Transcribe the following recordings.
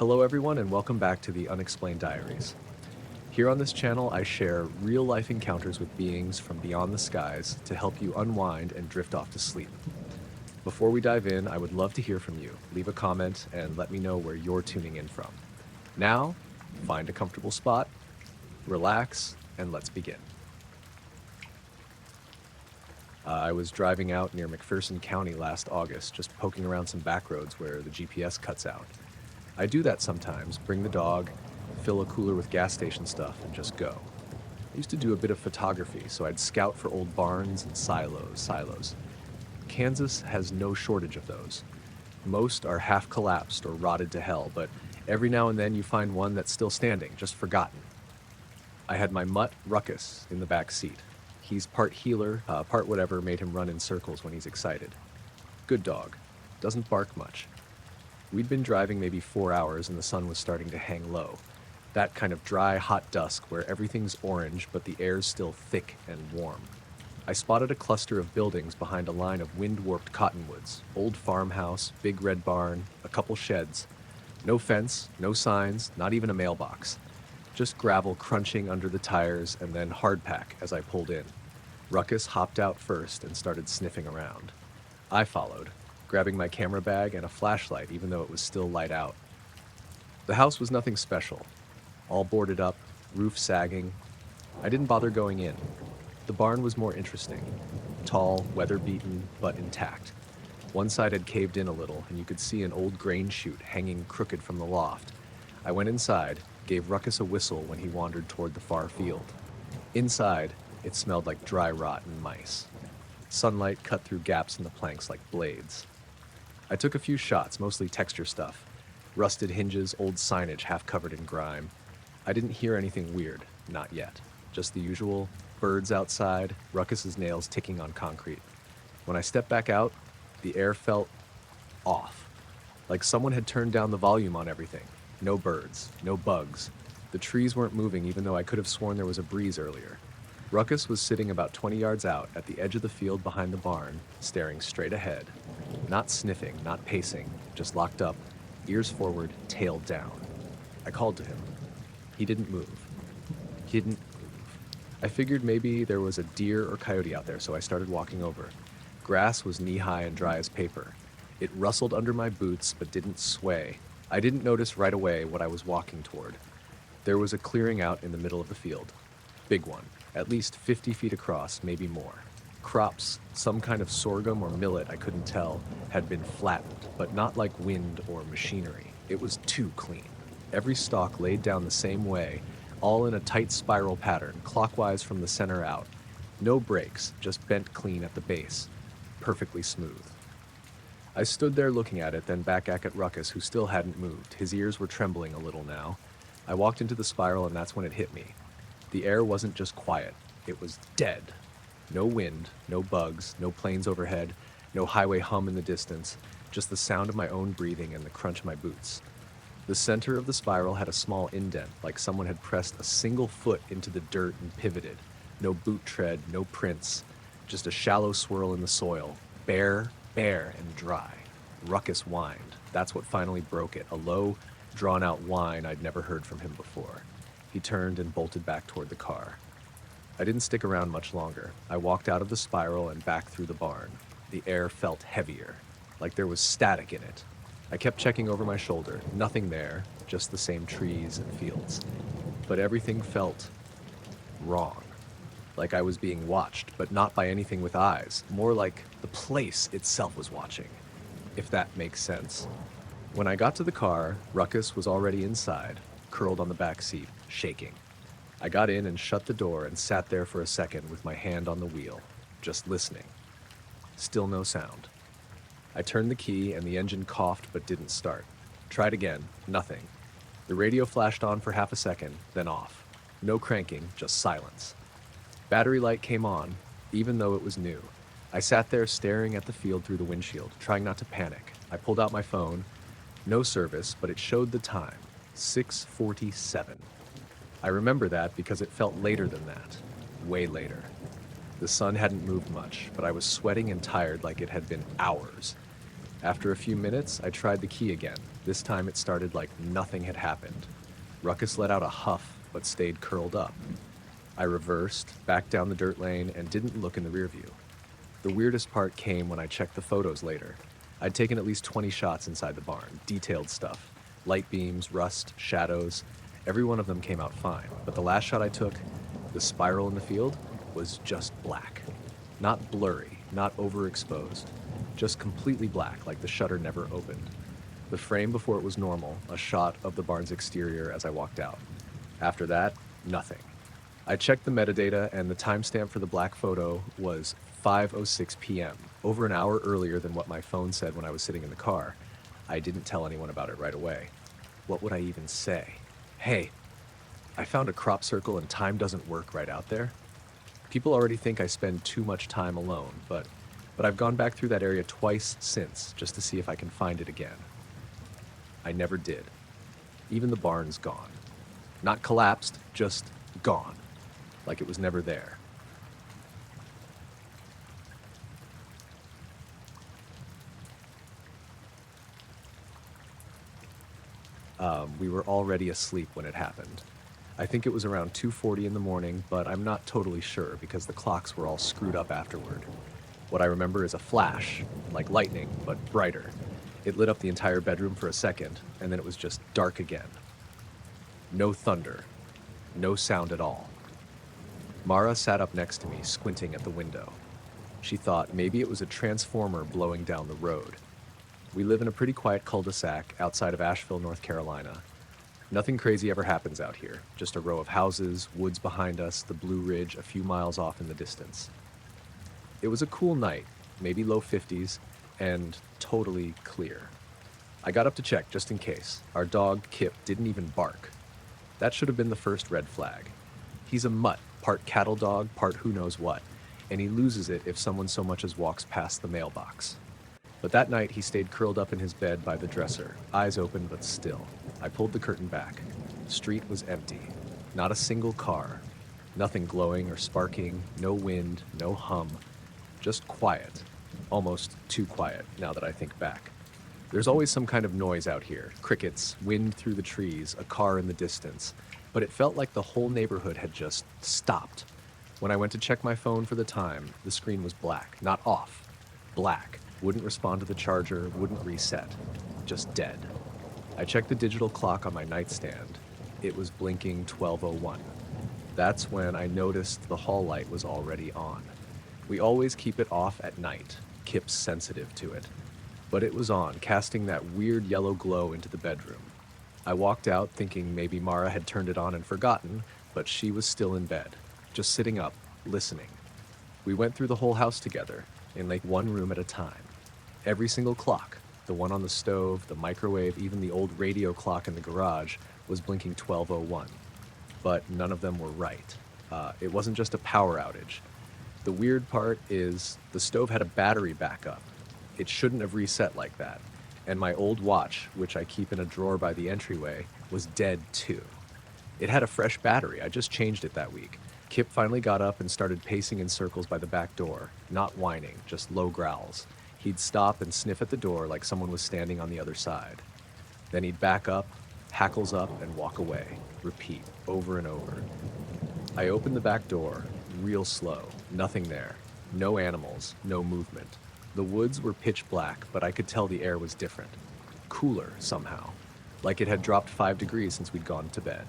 Hello everyone and welcome back to the Unexplained Diaries. Here on this channel I share real-life encounters with beings from beyond the skies to help you unwind and drift off to sleep. Before we dive in, I would love to hear from you. Leave a comment and let me know where you're tuning in from. Now, find a comfortable spot, relax, and let's begin. I was driving out near McPherson County last August, just poking around some back roads where the GPS cuts out. I do that sometimes, bring the dog, fill a cooler with gas station stuff, and just go. I used to do a bit of photography, so I'd scout for old barns and silos. Kansas has no shortage of those. Most are half collapsed or rotted to hell, but every now and then you find one that's still standing, just forgotten. I had my mutt, Ruckus, in the back seat. He's part healer, part whatever made him run in circles when he's excited. Good dog. Doesn't bark much. We'd been driving maybe 4 hours and the sun was starting to hang low. That kind of dry, hot dusk where everything's orange but the air's still thick and warm. I spotted a cluster of buildings behind a line of wind-warped cottonwoods. Old farmhouse, big red barn, a couple sheds. No fence, no signs, not even a mailbox. Just gravel crunching under the tires and then hardpack as I pulled in. Ruckus hopped out first and started sniffing around. I followed, grabbing my camera bag and a flashlight even though it was still light out. The house was nothing special. All boarded up, roof sagging. I didn't bother going in. The barn was more interesting. Tall, weather-beaten, but intact. One side had caved in a little and you could see an old grain chute hanging crooked from the loft. I went inside, gave Ruckus a whistle when he wandered toward the far field. Inside, it smelled like dry rot and mice. Sunlight cut through gaps in the planks like blades. I took a few shots, mostly texture stuff. Rusted hinges, old signage half covered in grime. I didn't hear anything weird, not yet. Just the usual, birds outside, Ruckus's nails ticking on concrete. When I stepped back out, the air felt off. Like someone had turned down the volume on everything. No birds, no bugs. The trees weren't moving even though I could have sworn there was a breeze earlier. Ruckus was sitting about 20 yards out at the edge of the field behind the barn, staring straight ahead. Not sniffing, not pacing, just locked up, ears forward, tail down. I called to him. He didn't move. I figured maybe there was a deer or coyote out there, so I started walking over. Grass was knee-high and dry as paper. It rustled under my boots but didn't sway. I didn't notice right away what I was walking toward. There was a clearing out in the middle of the field. Big one, at least 50 feet across, maybe more. Crops, some kind of sorghum or millet I couldn't tell, had been flattened, but not like wind or machinery. It was too clean. Every stalk laid down the same way, all in a tight spiral pattern, clockwise from the center out. No breaks, just bent clean at the base. Perfectly smooth. I stood there looking at it, then back at Ruckus, who still hadn't moved. His ears were trembling a little now. I walked into the spiral and that's when it hit me. The air wasn't just quiet, it was dead. No wind, no bugs, no planes overhead, no highway hum in the distance, just the sound of my own breathing and the crunch of my boots. The center of the spiral had a small indent, like someone had pressed a single foot into the dirt and pivoted. No boot tread, no prints, just a shallow swirl in the soil, bare and dry. Ruckus whined. That's what finally broke it, a low, drawn-out whine I'd never heard from him before. He turned and bolted back toward the car. I didn't stick around much longer. I walked out of the spiral and back through the barn. The air felt heavier, like there was static in it. I kept checking over my shoulder. Nothing there, just the same trees and fields. But everything felt wrong. Like I was being watched, but not by anything with eyes. More like the place itself was watching, if that makes sense. When I got to the car, Ruckus was already inside, curled on the back seat, shaking. I got in and shut the door and sat there for a second with my hand on the wheel, just listening. Still no sound. I turned the key and the engine coughed but didn't start. Tried again, nothing. The radio flashed on for half a second, then off. No cranking, just silence. Battery light came on, even though it was new. I sat there staring at the field through the windshield, trying not to panic. I pulled out my phone. No service, but it showed the time, 6:47. I remember that because it felt later than that, way later. The sun hadn't moved much, but I was sweating and tired like it had been hours. After a few minutes, I tried the key again. This time it started like nothing had happened. Ruckus let out a huff, but stayed curled up. I reversed, backed down the dirt lane, and didn't look in the rear view. The weirdest part came when I checked the photos later. I'd taken at least 20 shots inside the barn, detailed stuff. Light beams, rust, shadows. Every one of them came out fine, but the last shot I took, the spiral in the field, was just black. Not blurry, not overexposed. Just completely black, like the shutter never opened. The frame before it was normal, a shot of the barn's exterior as I walked out. After that, nothing. I checked the metadata, and the timestamp for the black photo was 5:06 p.m., over an hour earlier than what my phone said when I was sitting in the car. I didn't tell anyone about it right away. What would I even say? Hey, I found a crop circle and time doesn't work right out there. People already think I spend too much time alone, but I've gone back through that area twice since just to see if I can find it again. I never did. Even the barn's gone. Not collapsed, just gone. Like it was never there. We were already asleep when it happened. I think it was around 2:40 in the morning, but I'm not totally sure because the clocks were all screwed up afterward. What I remember is a flash, like lightning, but brighter. It lit up the entire bedroom for a second, and then it was just dark again. No thunder. No sound at all. Mara sat up next to me, squinting at the window. She thought maybe it was a transformer blowing down the road. We live in a pretty quiet cul-de-sac outside of Asheville, North Carolina. Nothing crazy ever happens out here, just a row of houses, woods behind us, the Blue Ridge a few miles off in the distance. It was a cool night, maybe low 50s, and totally clear. I got up to check just in case. Our dog, Kip, didn't even bark. That should have been the first red flag. He's a mutt, part cattle dog, part who knows what, and he loses it if someone so much as walks past the mailbox. But that night he stayed curled up in his bed by the dresser, eyes open but still. I pulled the curtain back. The street was empty. Not a single car. Nothing glowing or sparking, no wind, no hum. Just quiet. Almost too quiet, now that I think back. There's always some kind of noise out here. Crickets, wind through the trees, a car in the distance. But it felt like the whole neighborhood had just stopped. When I went to check my phone for the time, the screen was black. Not off. Black. Wouldn't respond to the charger, wouldn't reset. Just dead. I checked the digital clock on my nightstand. It was blinking 12:01. That's when I noticed the hall light was already on. We always keep it off at night. Kip's sensitive to it. But it was on, casting that weird yellow glow into the bedroom. I walked out thinking maybe Mara had turned it on and forgotten, but she was still in bed, just sitting up, listening. We went through the whole house together, in like one room at a time. Every single clock, the one on the stove, the microwave, even the old radio clock in the garage, was blinking 12:01. But none of them were right. It wasn't just a power outage. The weird part is the stove had a battery backup. It shouldn't have reset like that. And my old watch, which I keep in a drawer by the entryway, was dead too. It had a fresh battery. I just changed it that week. Kip finally got up and started pacing in circles by the back door, not whining, just low growls. He'd stop and sniff at the door like someone was standing on the other side. Then he'd back up, hackles up, and walk away. Repeat, over and over. I opened the back door, real slow, nothing there. No animals, no movement. The woods were pitch black, but I could tell the air was different. Cooler, somehow. Like it had dropped 5 degrees since we'd gone to bed.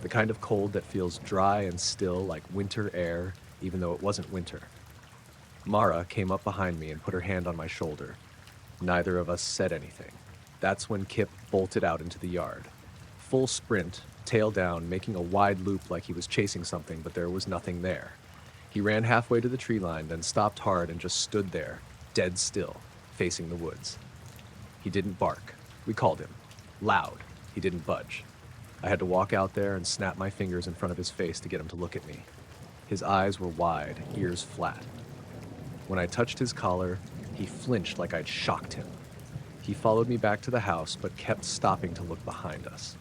The kind of cold that feels dry and still like winter air, even though it wasn't winter. Mara came up behind me and put her hand on my shoulder. Neither of us said anything. That's when Kip bolted out into the yard. Full sprint, tail down, making a wide loop like he was chasing something, but there was nothing there. He ran halfway to the tree line, then stopped hard and just stood there, dead still, facing the woods. He didn't bark. We called him. Loud. He didn't budge. I had to walk out there and snap my fingers in front of his face to get him to look at me. His eyes were wide, ears flat. When I touched his collar, he flinched like I'd shocked him. He followed me back to the house, but kept stopping to look behind us.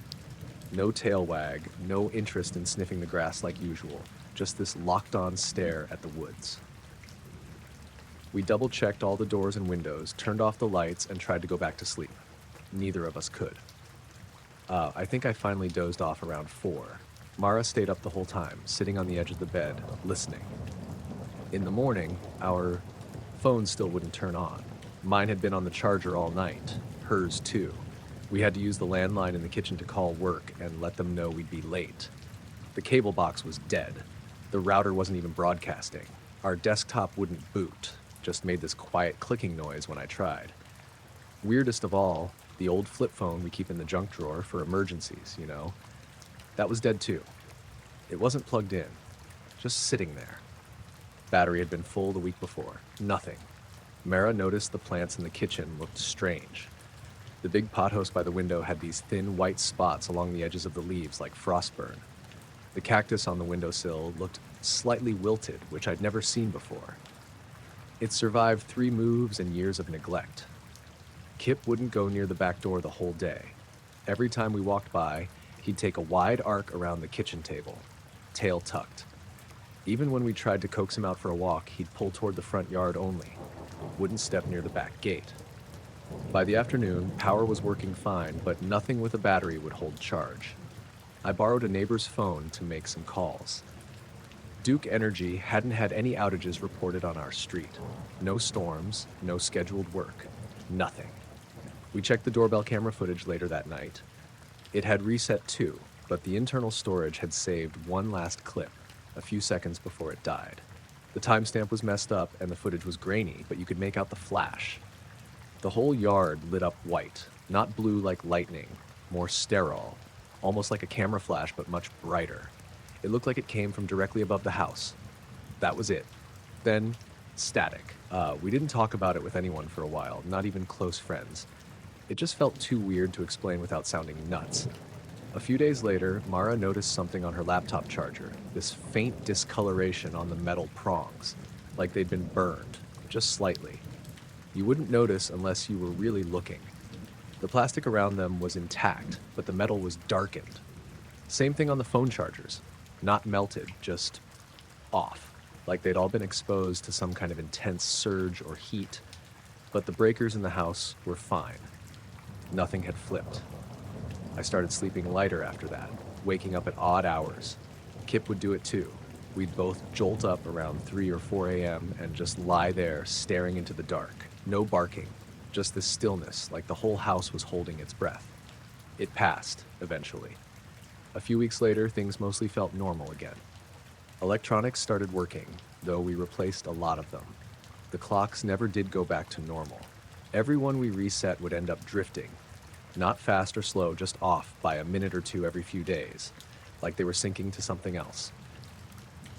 No tail wag, no interest in sniffing the grass like usual, just this locked-on stare at the woods. We double-checked all the doors and windows, turned off the lights, and tried to go back to sleep. Neither of us could. I think I finally dozed off around 4. Mara stayed up the whole time, sitting on the edge of the bed, listening. In the morning, our phone still wouldn't turn on. Mine had been on the charger all night, hers too. We had to use the landline in the kitchen to call work and let them know we'd be late. The cable box was dead. The router wasn't even broadcasting. Our desktop wouldn't boot, just made this quiet clicking noise when I tried. Weirdest of all, the old flip phone we keep in the junk drawer for emergencies, you know? That was dead too. It wasn't plugged in, just sitting there. Battery had been full the week before. Nothing. Mara noticed the plants in the kitchen looked strange. The big pothouse by the window had these thin white spots along the edges of the leaves like frostburn. The cactus on the windowsill looked slightly wilted, which I'd never seen before. It survived 3 moves and years of neglect. Kip wouldn't go near the back door the whole day. Every time we walked by, he'd take a wide arc around the kitchen table, tail tucked. Even when we tried to coax him out for a walk, he'd pull toward the front yard only, wouldn't step near the back gate. By the afternoon, power was working fine, but nothing with a battery would hold charge. I borrowed a neighbor's phone to make some calls. Duke Energy hadn't had any outages reported on our street. No storms, no scheduled work, nothing. We checked the doorbell camera footage later that night. It had reset too, but the internal storage had saved one last clip, a few seconds before it died. The timestamp was messed up and the footage was grainy, but you could make out the flash. The whole yard lit up white, not blue like lightning, more sterile, almost like a camera flash but much brighter. It looked like it came from directly above the house. That was it. Then, static. We didn't talk about it with anyone for a while, not even close friends. It just felt too weird to explain without sounding nuts. A few days later, Mara noticed something on her laptop charger, this faint discoloration on the metal prongs, like they'd been burned, just slightly. You wouldn't notice unless you were really looking. The plastic around them was intact, but the metal was darkened. Same thing on the phone chargers. Not melted, just off, like they'd all been exposed to some kind of intense surge or heat. But the breakers in the house were fine. Nothing had flipped. I started sleeping lighter after that, waking up at odd hours. Kip would do it too. We'd both jolt up around 3 or 4 a.m. and just lie there staring into the dark. No barking, just this stillness, like the whole house was holding its breath. It passed, eventually. A few weeks later, things mostly felt normal again. Electronics started working, though we replaced a lot of them. The clocks never did go back to normal. Every one we reset would end up drifting. Not fast or slow, just off by a minute or two every few days, like they were syncing to something else.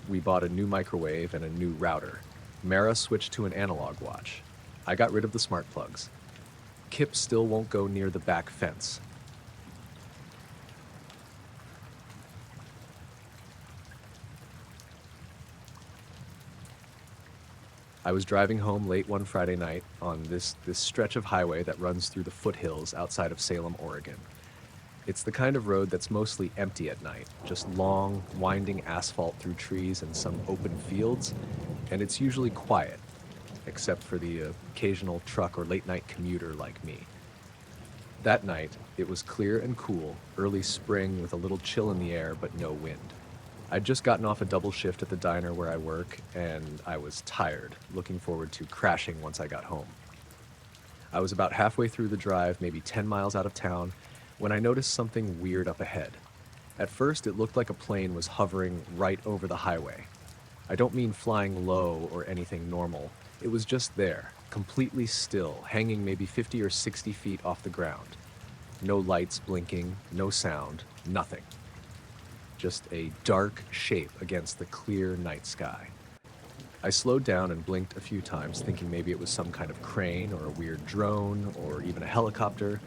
We bought a new microwave and a new router. Mara switched to an analog watch. I got rid of the smart plugs. Kip still won't go near the back fence. I was driving home late one Friday night on this stretch of highway that runs through the foothills outside of Salem, Oregon. It's the kind of road that's mostly empty at night, just long, winding asphalt through trees and some open fields, and it's usually quiet, except for the occasional truck or late-night commuter like me. That night, it was clear and cool, early spring with a little chill in the air but no wind. I'd just gotten off a double shift at the diner where I work, and I was tired, looking forward to crashing once I got home. I was about halfway through the drive, maybe 10 miles out of town, when I noticed something weird up ahead. At first, it looked like a plane was hovering right over the highway. I don't mean flying low or anything normal. It was just there, completely still, hanging maybe 50 or 60 feet off the ground. No lights blinking, no sound, nothing. Just a dark shape against the clear night sky. I slowed down and blinked a few times, thinking maybe it was some kind of crane or a weird drone or even a helicopter,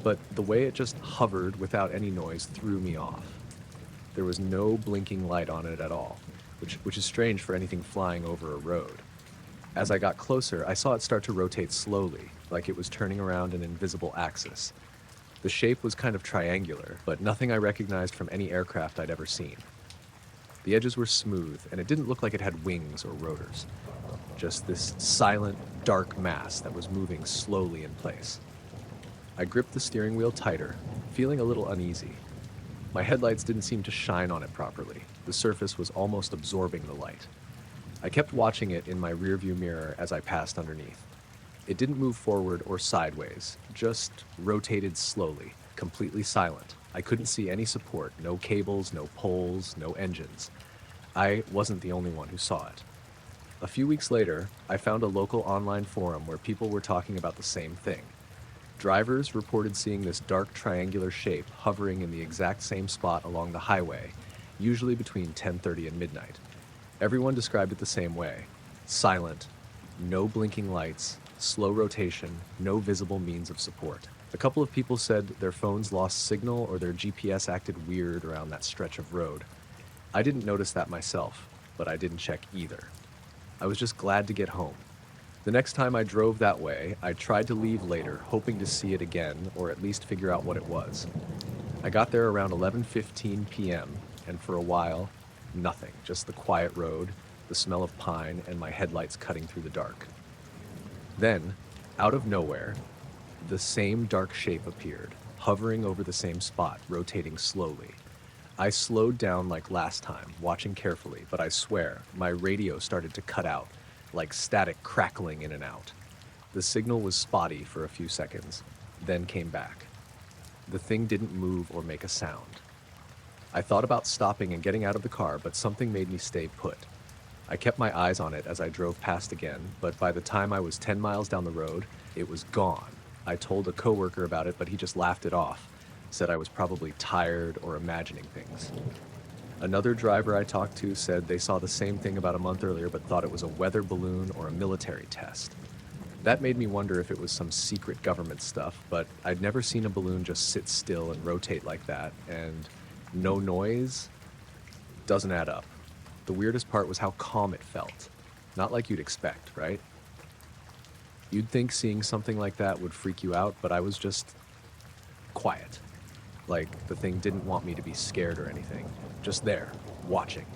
but the way it just hovered without any noise threw me off. There was no blinking light on it at all, which is strange for anything flying over a road. As I got closer, I saw it start to rotate slowly, like it was turning around an invisible axis. The shape was kind of triangular, but nothing I recognized from any aircraft I'd ever seen. The edges were smooth, and it didn't look like it had wings or rotors. just this silent, dark mass that was moving slowly in place. I gripped the steering wheel tighter, feeling a little uneasy. My headlights didn't seem to shine on it properly. The surface was almost absorbing the light. I kept watching it in my rearview mirror as I passed underneath. It didn't move forward or sideways, just rotated slowly, completely silent. I couldn't see any support, no cables, no poles, no engines. I wasn't the only one who saw it. A few weeks later, I found a local online forum where people were talking about the same thing. Drivers reported seeing this dark triangular shape hovering in the exact same spot along the highway, usually between 10:30 and midnight. Everyone described it the same way: silent, no blinking lights, slow rotation, no visible means of support. A couple of people said their phones lost signal or their GPS acted weird around that stretch of road. I didn't notice that myself, but I didn't check either. I was just glad to get home. The next time I drove that way, I tried to leave later, hoping to see it again or at least figure out what it was. I got there around 11:15 p.m., and for a while, nothing, just the quiet road, the smell of pine, and my headlights cutting through the dark. Then, out of nowhere, the same dark shape appeared, hovering over the same spot, rotating slowly. I slowed down like last time, watching carefully, but I swear, my radio started to cut out, like static crackling in and out. The signal was spotty for a few seconds, then came back. The thing didn't move or make a sound. I thought about stopping and getting out of the car, but something made me stay put. I kept my eyes on it as I drove past again, but by the time I was 10 miles down the road, it was gone. I told a coworker about it, but he just laughed it off, said I was probably tired or imagining things. Another driver I talked to said they saw the same thing about a month earlier, but thought it was a weather balloon or a military test. That made me wonder if it was some secret government stuff, but I'd never seen a balloon just sit still and rotate like that, and no noise doesn't add up. The weirdest part was how calm it felt. Not like you'd expect, right? You'd think seeing something like that would freak you out, but I was just quiet. Like the thing didn't want me to be scared or anything. Just there, watching.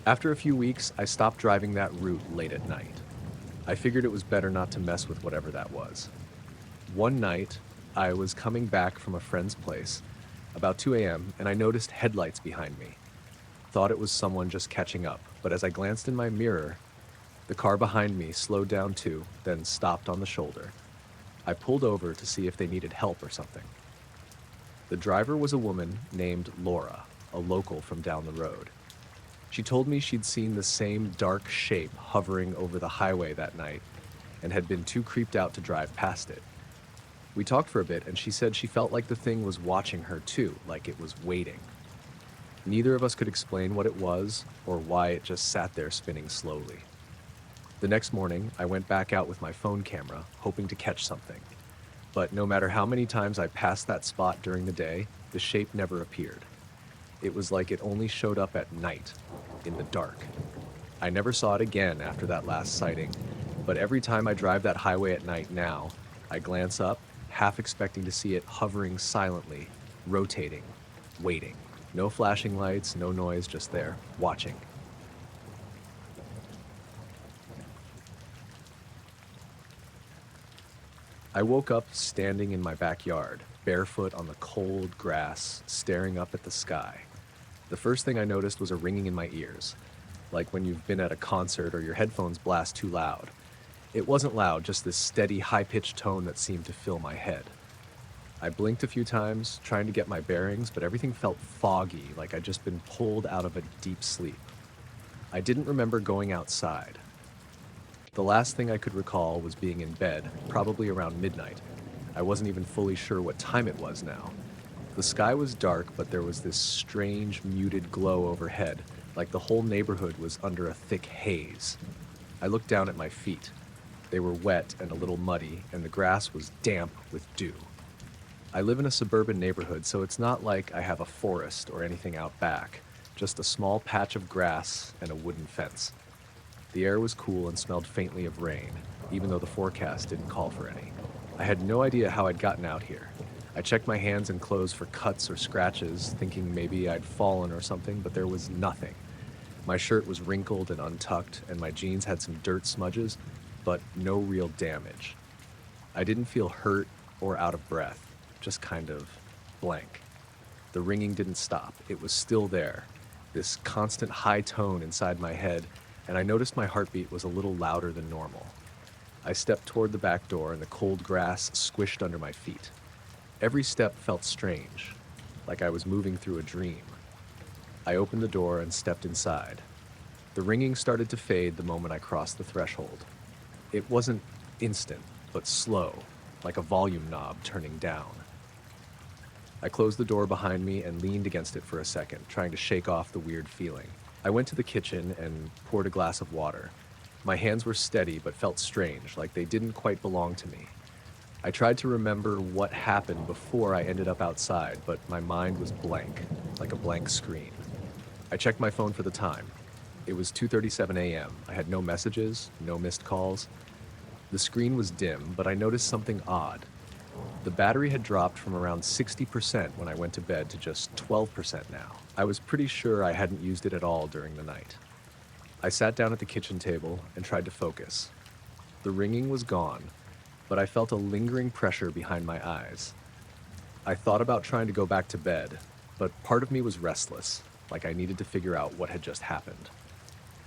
After a few weeks, I stopped driving that route late at night. I figured it was better not to mess with whatever that was. One night, I was coming back from a friend's place, about 2 a.m., and I noticed headlights behind me. Thought it was someone just catching up, but as I glanced in my mirror, the car behind me slowed down too, then stopped on the shoulder. I pulled over to see if they needed help or something. The driver was a woman named Laura, a local from down the road. She told me she'd seen the same dark shape hovering over the highway that night and had been too creeped out to drive past it. We talked for a bit, and she said she felt like the thing was watching her too, like it was waiting. Neither of us could explain what it was or why it just sat there spinning slowly. The next morning, I went back out with my phone camera, hoping to catch something. But no matter how many times I passed that spot during the day, the shape never appeared. It was like it only showed up at night, in the dark. I never saw it again after that last sighting, but every time I drive that highway at night now, I glance up, half expecting to see it hovering silently, rotating, waiting. No flashing lights, no noise, just there, watching. I woke up standing in my backyard, barefoot on the cold grass, staring up at the sky. The first thing I noticed was a ringing in my ears, like when you've been at a concert or your headphones blast too loud. It wasn't loud, just this steady, high-pitched tone that seemed to fill my head. I blinked a few times, trying to get my bearings, but everything felt foggy, like I'd just been pulled out of a deep sleep. I didn't remember going outside. The last thing I could recall was being in bed, probably around midnight. I wasn't even fully sure what time it was now. The sky was dark, but there was this strange, muted glow overhead, like the whole neighborhood was under a thick haze. I looked down at my feet. They were wet and a little muddy, and the grass was damp with dew. I live in a suburban neighborhood, so it's not like I have a forest or anything out back, just a small patch of grass and a wooden fence. The air was cool and smelled faintly of rain, even though the forecast didn't call for any. I had no idea how I'd gotten out here. I checked my hands and clothes for cuts or scratches, thinking maybe I'd fallen or something, but there was nothing. My shirt was wrinkled and untucked, and my jeans had some dirt smudges, but no real damage. I didn't feel hurt or out of breath, just kind of blank. The ringing didn't stop. It was still there, this constant high tone inside my head, and I noticed my heartbeat was a little louder than normal. I stepped toward the back door, and the cold grass squished under my feet. Every step felt strange, like I was moving through a dream. I opened the door and stepped inside. The ringing started to fade the moment I crossed the threshold. It wasn't instant, but slow, like a volume knob turning down. I closed the door behind me and leaned against it for a second, trying to shake off the weird feeling. I went to the kitchen and poured a glass of water. My hands were steady but felt strange, like they didn't quite belong to me. I tried to remember what happened before I ended up outside, but my mind was blank, like a blank screen. I checked my phone for the time. It was 2:37 a.m. I had no messages, no missed calls. The screen was dim, but I noticed something odd. The battery had dropped from around 60% when I went to bed to just 12% now. I was pretty sure I hadn't used it at all during the night. I sat down at the kitchen table and tried to focus. The ringing was gone, but I felt a lingering pressure behind my eyes. I thought about trying to go back to bed, but part of me was restless, like I needed to figure out what had just happened.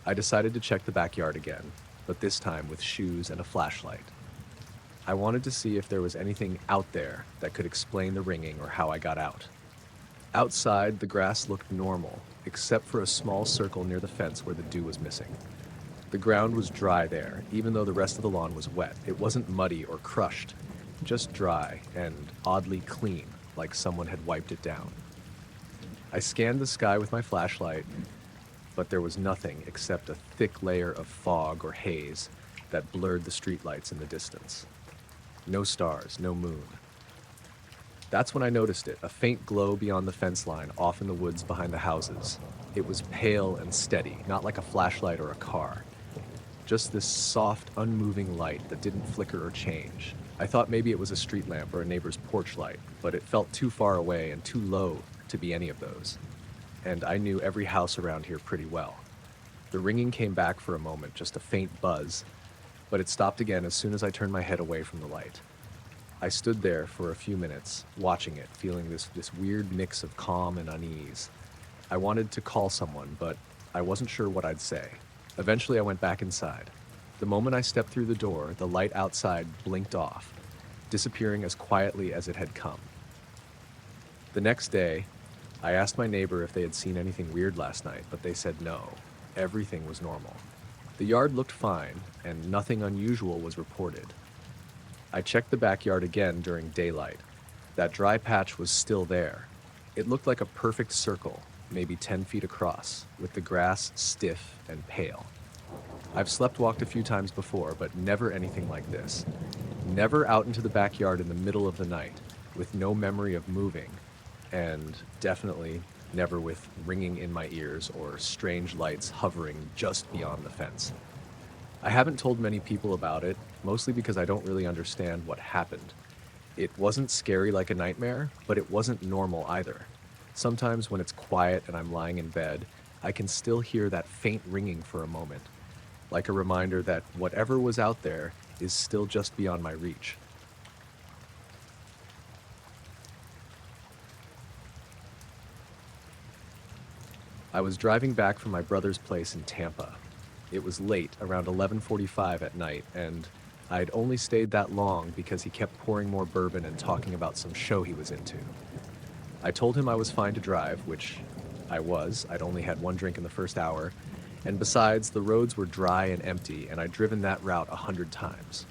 I decided to check the backyard again, but this time with shoes and a flashlight. I wanted to see if there was anything out there that could explain the ringing or how I got out. Outside, the grass looked normal, except for a small circle near the fence where the dew was missing. The ground was dry there, even though the rest of the lawn was wet. It wasn't muddy or crushed, just dry and oddly clean, like someone had wiped it down. I scanned the sky with my flashlight, but there was nothing except a thick layer of fog or haze that blurred the streetlights in the distance. No stars, no moon. That's when I noticed it, a faint glow beyond the fence line, off in the woods behind the houses. It was pale and steady, not like a flashlight or a car. Just this soft, unmoving light that didn't flicker or change. I thought maybe it was a street lamp or a neighbor's porch light, but it felt too far away and too low to be any of those. And I knew every house around here pretty well. The ringing came back for a moment, just a faint buzz, but it stopped again as soon as I turned my head away from the light. I stood there for a few minutes, watching it, feeling this weird mix of calm and unease. I wanted to call someone, but I wasn't sure what I'd say. Eventually, I went back inside. The moment I stepped through the door, the light outside blinked off, disappearing as quietly as it had come. The next day, I asked my neighbor if they had seen anything weird last night, but they said no. Everything was normal. The yard looked fine, and nothing unusual was reported. I checked the backyard again during daylight. That dry patch was still there. It looked like a perfect circle, maybe 10 feet across, with the grass stiff and pale. I've sleptwalked a few times before, but never anything like this. Never out into the backyard in the middle of the night, with no memory of moving, and definitely never with ringing in my ears or strange lights hovering just beyond the fence. I haven't told many people about it, mostly because I don't really understand what happened. It wasn't scary like a nightmare, but it wasn't normal either. Sometimes when it's quiet and I'm lying in bed, I can still hear that faint ringing for a moment, like a reminder that whatever was out there is still just beyond my reach. I was driving back from my brother's place in Tampa. It was late, around 11:45 at night, and I'd only stayed that long because he kept pouring more bourbon and talking about some show he was into. I told him I was fine to drive, which I was. I'd only had one drink in the first hour, and besides, the roads were dry and empty, and I'd driven that route 100 times.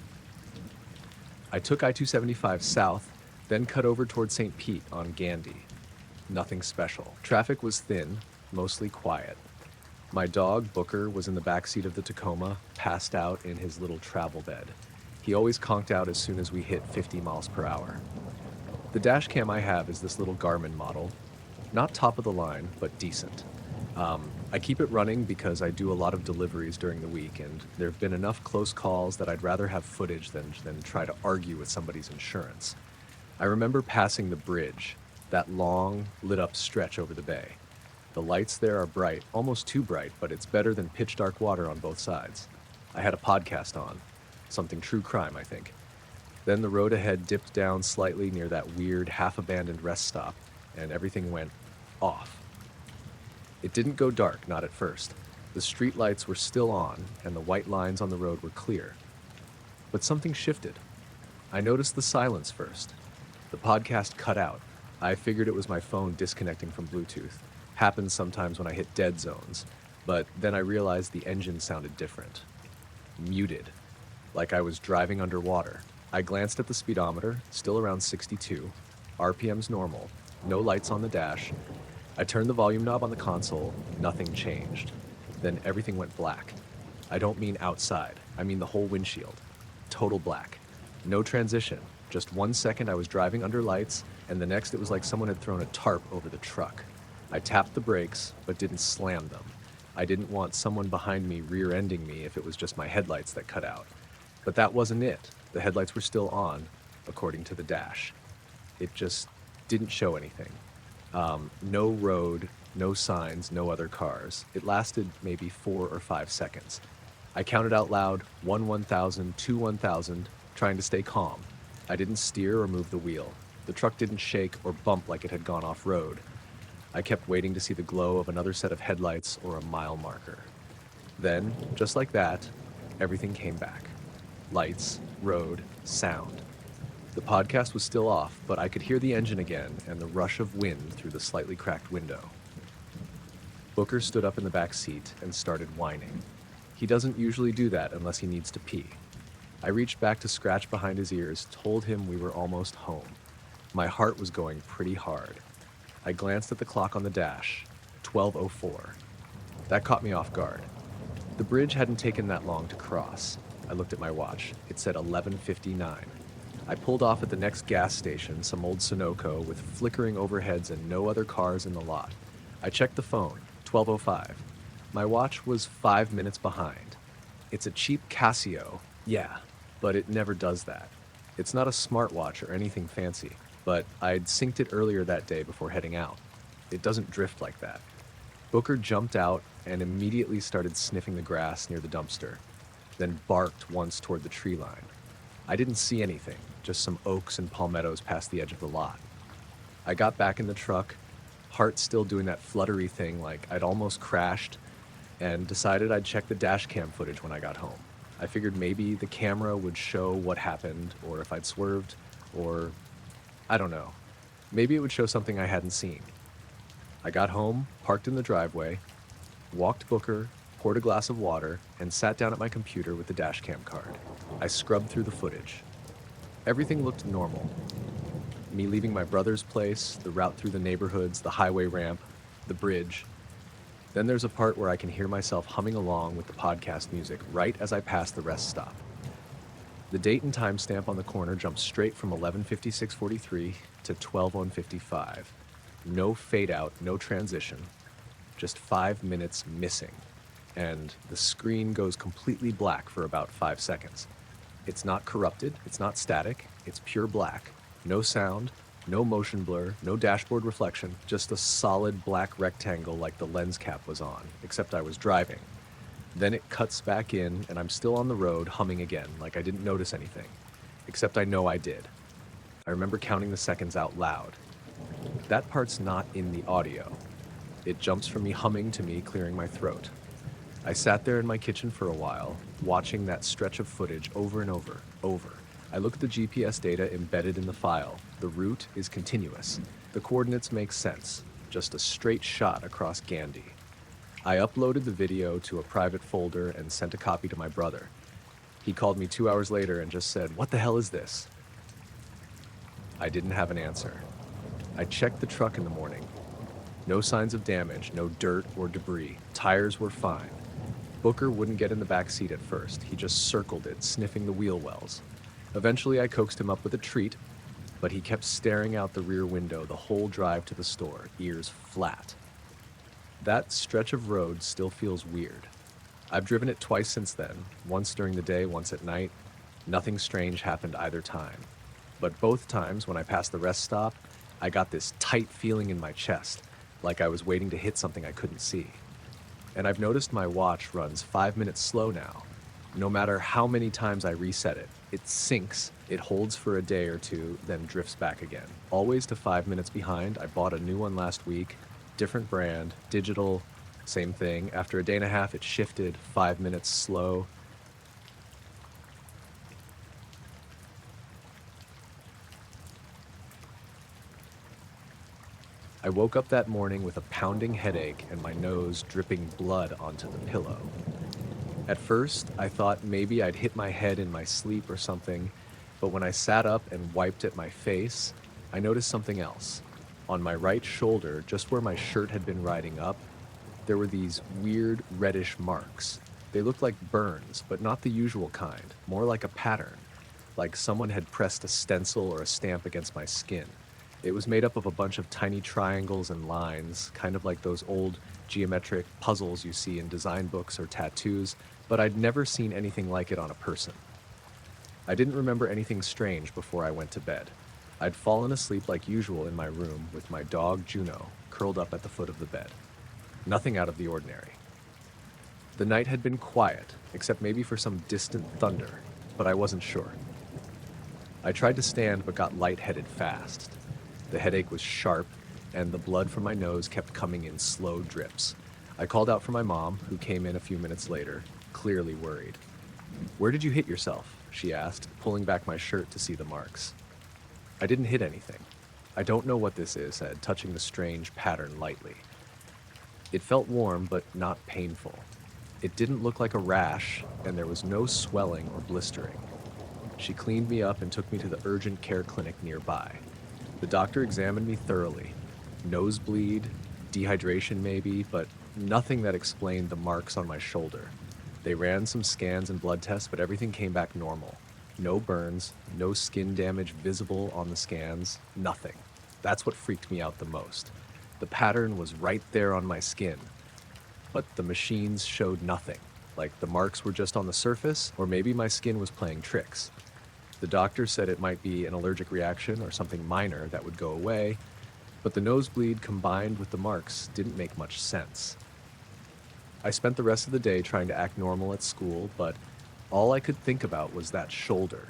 I took I-275 south, then cut over toward St. Pete on Gandy. Nothing special. Traffic was thin, mostly quiet. My dog, Booker, was in the backseat of the Tacoma, passed out in his little travel bed. He always conked out as soon as we hit 50 miles per hour. The dash cam I have is this little Garmin model. Not top of the line, but decent. I keep it running because I do a lot of deliveries during the week, and there have been enough close calls that I'd rather have footage than try to argue with somebody's insurance. I remember passing the bridge, that long, lit-up stretch over the bay. The lights there are bright, almost too bright, but it's better than pitch dark water on both sides. I had a podcast on. Something true crime, I think. Then the road ahead dipped down slightly near that weird, half-abandoned rest stop, and everything went off. It didn't go dark, not at first. The street lights were still on, and the white lines on the road were clear. But something shifted. I noticed the silence first. The podcast cut out. I figured it was my phone disconnecting from Bluetooth. Happens sometimes when I hit dead zones. But then I realized the engine sounded different. Muted. Like I was driving underwater. I glanced at the speedometer, still around 62. RPM's normal. No lights on the dash. I turned the volume knob on the console. Nothing changed. Then everything went black. I don't mean outside. I mean the whole windshield. Total black. No transition. Just 1 second I was driving under lights, and the next it was like someone had thrown a tarp over the truck. I tapped the brakes, but didn't slam them. I didn't want someone behind me rear-ending me if it was just my headlights that cut out. But that wasn't it. The headlights were still on, according to the dash. It just didn't show anything. No road, no signs, no other cars. It lasted maybe 4 or 5 seconds. I counted out loud, 1 1,000, 2 1,000, trying to stay calm. I didn't steer or move the wheel. The truck didn't shake or bump like it had gone off-road. I kept waiting to see the glow of another set of headlights or a mile marker. Then, just like that, everything came back. Lights, road, sound. The podcast was still off, but I could hear the engine again and the rush of wind through the slightly cracked window. Booker stood up in the back seat and started whining. He doesn't usually do that unless he needs to pee. I reached back to scratch behind his ears, told him we were almost home. My heart was going pretty hard. I glanced at the clock on the dash, 12:04. That caught me off guard. The bridge hadn't taken that long to cross. I looked at my watch. It said 11:59. I pulled off at the next gas station, some old Sunoco with flickering overheads and no other cars in the lot. I checked the phone, 12:05. My watch was 5 minutes behind. It's a cheap Casio, yeah, but it never does that. It's not a smartwatch or anything fancy, but I'd synced it earlier that day before heading out. It doesn't drift like that. Booker jumped out and immediately started sniffing the grass near the dumpster, then barked once toward the tree line. I didn't see anything, just some oaks and palmettos past the edge of the lot. I got back in the truck, heart still doing that fluttery thing like I'd almost crashed, and decided I'd check the dash cam footage when I got home. I figured maybe the camera would show what happened, or if I'd swerved, or I don't know. Maybe it would show something I hadn't seen. I got home, parked in the driveway, walked Booker, poured a glass of water, and sat down at my computer with the dash cam card. I scrubbed through the footage. Everything looked normal. Me leaving my brother's place, the route through the neighborhoods, the highway ramp, the bridge. Then there's a part where I can hear myself humming along with the podcast music right as I pass the rest stop. The date and time stamp on the corner jumps straight from 11:56:43 to 12:155. No fade out, no transition. Just 5 minutes missing. And the screen goes completely black for about 5 seconds. It's not corrupted, it's not static, it's pure black. No sound, no motion blur, no dashboard reflection, just a solid black rectangle like the lens cap was on, except I was driving. Then it cuts back in, and I'm still on the road, humming again, like I didn't notice anything. Except I know I did. I remember counting the seconds out loud. That part's not in the audio. It jumps from me humming to me clearing my throat. I sat there in my kitchen for a while, watching that stretch of footage over and over. I look at the GPS data embedded in the file. The route is continuous. The coordinates make sense. Just a straight shot across Gandy. I uploaded the video to a private folder and sent a copy to my brother. He called me 2 hours later and just said, "What the hell is this?" I didn't have an answer. I checked the truck in the morning. No signs of damage, no dirt or debris. Tires were fine. Booker wouldn't get in the back seat at first. He just circled it, sniffing the wheel wells. Eventually, I coaxed him up with a treat, but he kept staring out the rear window the whole drive to the store, ears flat. That stretch of road still feels weird. I've driven it twice since then, once during the day, once at night. Nothing strange happened either time. But both times, when I passed the rest stop, I got this tight feeling in my chest, like I was waiting to hit something I couldn't see. And I've noticed my watch runs 5 minutes slow now. No matter how many times I reset it, it sinks, it holds for a day or two, then drifts back again. Always to 5 minutes behind. I bought a new one last week, different brand, digital, same thing. After a day and a half, it shifted 5 minutes slow. I woke up that morning with a pounding headache and my nose dripping blood onto the pillow. At first, I thought maybe I'd hit my head in my sleep or something, but when I sat up and wiped at my face, I noticed something else. On my right shoulder, just where my shirt had been riding up, there were these weird reddish marks. They looked like burns, but not the usual kind, more like a pattern, like someone had pressed a stencil or a stamp against my skin. It was made up of a bunch of tiny triangles and lines, kind of like those old geometric puzzles you see in design books or tattoos, but I'd never seen anything like it on a person. I didn't remember anything strange before I went to bed. I'd fallen asleep like usual in my room with my dog Juno curled up at the foot of the bed. Nothing out of the ordinary. The night had been quiet, except maybe for some distant thunder, but I wasn't sure. I tried to stand but got lightheaded fast. The headache was sharp, and the blood from my nose kept coming in slow drips. I called out for my mom, who came in a few minutes later, clearly worried. "Where did you hit yourself?" she asked, pulling back my shirt to see the marks. "I didn't hit anything. I don't know what this is," I said, touching the strange pattern lightly. It felt warm, but not painful. It didn't look like a rash, and there was no swelling or blistering. She cleaned me up and took me to the urgent care clinic nearby. The doctor examined me thoroughly. Nosebleed, dehydration maybe, but nothing that explained the marks on my shoulder. They ran some scans and blood tests, but everything came back normal. No burns, no skin damage visible on the scans, nothing. That's what freaked me out the most. The pattern was right there on my skin, but the machines showed nothing. Like the marks were just on the surface, or maybe my skin was playing tricks. The doctor said it might be an allergic reaction or something minor that would go away, but the nosebleed combined with the marks didn't make much sense. I spent the rest of the day trying to act normal at school, but all I could think about was that shoulder.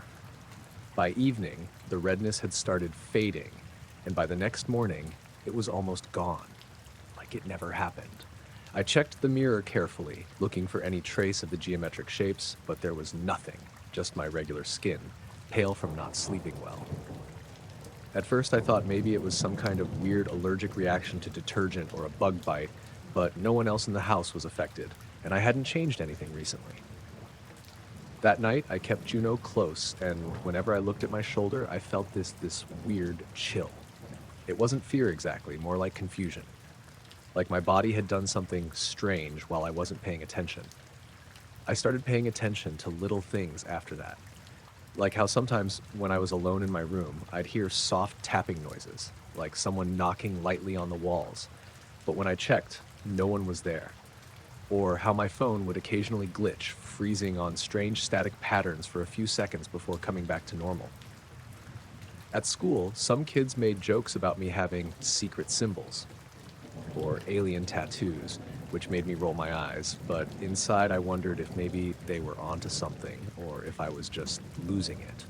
By evening, the redness had started fading, and by the next morning, it was almost gone, like it never happened. I checked the mirror carefully, looking for any trace of the geometric shapes, but there was nothing, just my regular skin, pale from not sleeping well. At first I thought maybe it was some kind of weird allergic reaction to detergent or a bug bite, but no one else in the house was affected, and I hadn't changed anything recently. That night I kept Juno close, and whenever I looked at my shoulder, I felt this weird chill. It wasn't fear exactly, more like confusion. Like my body had done something strange while I wasn't paying attention. I started paying attention to little things after that. Like how sometimes when I was alone in my room, I'd hear soft tapping noises, like someone knocking lightly on the walls. But when I checked, no one was there. Or how my phone would occasionally glitch, freezing on strange static patterns for a few seconds before coming back to normal. At school, some kids made jokes about me having secret symbols, or alien tattoos, which made me roll my eyes, but inside I wondered if maybe they were onto something, or if I was just losing it.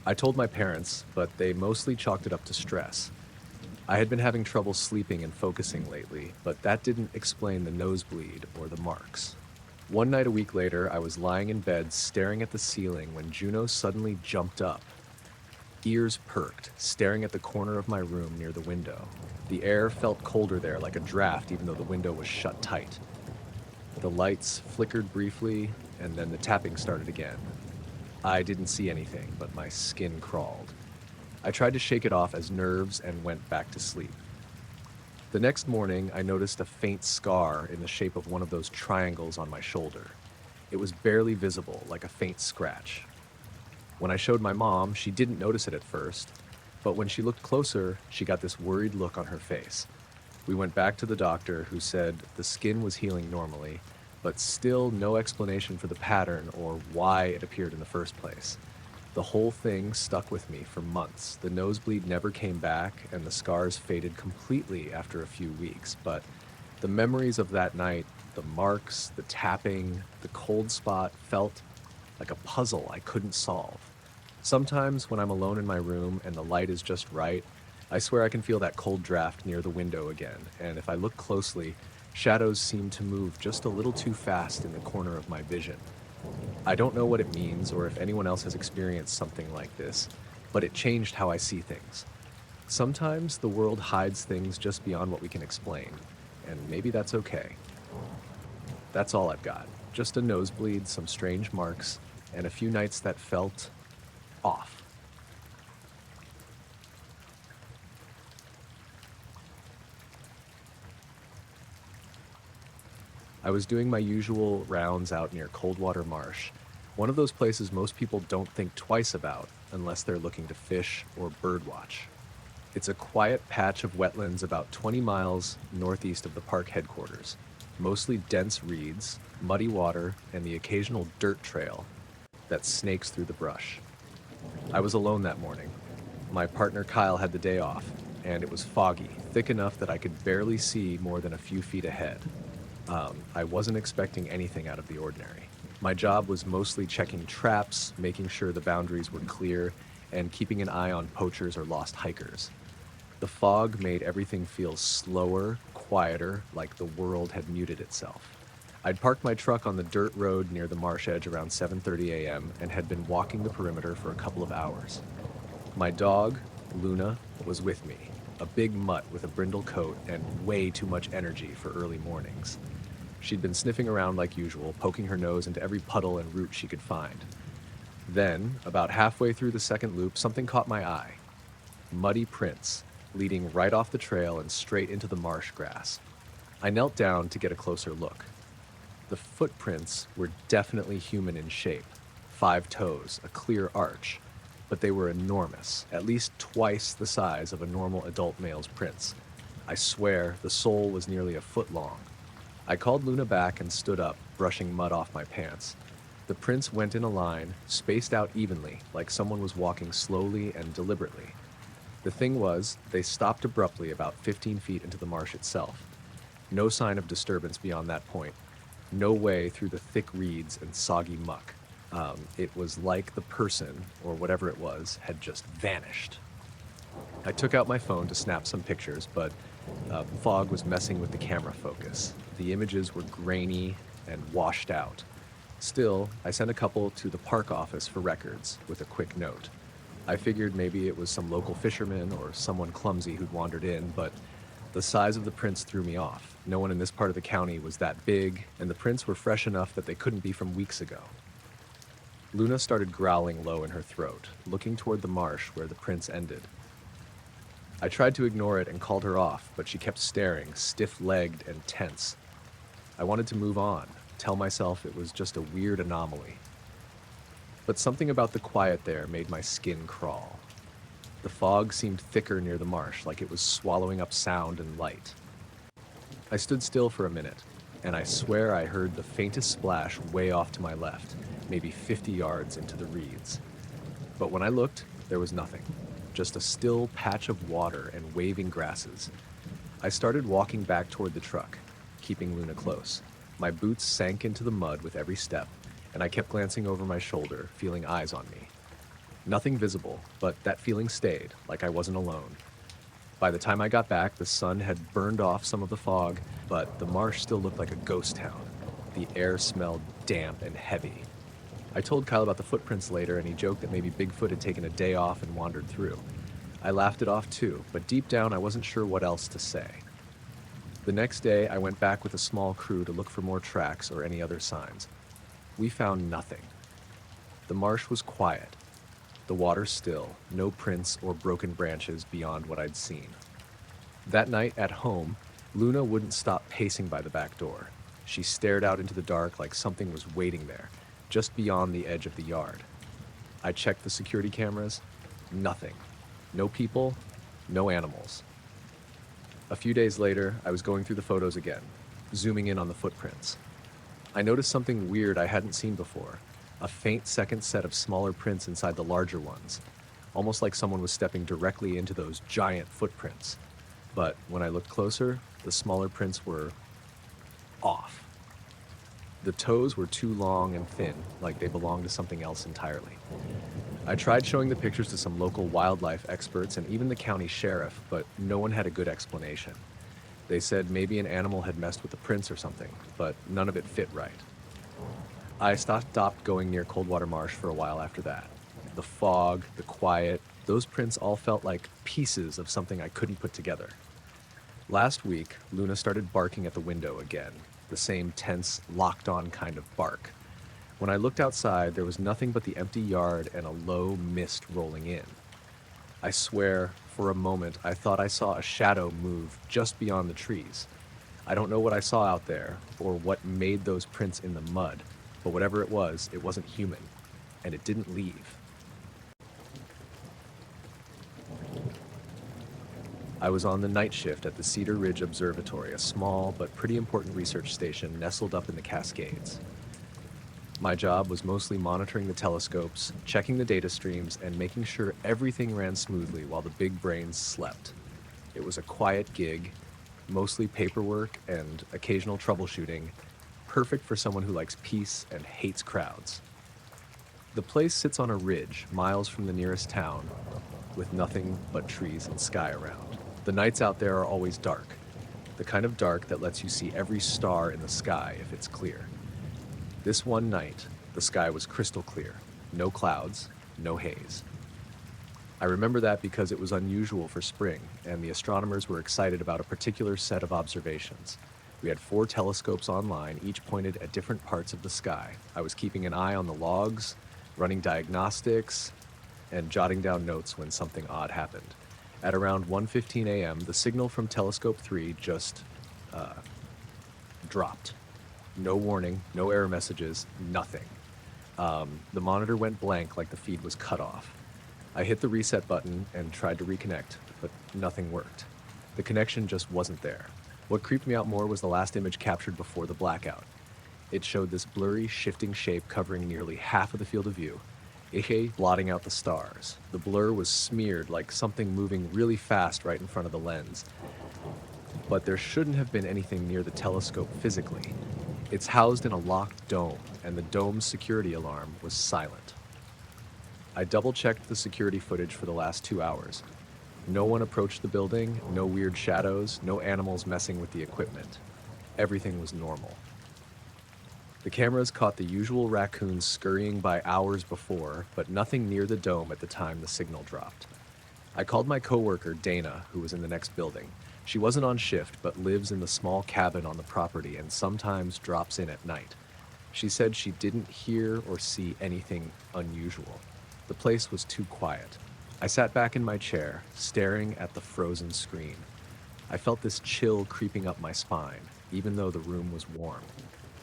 I told my parents, but they mostly chalked it up to stress. I had been having trouble sleeping and focusing lately, but that didn't explain the nosebleed or the marks. One night a week later, I was lying in bed staring at the ceiling when Juno suddenly jumped up. Ears perked, staring at the corner of my room near the window. The air felt colder there, like a draft, even though the window was shut tight. The lights flickered briefly, and then the tapping started again. I didn't see anything, but my skin crawled. I tried to shake it off as nerves and went back to sleep. The next morning, I noticed a faint scar in the shape of one of those triangles on my shoulder. It was barely visible, like a faint scratch. When I showed my mom, she didn't notice it at first, but when she looked closer, she got this worried look on her face. We went back to the doctor, who said the skin was healing normally, but still no explanation for the pattern or why it appeared in the first place. The whole thing stuck with me for months. The nosebleed never came back, and the scars faded completely after a few weeks. But the memories of that night, the marks, the tapping, the cold spot, felt like a puzzle I couldn't solve. Sometimes when I'm alone in my room and the light is just right, I swear I can feel that cold draft near the window again, and if I look closely, shadows seem to move just a little too fast in the corner of my vision. I don't know what it means or if anyone else has experienced something like this, but it changed how I see things. Sometimes the world hides things just beyond what we can explain, and maybe that's okay. That's all I've got. Just a nosebleed, some strange marks, and a few nights that felt off. I was doing my usual rounds out near Coldwater Marsh, one of those places most people don't think twice about unless they're looking to fish or birdwatch. It's a quiet patch of wetlands about 20 miles northeast of the park headquarters, mostly dense reeds, muddy water, and the occasional dirt trail that snakes through the brush. I was alone that morning. My partner Kyle had the day off, and it was foggy, thick enough that I could barely see more than a few feet ahead. I wasn't expecting anything out of the ordinary. My job was mostly checking traps, making sure the boundaries were clear, and keeping an eye on poachers or lost hikers. The fog made everything feel slower, quieter, like the world had muted itself. I'd parked my truck on the dirt road near the marsh edge around 7:30 a.m. and had been walking the perimeter for a couple of hours. My dog, Luna, was with me, a big mutt with a brindle coat and way too much energy for early mornings. She'd been sniffing around like usual, poking her nose into every puddle and root she could find. Then, about halfway through the second loop, something caught my eye. Muddy prints, leading right off the trail and straight into the marsh grass. I knelt down to get a closer look. The footprints were definitely human in shape, 5 toes, a clear arch, but they were enormous, at least twice the size of a normal adult male's prints. I swear the sole was nearly a foot long. I called Luna back and stood up, brushing mud off my pants. The prints went in a line, spaced out evenly, like someone was walking slowly and deliberately. The thing was, they stopped abruptly about 15 feet into the marsh itself. No sign of disturbance beyond that point. No way through the thick reeds and soggy muck. It was like the person, or whatever it was, had just vanished. I took out my phone to snap some pictures, but fog was messing with the camera focus. The images were grainy and washed out. Still, I sent a couple to the park office for records with a quick note. I figured maybe it was some local fisherman or someone clumsy who'd wandered in, but the size of the prints threw me off. No one in this part of the county was that big, and the prints were fresh enough that they couldn't be from weeks ago. Luna started growling low in her throat, looking toward the marsh where the prints ended. I tried to ignore it and called her off, but she kept staring, stiff-legged and tense. I wanted to move on, tell myself it was just a weird anomaly. But something about the quiet there made my skin crawl. The fog seemed thicker near the marsh, like it was swallowing up sound and light. I stood still for a minute, and I swear I heard the faintest splash way off to my left, maybe 50 yards into the reeds. But when I looked, there was nothing, just a still patch of water and waving grasses. I started walking back toward the truck, keeping Luna close. My boots sank into the mud with every step, and I kept glancing over my shoulder, feeling eyes on me. Nothing visible, but that feeling stayed, like I wasn't alone. By the time I got back, the sun had burned off some of the fog, but the marsh still looked like a ghost town. The air smelled damp and heavy. I told Kyle about the footprints later, and he joked that maybe Bigfoot had taken a day off and wandered through. I laughed it off too, but deep down I wasn't sure what else to say. The next day, I went back with a small crew to look for more tracks or any other signs. We found nothing. The marsh was quiet. The water still, no prints or broken branches beyond what I'd seen. That night at home, Luna wouldn't stop pacing by the back door. She stared out into the dark like something was waiting there, just beyond the edge of the yard. I checked the security cameras. Nothing. No people, no animals. A few days later, I was going through the photos again, zooming in on the footprints. I noticed something weird I hadn't seen before. A faint second set of smaller prints inside the larger ones, almost like someone was stepping directly into those giant footprints. But when I looked closer, the smaller prints were off. The toes were too long and thin, like they belonged to something else entirely. I tried showing the pictures to some local wildlife experts and even the county sheriff, but no one had a good explanation. They said maybe an animal had messed with the prints or something, but none of it fit right. I stopped going near Coldwater Marsh for a while after that. The fog, the quiet, those prints all felt like pieces of something I couldn't put together. Last week, Luna started barking at the window again, the same tense, locked-on kind of bark. When I looked outside, there was nothing but the empty yard and a low mist rolling in. I swear, for a moment, I thought I saw a shadow move just beyond the trees. I don't know what I saw out there, or what made those prints in the mud, but whatever it wasn't human, and it didn't leave. I was on the night shift at the Cedar Ridge Observatory, a small but pretty important research station nestled up in the Cascades. My job was mostly monitoring the telescopes, checking the data streams, and making sure everything ran smoothly while the big brains slept. It was a quiet gig, mostly paperwork and occasional troubleshooting, perfect for someone who likes peace and hates crowds. The place sits on a ridge, miles from the nearest town, with nothing but trees and sky around. The nights out there are always dark, the kind of dark that lets you see every star in the sky if it's clear. This one night, the sky was crystal clear, no clouds, no haze. I remember that because it was unusual for spring, and the astronomers were excited about a particular set of observations. We had 4 telescopes online, each pointed at different parts of the sky. I was keeping an eye on the logs, running diagnostics, and jotting down notes when something odd happened. At around 1:15 a.m., the signal from Telescope 3 just dropped. No warning, no error messages, nothing. The monitor went blank like the feed was cut off. I hit the reset button and tried to reconnect, but nothing worked. The connection just wasn't there. What creeped me out more was the last image captured before the blackout. It showed this blurry, shifting shape covering nearly half of the field of view, blotting out the stars. The blur was smeared like something moving really fast right in front of the lens. But there shouldn't have been anything near the telescope physically. It's housed in a locked dome, and the dome's security alarm was silent. I double-checked the security footage for the last 2 hours. No one approached the building, no weird shadows, no animals messing with the equipment. Everything was normal. The cameras caught the usual raccoons scurrying by hours before, but nothing near the dome at the time the signal dropped. I called my coworker, Dana, who was in the next building. She wasn't on shift, but lives in the small cabin on the property and sometimes drops in at night. She said she didn't hear or see anything unusual. The place was too quiet. I sat back in my chair, staring at the frozen screen. I felt this chill creeping up my spine, even though the room was warm.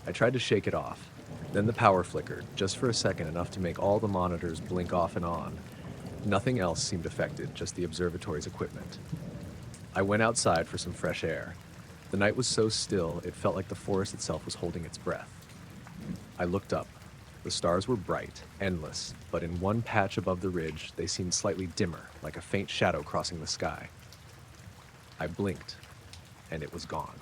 I tried to shake it off. Then the power flickered, just for a second, enough to make all the monitors blink off and on. Nothing else seemed affected, just the observatory's equipment. I went outside for some fresh air. The night was so still, it felt like the forest itself was holding its breath. I looked up. The stars were bright, endless, but in one patch above the ridge, they seemed slightly dimmer, like a faint shadow crossing the sky. I blinked, and it was gone.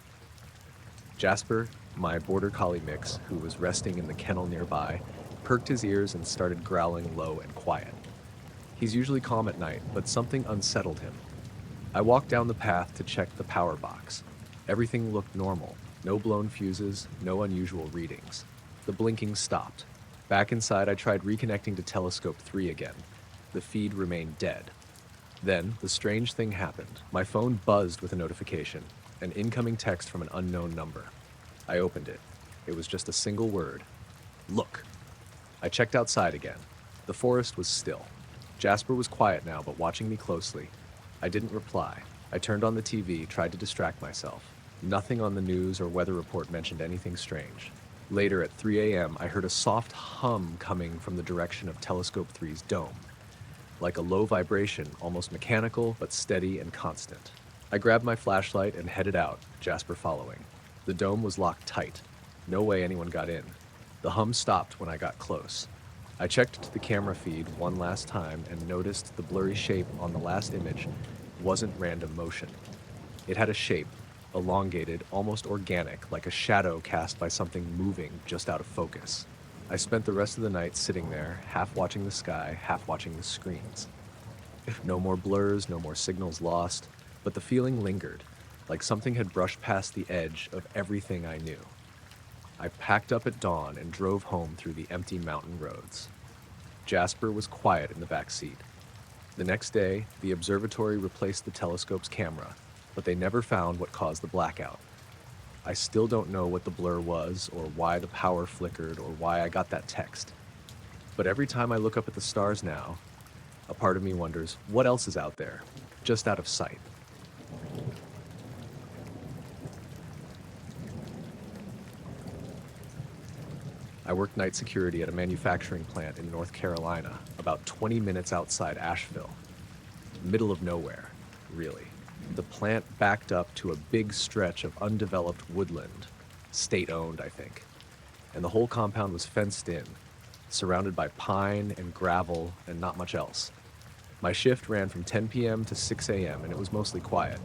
Jasper, my border collie mix, who was resting in the kennel nearby, perked his ears and started growling low and quiet. He's usually calm at night, but something unsettled him. I walked down the path to check the power box. Everything looked normal. No blown fuses, no unusual readings. The blinking stopped. Back inside, I tried reconnecting to Telescope 3 again. The feed remained dead. Then, the strange thing happened. My phone buzzed with a notification, an incoming text from an unknown number. I opened it. It was just a single word. Look. I checked outside again. The forest was still. Jasper was quiet now, but watching me closely. I didn't reply. I turned on the TV, tried to distract myself. Nothing on the news or weather report mentioned anything strange. Later at 3 a.m., I heard a soft hum coming from the direction of Telescope 3's dome. Like a low vibration, almost mechanical, but steady and constant. I grabbed my flashlight and headed out, Jasper following. The dome was locked tight. No way anyone got in. The hum stopped when I got close. I checked the camera feed one last time and noticed the blurry shape on the last image wasn't random motion. It had a shape, elongated, almost organic, like a shadow cast by something moving just out of focus. I spent the rest of the night sitting there, half watching the sky, half watching the screens. No more blurs, no more signals lost, but the feeling lingered, like something had brushed past the edge of everything I knew. I packed up at dawn and drove home through the empty mountain roads. Jasper was quiet in the back seat. The next day, the observatory replaced the telescope's camera, but they never found what caused the blackout. I still don't know what the blur was, or why the power flickered, or why I got that text. But every time I look up at the stars now, a part of me wonders, what else is out there, just out of sight? I worked night security at a manufacturing plant in North Carolina, about 20 minutes outside Asheville. Middle of nowhere, really. The plant backed up to a big stretch of undeveloped woodland, state-owned, I think. And the whole compound was fenced in, surrounded by pine and gravel and not much else. My shift ran from 10 p.m. to 6 a.m., and it was mostly quiet.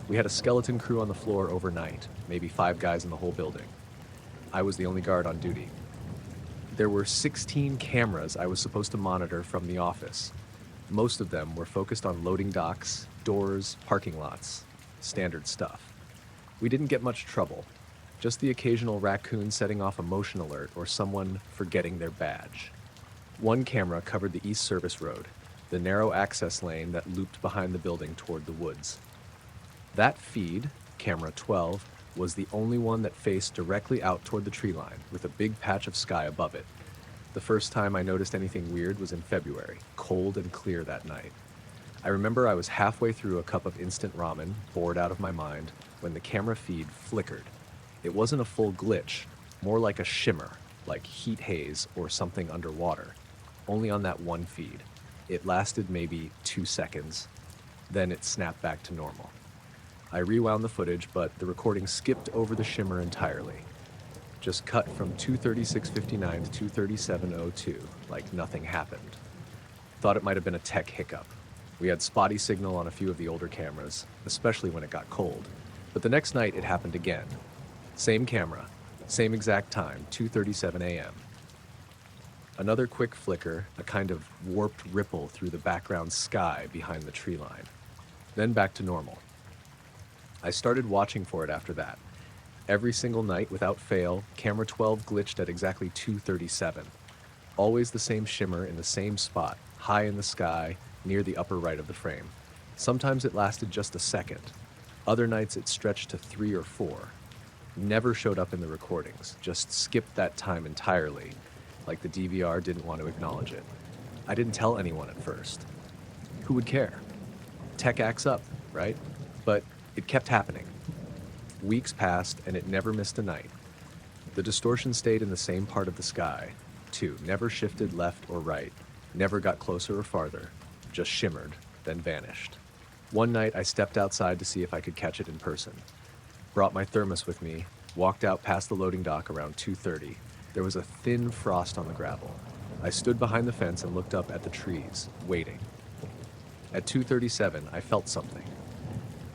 We had a skeleton crew on the floor overnight, maybe 5 guys in the whole building. I was the only guard on duty. There were 16 cameras I was supposed to monitor from the office. Most of them were focused on loading docks, doors, parking lots, standard stuff. We didn't get much trouble, just the occasional raccoon setting off a motion alert or someone forgetting their badge. One camera covered the East Service Road, the narrow access lane that looped behind the building toward the woods. That feed, camera 12, was the only one that faced directly out toward the tree line, with a big patch of sky above it. The first time I noticed anything weird was in February, cold and clear that night. I remember I was halfway through a cup of instant ramen, bored out of my mind, when the camera feed flickered. It wasn't a full glitch, more like a shimmer, like heat haze or something underwater, only on that one feed. It lasted maybe 2 seconds, then it snapped back to normal. I rewound the footage, but the recording skipped over the shimmer entirely. Just cut from 2:36:59 to 2:37:02, like nothing happened. Thought it might have been a tech hiccup. We had spotty signal on a few of the older cameras, especially when it got cold. But the next night it happened again. Same camera, same exact time, 2:37 a.m. Another quick flicker, a kind of warped ripple through the background sky behind the tree line. Then back to normal. I started watching for it after that. Every single night, without fail, camera 12 glitched at exactly 2:37. Always the same shimmer in the same spot, high in the sky, near the upper right of the frame. Sometimes it lasted just a second. Other nights it stretched to 3 or 4. Never showed up in the recordings, just skipped that time entirely, like the DVR didn't want to acknowledge it. I didn't tell anyone at first. Who would care? Tech acts up, right? But it kept happening. Weeks passed, and it never missed a night. The distortion stayed in the same part of the sky, too, never shifted left or right, never got closer or farther, just shimmered, then vanished. One night, I stepped outside to see if I could catch it in person. Brought my thermos with me, walked out past the loading dock around 2:30. There was a thin frost on the gravel. I stood behind the fence and looked up at the trees, waiting. At 2:37, I felt something.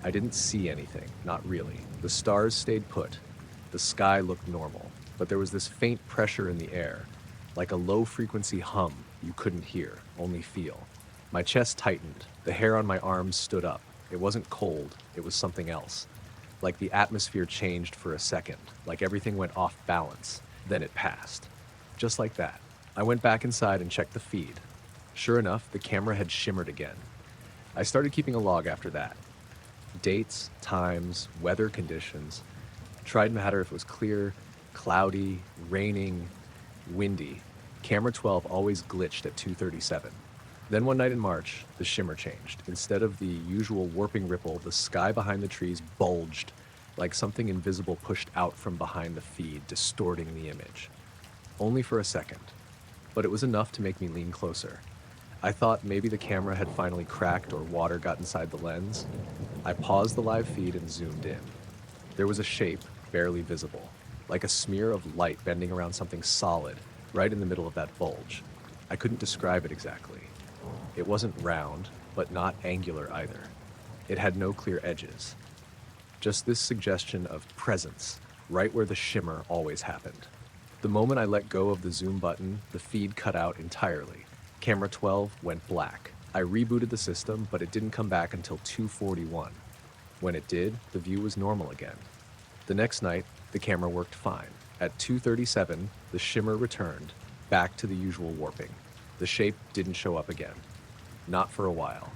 I didn't see anything, not really. The stars stayed put. The sky looked normal, but there was this faint pressure in the air, like a low-frequency hum you couldn't hear, only feel. My chest tightened. The hair on my arms stood up. It wasn't cold. It was something else. Like the atmosphere changed for a second, like everything went off balance. Then it passed. Just like that. I went back inside and checked the feed. Sure enough, the camera had shimmered again. I started keeping a log after that. Dates, times, weather conditions. Tried to matter if it was clear, cloudy, raining, windy. Camera 12 always glitched at 2:37. Then one night in March, the shimmer changed. Instead of the usual warping ripple, the sky behind the trees bulged, like something invisible pushed out from behind the feed, distorting the image. Only for a second, but it was enough to make me lean closer. I thought maybe the camera had finally cracked or water got inside the lens. I paused the live feed and zoomed in. There was a shape, barely visible, like a smear of light bending around something solid, right in the middle of that bulge. I couldn't describe it exactly. It wasn't round, but not angular either. It had no clear edges. Just this suggestion of presence, right where the shimmer always happened. The moment I let go of the zoom button, the feed cut out entirely. Camera 12 went black. I rebooted the system, but it didn't come back until 2:41. When it did, the view was normal again. The next night, the camera worked fine. At 2:37, the shimmer returned, back to the usual warping. The shape didn't show up again. Not for a while.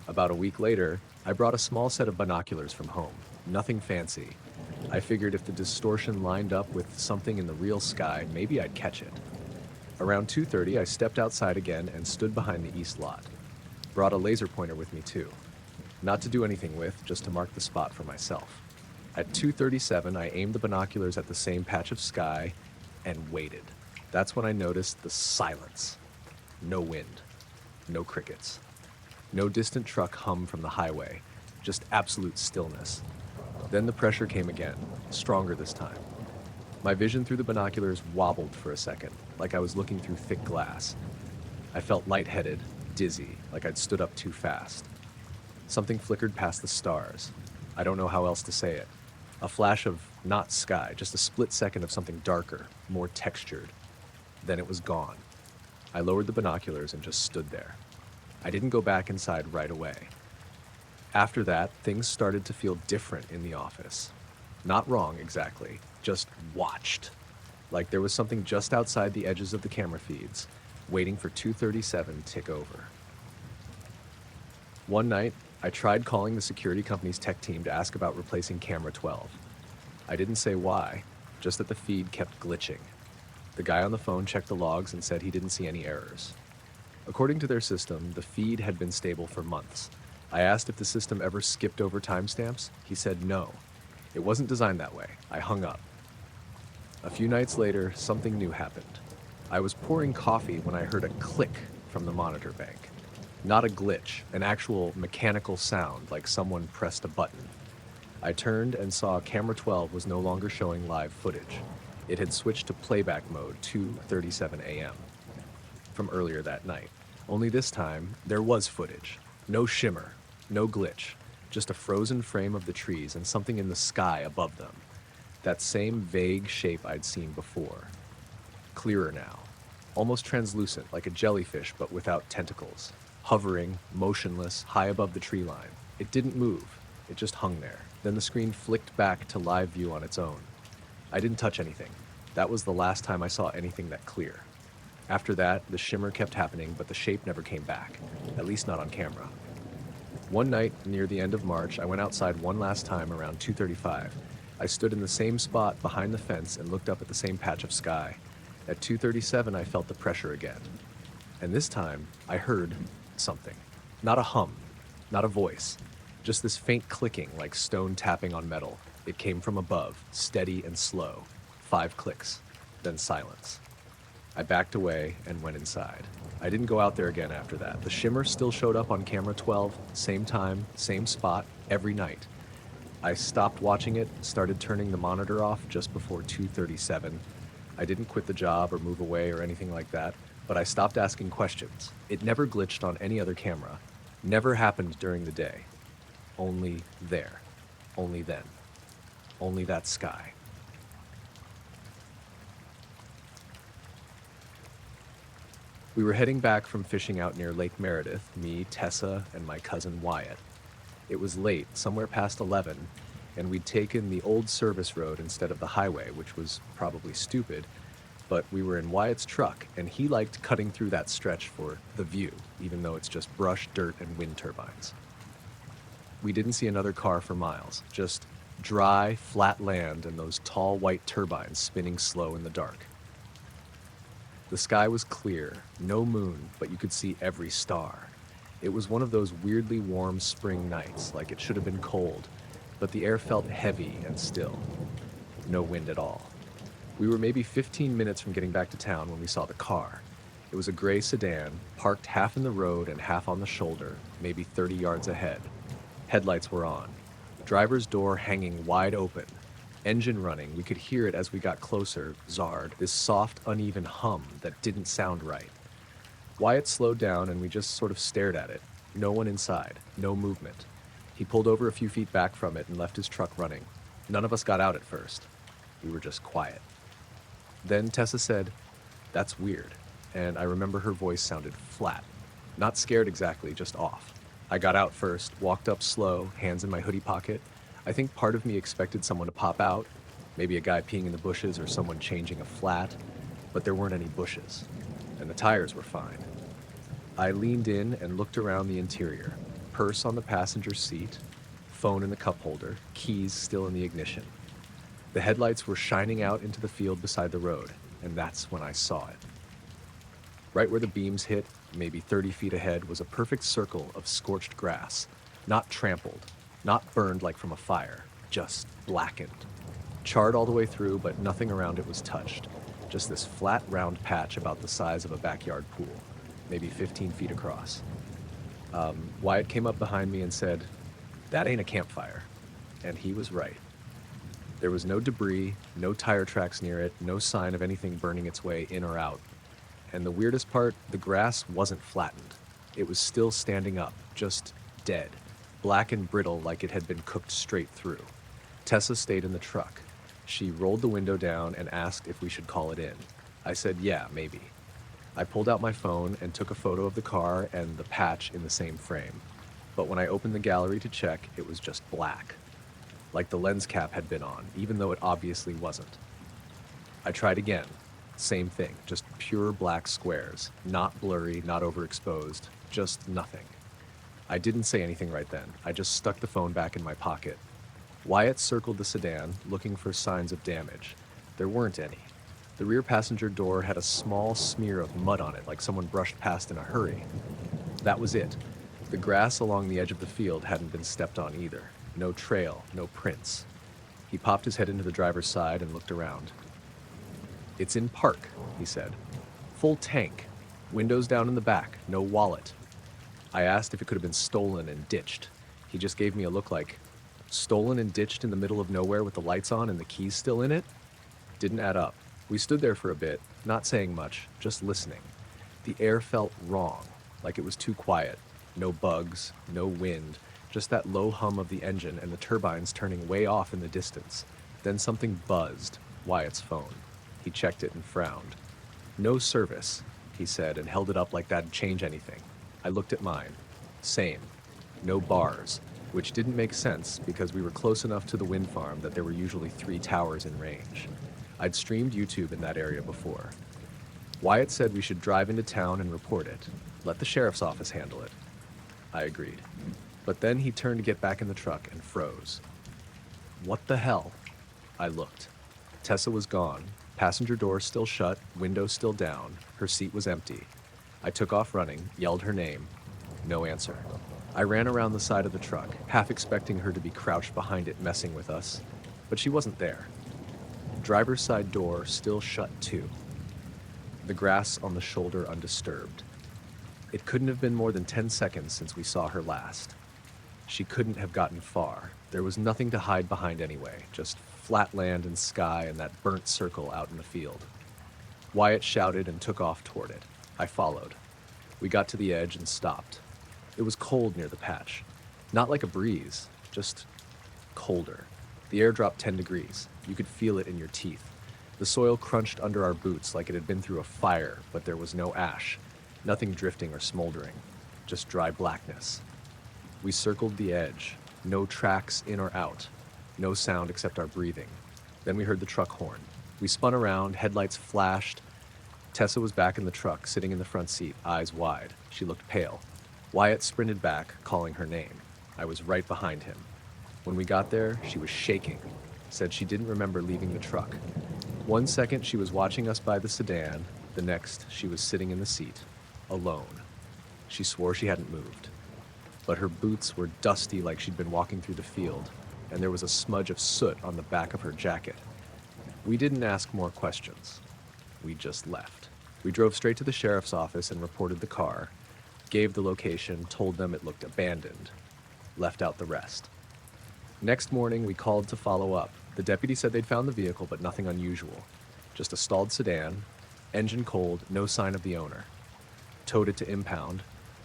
About a week later, I brought a small set of binoculars from home. Nothing fancy. I figured if the distortion lined up with something in the real sky, maybe I'd catch it. Around 2:30, I stepped outside again and stood behind the east lot. Brought a laser pointer with me too. Not to do anything with, just to mark the spot for myself. At 2:37, I aimed the binoculars at the same patch of sky and waited. That's when I noticed the silence. No wind. No crickets. No distant truck hum from the highway. Just absolute stillness. Then the pressure came again, stronger this time. My vision through the binoculars wobbled for a second, like I was looking through thick glass. I felt lightheaded, dizzy, like I'd stood up too fast. Something flickered past the stars. I don't know how else to say it. A flash of not sky, just a split second of something darker, more textured. Then it was gone. I lowered the binoculars and just stood there. I didn't go back inside right away. After that, things started to feel different in the office. Not wrong, exactly, just watched. Like there was something just outside the edges of the camera feeds, waiting for 2:37 to tick over. One night, I tried calling the security company's tech team to ask about replacing camera 12. I didn't say why, just that the feed kept glitching. The guy on the phone checked the logs and said he didn't see any errors. According to their system, the feed had been stable for months. I asked if the system ever skipped over timestamps. He said no. It wasn't designed that way. I hung up. A few nights later, something new happened. I was pouring coffee when I heard a click from the monitor bank. Not a glitch, an actual mechanical sound like someone pressed a button. I turned and saw camera 12 was no longer showing live footage. It had switched to playback mode 2:37 a.m. from earlier that night. Only this time, there was footage. No shimmer, no glitch, just a frozen frame of the trees and something in the sky above them. That same vague shape I'd seen before. Clearer now, almost translucent like a jellyfish but without tentacles. Hovering, motionless, high above the tree line. It didn't move, it just hung there. Then the screen flicked back to live view on its own. I didn't touch anything. That was the last time I saw anything that clear. After that, the shimmer kept happening, but the shape never came back, at least not on camera. One night, near the end of March, I went outside one last time around 2:35. I stood in the same spot behind the fence and looked up at the same patch of sky. At 2:37, I felt the pressure again. And this time, I heard something. Not a hum, not a voice, just this faint clicking like stone tapping on metal. It came from above, steady and slow. 5 clicks, then silence. I backed away and went inside. I didn't go out there again after that. The shimmer still showed up on camera 12, same time, same spot, every night. I stopped watching it, started turning the monitor off just before 2:37. I didn't quit the job or move away or anything like that, but I stopped asking questions. It never glitched on any other camera, never happened during the day. Only there, only then, only that sky. We were heading back from fishing out near Lake Meredith, me, Tessa, and my cousin Wyatt. It was late, somewhere past 11, and we'd taken the old service road instead of the highway, which was probably stupid, but we were in Wyatt's truck, and he liked cutting through that stretch for the view, even though it's just brush, dirt, and wind turbines. We didn't see another car for miles, just dry, flat land and those tall white turbines spinning slow in the dark. The sky was clear, no moon, but you could see every star. It was one of those weirdly warm spring nights, like it should have been cold, but the air felt heavy and still. No wind at all. We were maybe 15 minutes from getting back to town when we saw the car. It was a gray sedan, parked half in the road and half on the shoulder, maybe 30 yards ahead. Headlights were on. Driver's door hanging wide open. Engine running, we could hear it as we got closer, Zard, this soft, uneven hum that didn't sound right. Wyatt slowed down and we just sort of stared at it. No one inside, no movement. He pulled over a few feet back from it and left his truck running. None of us got out at first. We were just quiet. Then Tessa said, "That's weird," and I remember her voice sounded flat. Not scared exactly, just off. I got out first, walked up slow, hands in my hoodie pocket. I think part of me expected someone to pop out, maybe a guy peeing in the bushes or someone changing a flat, but there weren't any bushes, and the tires were fine. I leaned in and looked around the interior. Purse on the passenger seat, phone in the cup holder, keys still in the ignition. The headlights were shining out into the field beside the road, and that's when I saw it. Right where the beams hit, maybe 30 feet ahead, was a perfect circle of scorched grass. Not trampled, not burned like from a fire, just blackened. Charred all the way through, but nothing around it was touched. Just this flat, round patch about the size of a backyard pool, maybe 15 feet across. Wyatt came up behind me and said, "That ain't a campfire." And he was right. There was no debris, no tire tracks near it, no sign of anything burning its way in or out. And the weirdest part, the grass wasn't flattened. It was still standing up, just dead, black and brittle like it had been cooked straight through. Tessa stayed in the truck. She rolled the window down and asked if we should call it in. I said, yeah, maybe. I pulled out my phone and took a photo of the car and the patch in the same frame. But when I opened the gallery to check, it was just black. Like the lens cap had been on, even though it obviously wasn't. I tried again. Same thing, just pure black squares. Not blurry, not overexposed, just nothing. I didn't say anything right then. I just stuck the phone back in my pocket. Wyatt circled the sedan, looking for signs of damage. There weren't any. The rear passenger door had a small smear of mud on it, like someone brushed past in a hurry. That was it. The grass along the edge of the field hadn't been stepped on either. No trail, no prints. He popped his head into the driver's side and looked around. "It's in park," he said. "Full tank. Windows down in the back, no wallet." I asked if it could have been stolen and ditched. He just gave me a look like, stolen and ditched in the middle of nowhere with the lights on and the keys still in it? Didn't add up. We stood there for a bit, not saying much, just listening. The air felt wrong, like it was too quiet. No bugs, no wind, just that low hum of the engine and the turbines turning way off in the distance. Then something buzzed, Wyatt's phone. He checked it and frowned. "No service," he said, and held it up like that'd change anything. I looked at mine. Same. No bars, which didn't make sense because we were close enough to the wind farm that there were usually 3 towers in range. I'd streamed YouTube in that area before. Wyatt said we should drive into town and report it. Let the sheriff's office handle it. I agreed. But then he turned to get back in the truck and froze. What the hell? I looked. Tessa was gone. Passenger door still shut, window still down. Her seat was empty. I took off running, yelled her name. No answer. I ran around the side of the truck, half expecting her to be crouched behind it messing with us. But she wasn't there. Driver's side door still shut too. The grass on the shoulder undisturbed. It couldn't have been more than 10 seconds since we saw her last. She couldn't have gotten far. There was nothing to hide behind anyway, just flat land and sky and that burnt circle out in the field. Wyatt shouted and took off toward it. I followed. We got to the edge and stopped. It was cold near the patch. Not like a breeze, just colder. The air dropped 10 degrees. You could feel it in your teeth. The soil crunched under our boots like it had been through a fire, but there was no ash. Nothing drifting or smoldering. Just dry blackness. We circled the edge. No tracks in or out. No sound except our breathing. Then we heard the truck horn. We spun around, headlights flashed. Tessa was back in the truck, sitting in the front seat, eyes wide. She looked pale. Wyatt sprinted back, calling her name. I was right behind him. When we got there, she was shaking. Said she didn't remember leaving the truck. 1 second she was watching us by the sedan. The next, she was sitting in the seat, alone. She swore she hadn't moved. But her boots were dusty like she'd been walking through the field, and there was a smudge of soot on the back of her jacket. We didn't ask more questions. We just left. We drove straight to the sheriff's office and reported the car, gave the location, told them it looked abandoned, left out the rest. Next morning, we called to follow up. The deputy said they'd found the vehicle, but nothing unusual. Just a stalled sedan, engine cold, no sign of the owner. towed it to impound.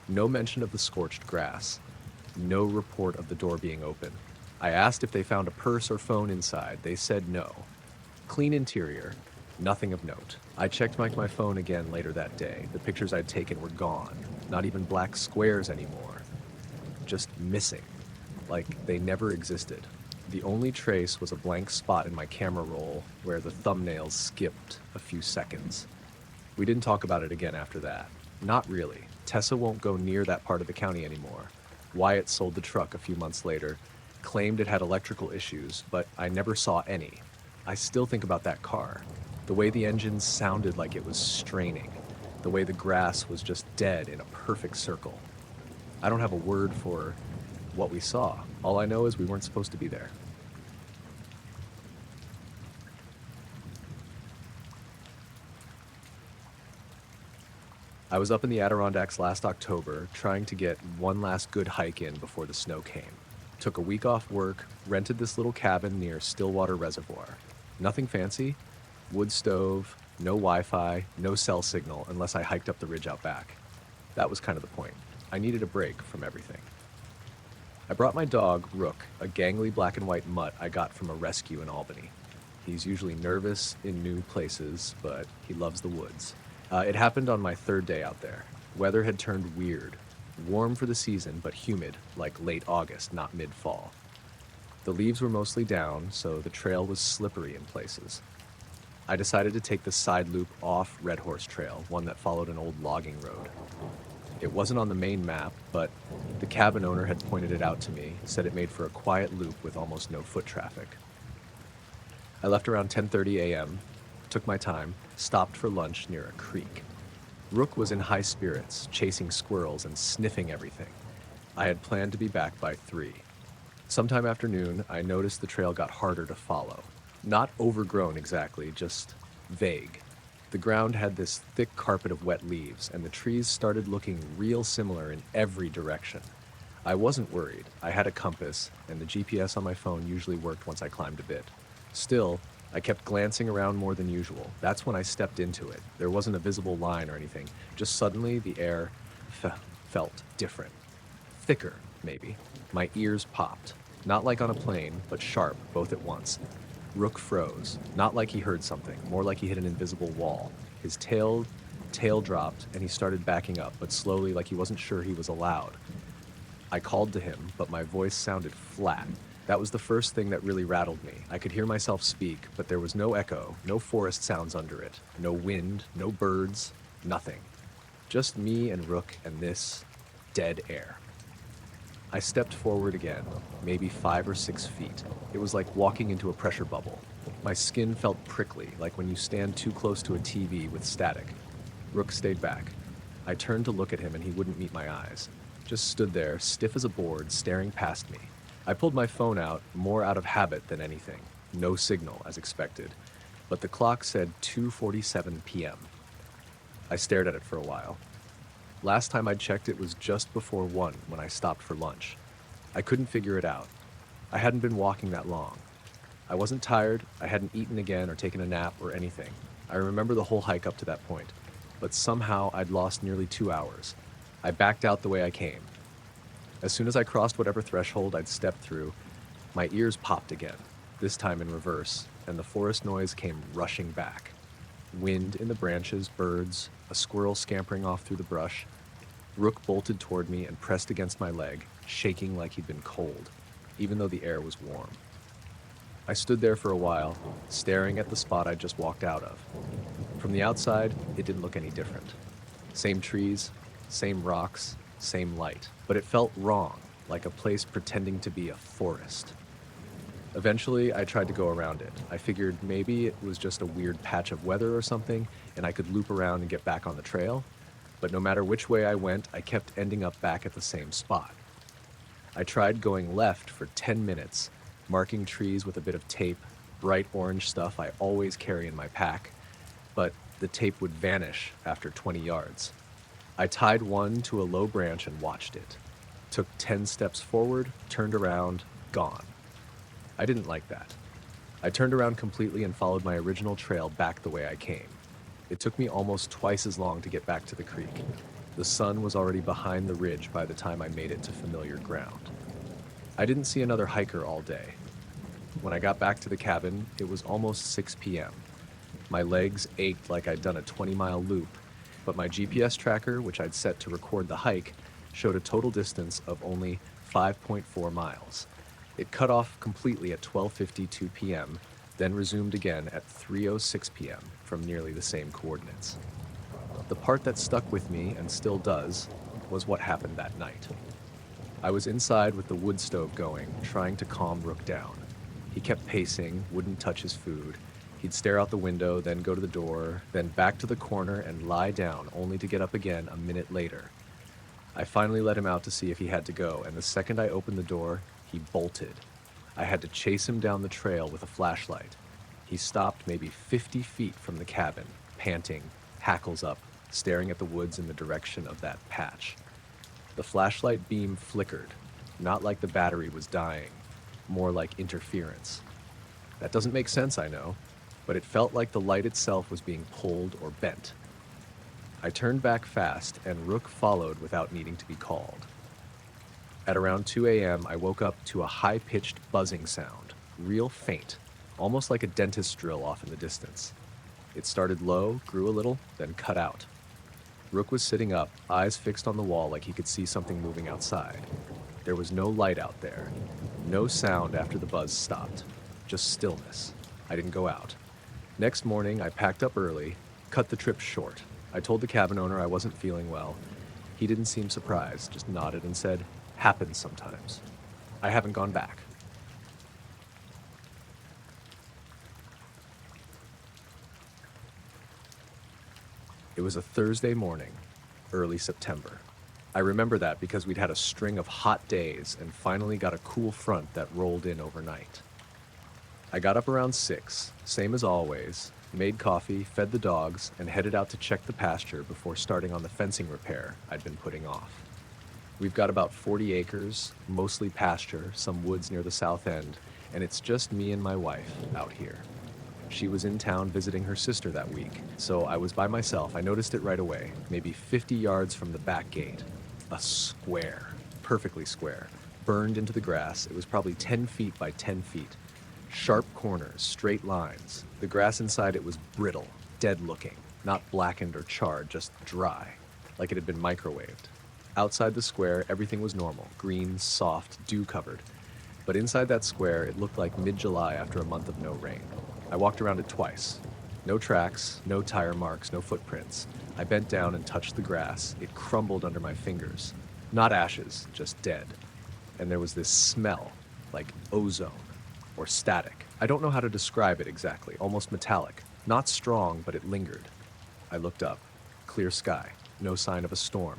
No mention of the scorched grass. No report of the door being open. I asked if they found a purse or phone inside. They said no. Clean interior. Nothing of note. I checked my phone again later that day. The pictures I'd taken were gone. Not even black squares anymore. Just missing. Like they never existed. The only trace was a blank spot in my camera roll where the thumbnails skipped a few seconds. We didn't talk about it again after that. Not really. Tessa won't go near that part of the county anymore. Wyatt sold the truck a few months later, claimed it had electrical issues, but I never saw any. I still think about that car. The way the engine sounded like it was straining. The way the grass was just dead in a perfect circle. I don't have a word for what we saw. All I know is we weren't supposed to be there. I was up in the Adirondacks last October, trying to get one last good hike in before the snow came. Took a week off work, rented this little cabin near Stillwater Reservoir. Nothing fancy, wood stove, no Wi-Fi, no cell signal unless I hiked up the ridge out back. That was kind of the point. I needed a break from everything. I brought my dog, Rook, a gangly black and white mutt I got from a rescue in Albany. He's usually nervous in new places, but he loves the woods. It happened on my third day out there. Weather had turned weird. Warm for the season, but humid, like late August, not mid-fall. The leaves were mostly down, so the trail was slippery in places. I decided to take the side loop off Red Horse Trail, one that followed an old logging road. It wasn't on the main map, but the cabin owner had pointed it out to me, said it made for a quiet loop with almost no foot traffic. I left around 10:30 a.m., took my time, stopped for lunch near a creek. Rook was in high spirits, chasing squirrels and sniffing everything. I had planned to be back by 3. Sometime after noon, I noticed the trail got harder to follow. Not overgrown exactly, just vague. The ground had this thick carpet of wet leaves, and the trees started looking real similar in every direction. I wasn't worried. I had a compass, and the GPS on my phone usually worked once I climbed a bit. Still, I kept glancing around more than usual. That's when I stepped into it. There wasn't a visible line or anything. Just suddenly, the air felt different. Thicker, maybe. My ears popped. Not like on a plane, but sharp, both at once. Rook froze. Not like he heard something, more like he hit an invisible wall. His tail dropped, and he started backing up, but slowly, like he wasn't sure he was allowed. I called to him, but my voice sounded flat. That was the first thing that really rattled me. I could hear myself speak, but there was no echo, no forest sounds under it, no wind, no birds, nothing. Just me and Rook and this dead air. I stepped forward again, maybe 5 or 6 feet. It was like walking into a pressure bubble. My skin felt prickly, like when you stand too close to a TV with static. Rook stayed back. I turned to look at him and he wouldn't meet my eyes. Just stood there, stiff as a board, staring past me. I pulled my phone out, more out of habit than anything. No signal, as expected. But the clock said 2:47 p.m. I stared at it for a while. Last time I checked, it was just before 1 when I stopped for lunch. I couldn't figure it out. I hadn't been walking that long. I wasn't tired, I hadn't eaten again or taken a nap or anything. I remember the whole hike up to that point. But somehow I'd lost nearly 2 hours. I backed out the way I came. As soon as I crossed whatever threshold I'd stepped through, my ears popped again, this time in reverse, and the forest noise came rushing back. Wind in the branches, birds, a squirrel scampering off through the brush. Rook bolted toward me and pressed against my leg, shaking like he'd been cold, even though the air was warm. I stood there for a while, staring at the spot I'd just walked out of. From the outside, it didn't look any different. Same trees, same rocks, same light, but it felt wrong, like a place pretending to be a forest. Eventually, I tried to go around it. I figured maybe it was just a weird patch of weather or something, and I could loop around and get back on the trail, but no matter which way I went, I kept ending up back at the same spot. I tried going left for 10 minutes, marking trees with a bit of tape, bright orange stuff I always carry in my pack, but the tape would vanish after 20 yards. I tied one to a low branch and watched it. Took 10 steps forward, turned around, gone. I didn't like that. I turned around completely and followed my original trail back the way I came. It took me almost twice as long to get back to the creek. The sun was already behind the ridge by the time I made it to familiar ground. I didn't see another hiker all day. When I got back to the cabin, it was almost 6 p.m. My legs ached like I'd done a 20-mile loop, but my GPS tracker, which I'd set to record the hike, showed a total distance of only 5.4 miles. It cut off completely at 12:52 p.m., then resumed again at 3:06 p.m. from nearly the same coordinates. The part that stuck with me, and still does, was what happened that night. I was inside with the wood stove going, trying to calm Rook down. He kept pacing, wouldn't touch his food. He'd stare out the window, then go to the door, then back to the corner and lie down, only to get up again a minute later. I finally let him out to see if he had to go, and the second I opened the door, he bolted. I had to chase him down the trail with a flashlight. He stopped maybe 50 feet from the cabin, panting, hackles up, staring at the woods in the direction of that patch. The flashlight beam flickered, not like the battery was dying, more like interference. That doesn't make sense, I know, but it felt like the light itself was being pulled or bent. I turned back fast, and Rook followed without needing to be called. At around 2 a.m., I woke up to a high-pitched buzzing sound, real faint, almost like a dentist's drill off in the distance. It started low, grew a little, then cut out. Rook was sitting up, eyes fixed on the wall like he could see something moving outside. There was no light out there, no sound after the buzz stopped, just stillness. I didn't go out. Next morning, I packed up early, cut the trip short. I told the cabin owner I wasn't feeling well. He didn't seem surprised, just nodded and said, "Happens sometimes." I haven't gone back. It was a Thursday morning, early September. I remember that because we'd had a string of hot days and finally got a cool front that rolled in overnight. I got up around 6, same as always, made coffee, fed the dogs, and headed out to check the pasture before starting on the fencing repair I'd been putting off. We've got about 40 acres, mostly pasture, some woods near the south end, and it's just me and my wife out here. She was in town visiting her sister that week, so I was by myself. I noticed it right away, maybe 50 yards from the back gate. A square, perfectly square, burned into the grass. It was probably 10 feet by 10 feet. Sharp corners, straight lines. The grass inside it was brittle, dead looking, not blackened or charred, just dry, like it had been microwaved. Outside the square, everything was normal, green, soft, dew-covered. But inside that square, it looked like mid-July after a month of no rain. I walked around it twice. No tracks, no tire marks, no footprints. I bent down and touched the grass. It crumbled under my fingers. Not ashes, just dead. And there was this smell, like ozone, or static. I don't know how to describe it exactly, almost metallic. Not strong, but it lingered. I looked up. Clear sky. No sign of a storm.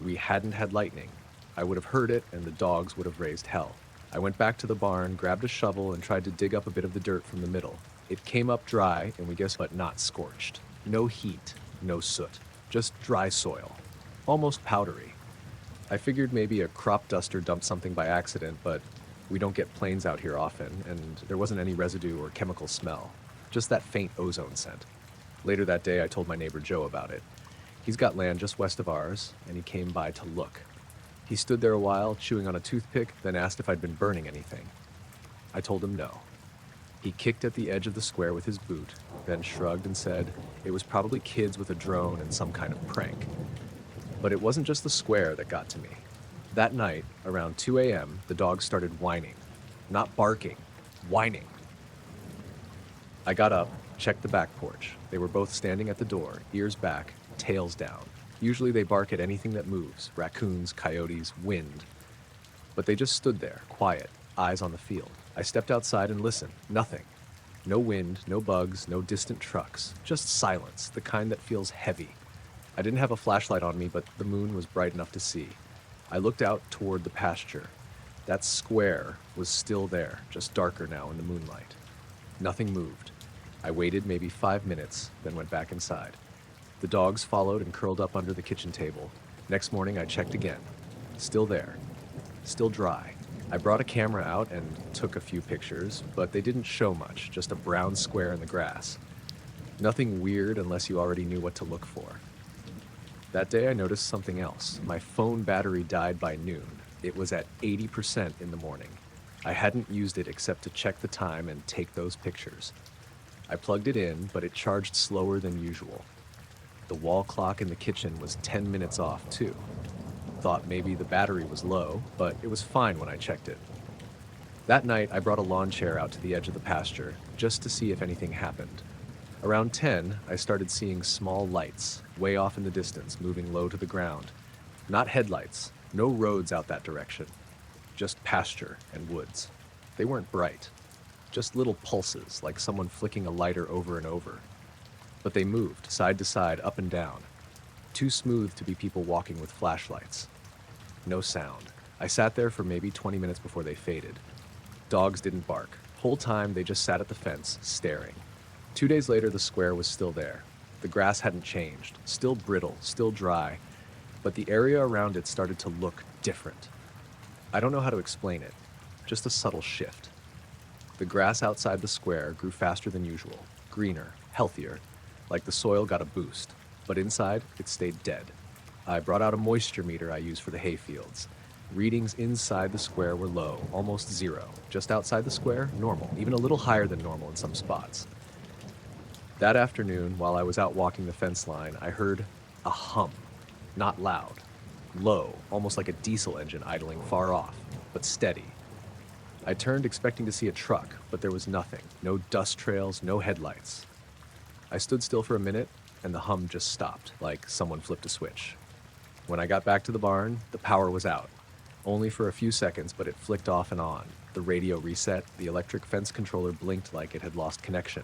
We hadn't had lightning. I would have heard it, and the dogs would have raised hell. I went back to the barn, grabbed a shovel, and tried to dig up a bit of the dirt from the middle. It came up dry, and we guessed, but not scorched. No heat, no soot. Just dry soil. Almost powdery. I figured maybe a crop duster dumped something by accident, but we don't get planes out here often, and there wasn't any residue or chemical smell. Just that faint ozone scent. Later that day, I told my neighbor Joe about it. He's got land just west of ours, and he came by to look. He stood there a while, chewing on a toothpick, then asked if I'd been burning anything. I told him no. He kicked at the edge of the square with his boot, then shrugged and said it was probably kids with a drone and some kind of prank. But it wasn't just the square that got to me. That night, around 2 a.m., the dogs started whining. Not barking, whining. I got up, checked the back porch. They were both standing at the door, ears back, tails down. Usually they bark at anything that moves, raccoons, coyotes, wind. But they just stood there, quiet, eyes on the field. I stepped outside and listened. Nothing. No wind, no bugs, no distant trucks. Just silence, the kind that feels heavy. I didn't have a flashlight on me, but the moon was bright enough to see. I looked out toward the pasture. That square was still there, just darker now in the moonlight. Nothing moved. I waited maybe 5 minutes, then went back inside. The dogs followed and curled up under the kitchen table. Next morning, I checked again. Still there. Still dry. I brought a camera out and took a few pictures, but they didn't show much, just a brown square in the grass. Nothing weird unless you already knew what to look for. That day I noticed something else. My phone battery died by noon. It was at 80% in the morning. I hadn't used it except to check the time and take those pictures. I plugged it in, but it charged slower than usual. The wall clock in the kitchen was 10 minutes off, too. Thought maybe the battery was low, but it was fine when I checked it. That night, I brought a lawn chair out to the edge of the pasture, just to see if anything happened. Around 10, I started seeing small lights, way off in the distance, moving low to the ground. Not headlights, no roads out that direction. Just pasture and woods. They weren't bright. Just little pulses, like someone flicking a lighter over and over. But they moved, side to side, up and down. Too smooth to be people walking with flashlights. No sound. I sat there for maybe 20 minutes before they faded. Dogs didn't bark. Whole time, they just sat at the fence, staring. 2 days later, the square was still there. The grass hadn't changed. Still brittle, still dry. But the area around it started to look different. I don't know how to explain it. Just a subtle shift. The grass outside the square grew faster than usual. Greener, healthier. Like the soil got a boost. But inside, it stayed dead. I brought out a moisture meter I use for the hay fields. Readings inside the square were low, almost zero. Just outside the square, normal, even a little higher than normal in some spots. That afternoon, while I was out walking the fence line, I heard a hum. Not loud. Low, almost like a diesel engine idling far off, but steady. I turned expecting to see a truck, but there was nothing. No dust trails, no headlights. I stood still for a minute, and the hum just stopped, like someone flipped a switch. When I got back to the barn, the power was out. Only for a few seconds, but it flicked off and on. The radio reset, the electric fence controller blinked like it had lost connection.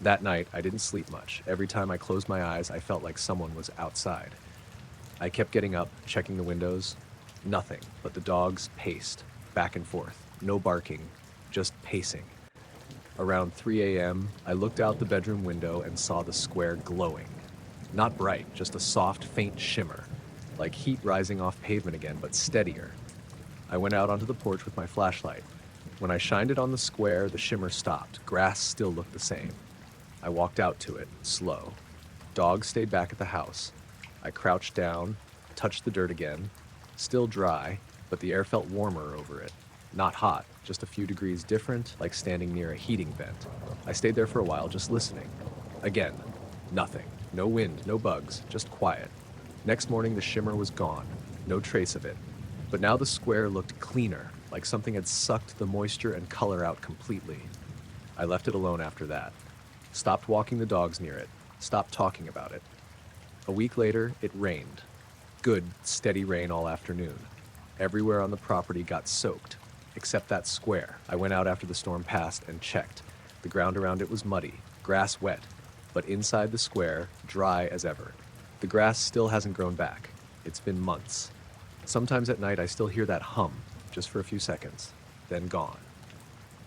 That night, I didn't sleep much. Every time I closed my eyes, I felt like someone was outside. I kept getting up, checking the windows. Nothing, but the dogs paced, back and forth. No barking, just pacing. Around 3 a.m., I looked out the bedroom window and saw the square glowing. Not bright, just a soft, faint shimmer, like heat rising off pavement again, but steadier. I went out onto the porch with my flashlight. When I shined it on the square, the shimmer stopped. Grass still looked the same. I walked out to it, slow. Dogs stayed back at the house. I crouched down, touched the dirt again. Still dry, but the air felt warmer over it. Not hot, just a few degrees different, like standing near a heating vent. I stayed there for a while, just listening. Again, nothing. No wind, no bugs, just quiet. Next morning, the shimmer was gone. No trace of it. But now the square looked cleaner, like something had sucked the moisture and color out completely. I left it alone after that. Stopped walking the dogs near it. Stopped talking about it. A week later, it rained. Good, steady rain all afternoon. Everywhere on the property got soaked, except that square. I went out after the storm passed and checked. The ground around it was muddy, grass wet, but inside the square, dry as ever. The grass still hasn't grown back. It's been months. Sometimes at night I still hear that hum, just for a few seconds, then gone.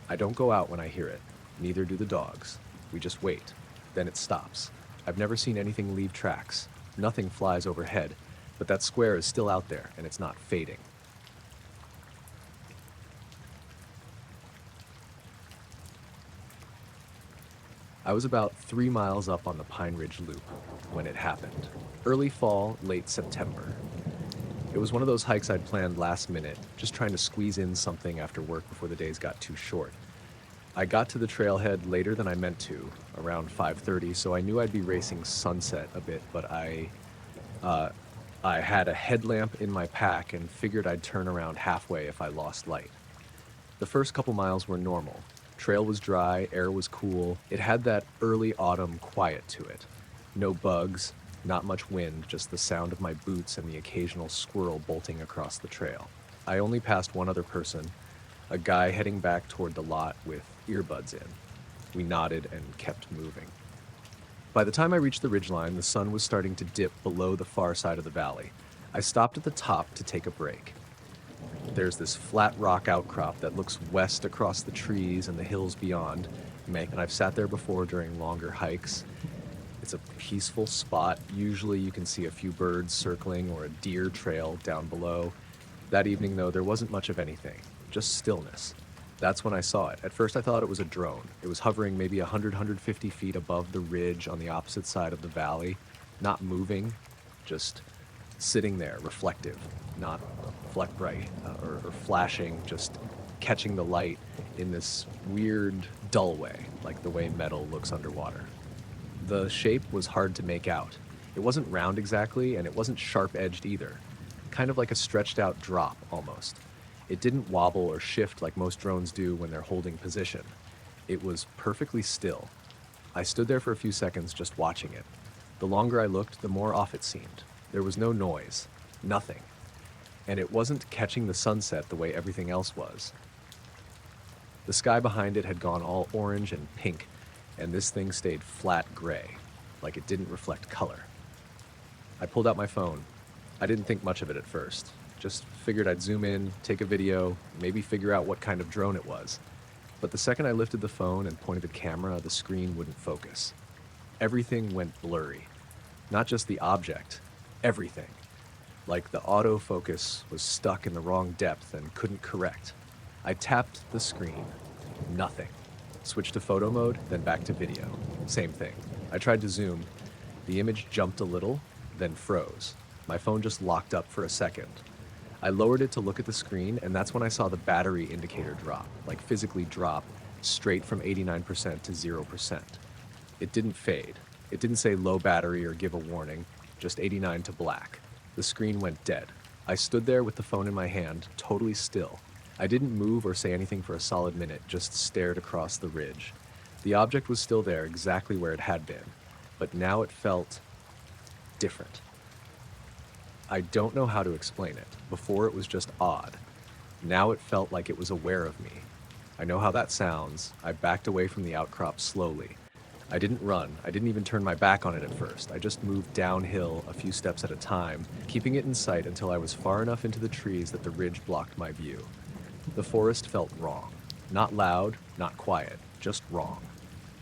I don't go out when I hear it. Neither do the dogs. We just wait. Then it stops. I've never seen anything leave tracks. Nothing flies overhead, but that square is still out there, and it's not fading. I was about 3 miles up on the Pine Ridge Loop when it happened. Early fall, late September. It was one of those hikes I'd planned last minute, just trying to squeeze in something after work before the days got too short. I got to the trailhead later than I meant to, around 5:30, so I knew I'd be racing sunset a bit, but I had a headlamp in my pack and figured I'd turn around halfway if I lost light. The first couple miles were normal. Trail was dry, air was cool. It had that early autumn quiet to it. No bugs, not much wind, just the sound of my boots and the occasional squirrel bolting across the trail. I only passed one other person, a guy heading back toward the lot with earbuds in. We nodded and kept moving. By the time I reached the ridgeline, the sun was starting to dip below the far side of the valley. I stopped at the top to take a break. There's this flat rock outcrop that looks west across the trees and the hills beyond, and I've sat there before during longer hikes. It's a peaceful spot. Usually you can see a few birds circling or a deer trail down below. That evening, though, there wasn't much of anything, just stillness. That's when I saw it. At first I thought it was a drone. It was hovering maybe 100, 150 feet above the ridge on the opposite side of the valley, not moving, just sitting there, reflective, not fleck bright or flashing, just catching the light in this weird, dull way, like the way metal looks underwater. The shape was hard to make out. It wasn't round exactly, and it wasn't sharp-edged either. Kind of like a stretched-out drop, almost. It didn't wobble or shift like most drones do when they're holding position. It was perfectly still. I stood there for a few seconds just watching it. The longer I looked, the more off it seemed. There was no noise. Nothing. And it wasn't catching the sunset the way everything else was. The sky behind it had gone all orange and pink, and this thing stayed flat gray, like it didn't reflect color. I pulled out my phone. I didn't think much of it at first. Just figured I'd zoom in, take a video, maybe figure out what kind of drone it was. But the second I lifted the phone and pointed the camera, the screen wouldn't focus. Everything went blurry. Not just the object, everything. Like the autofocus was stuck in the wrong depth and couldn't correct. I tapped the screen. Nothing. Switched to photo mode, then back to video. Same thing. I tried to zoom. The image jumped a little, then froze. My phone just locked up for a second. I lowered it to look at the screen, and that's when I saw the battery indicator drop, like physically drop, straight from 89% to 0%. It didn't fade. It didn't say low battery or give a warning, just 89 to black. The screen went dead. I stood there with the phone in my hand, totally still. I didn't move or say anything for a solid minute, just stared across the ridge. The object was still there, exactly where it had been, but now it felt different. I don't know how to explain it. Before it was just odd. Now it felt like it was aware of me. I know how that sounds. I backed away from the outcrop slowly. I didn't run. I didn't even turn my back on it at first. I just moved downhill a few steps at a time, keeping it in sight until I was far enough into the trees that the ridge blocked my view. The forest felt wrong. Not loud, not quiet, just wrong.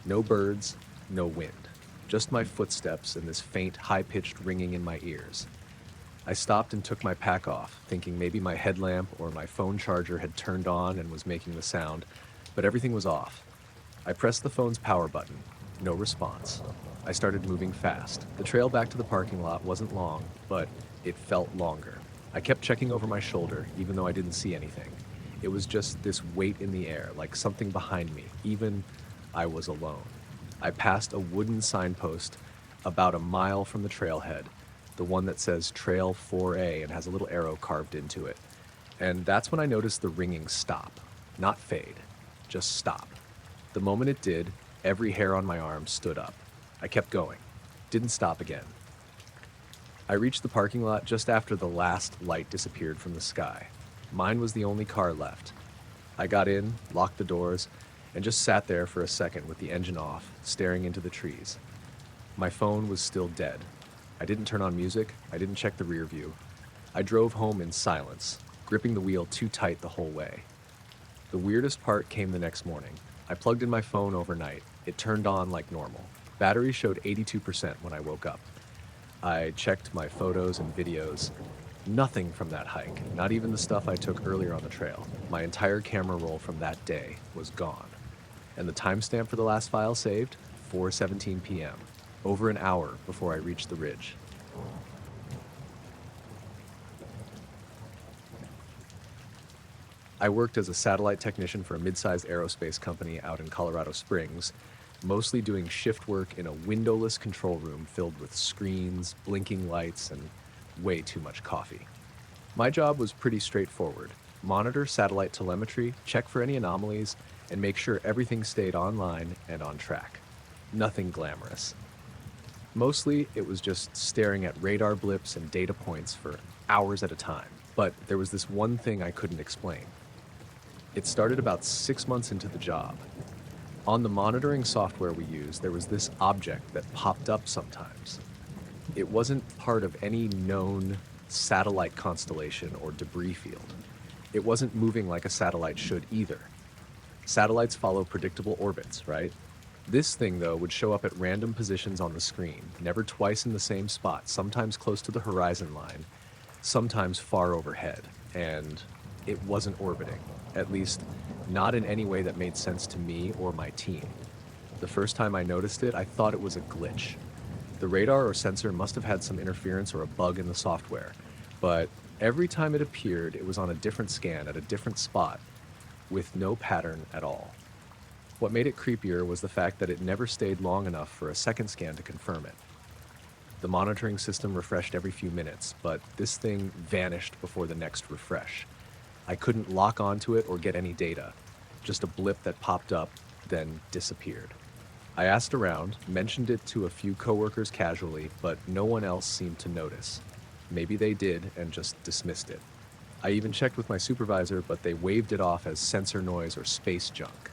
No birds, no wind. Just my footsteps and this faint, high-pitched ringing in my ears. I stopped and took my pack off, thinking maybe my headlamp or my phone charger had turned on and was making the sound, but everything was off. I pressed the phone's power button. No response. I started moving fast. The trail back to the parking lot wasn't long, but it felt longer. I kept checking over my shoulder, even though I didn't see anything. It was just this weight in the air, like something behind me, even I was alone. I passed a wooden signpost about a mile from the trailhead, the one that says Trail 4A and has a little arrow carved into it. And that's when I noticed the ringing stop. Not fade, just stop. The moment it did, every hair on my arm stood up. I kept going. Didn't stop again. I reached the parking lot just after the last light disappeared from the sky. Mine was the only car left. I got in, locked the doors, and just sat there for a second with the engine off, staring into the trees. My phone was still dead. I didn't turn on music. I didn't check the rear view. I drove home in silence, gripping the wheel too tight the whole way. The weirdest part came the next morning. I plugged in my phone overnight. It turned on like normal. Battery showed 82% when I woke up. I checked my photos and videos. Nothing from that hike, not even the stuff I took earlier on the trail. My entire camera roll from that day was gone. And the timestamp for the last file saved, 4:17 p.m., over an hour before I reached the ridge. I worked as a satellite technician for a mid-sized aerospace company out in Colorado Springs, mostly doing shift work in a windowless control room filled with screens, blinking lights, and way too much coffee. My job was pretty straightforward. Monitor satellite telemetry, check for any anomalies, and make sure everything stayed online and on track. Nothing glamorous. Mostly, it was just staring at radar blips and data points for hours at a time. But there was this one thing I couldn't explain. It started about 6 months into the job. On the monitoring software we used, there was this object that popped up sometimes. It wasn't part of any known satellite constellation or debris field. It wasn't moving like a satellite should either. Satellites follow predictable orbits, right? This thing, though, would show up at random positions on the screen, never twice in the same spot, sometimes close to the horizon line, sometimes far overhead, and it wasn't orbiting, at least not in any way that made sense to me or my team. The first time I noticed it, I thought it was a glitch. The radar or sensor must have had some interference or a bug in the software, but every time it appeared, it was on a different scan at a different spot with no pattern at all. What made it creepier was the fact that it never stayed long enough for a second scan to confirm it. The monitoring system refreshed every few minutes, but this thing vanished before the next refresh. I couldn't lock onto it or get any data, just a blip that popped up, then disappeared. I asked around, mentioned it to a few coworkers casually, but no one else seemed to notice. Maybe they did and just dismissed it. I even checked with my supervisor, but they waved it off as sensor noise or space junk.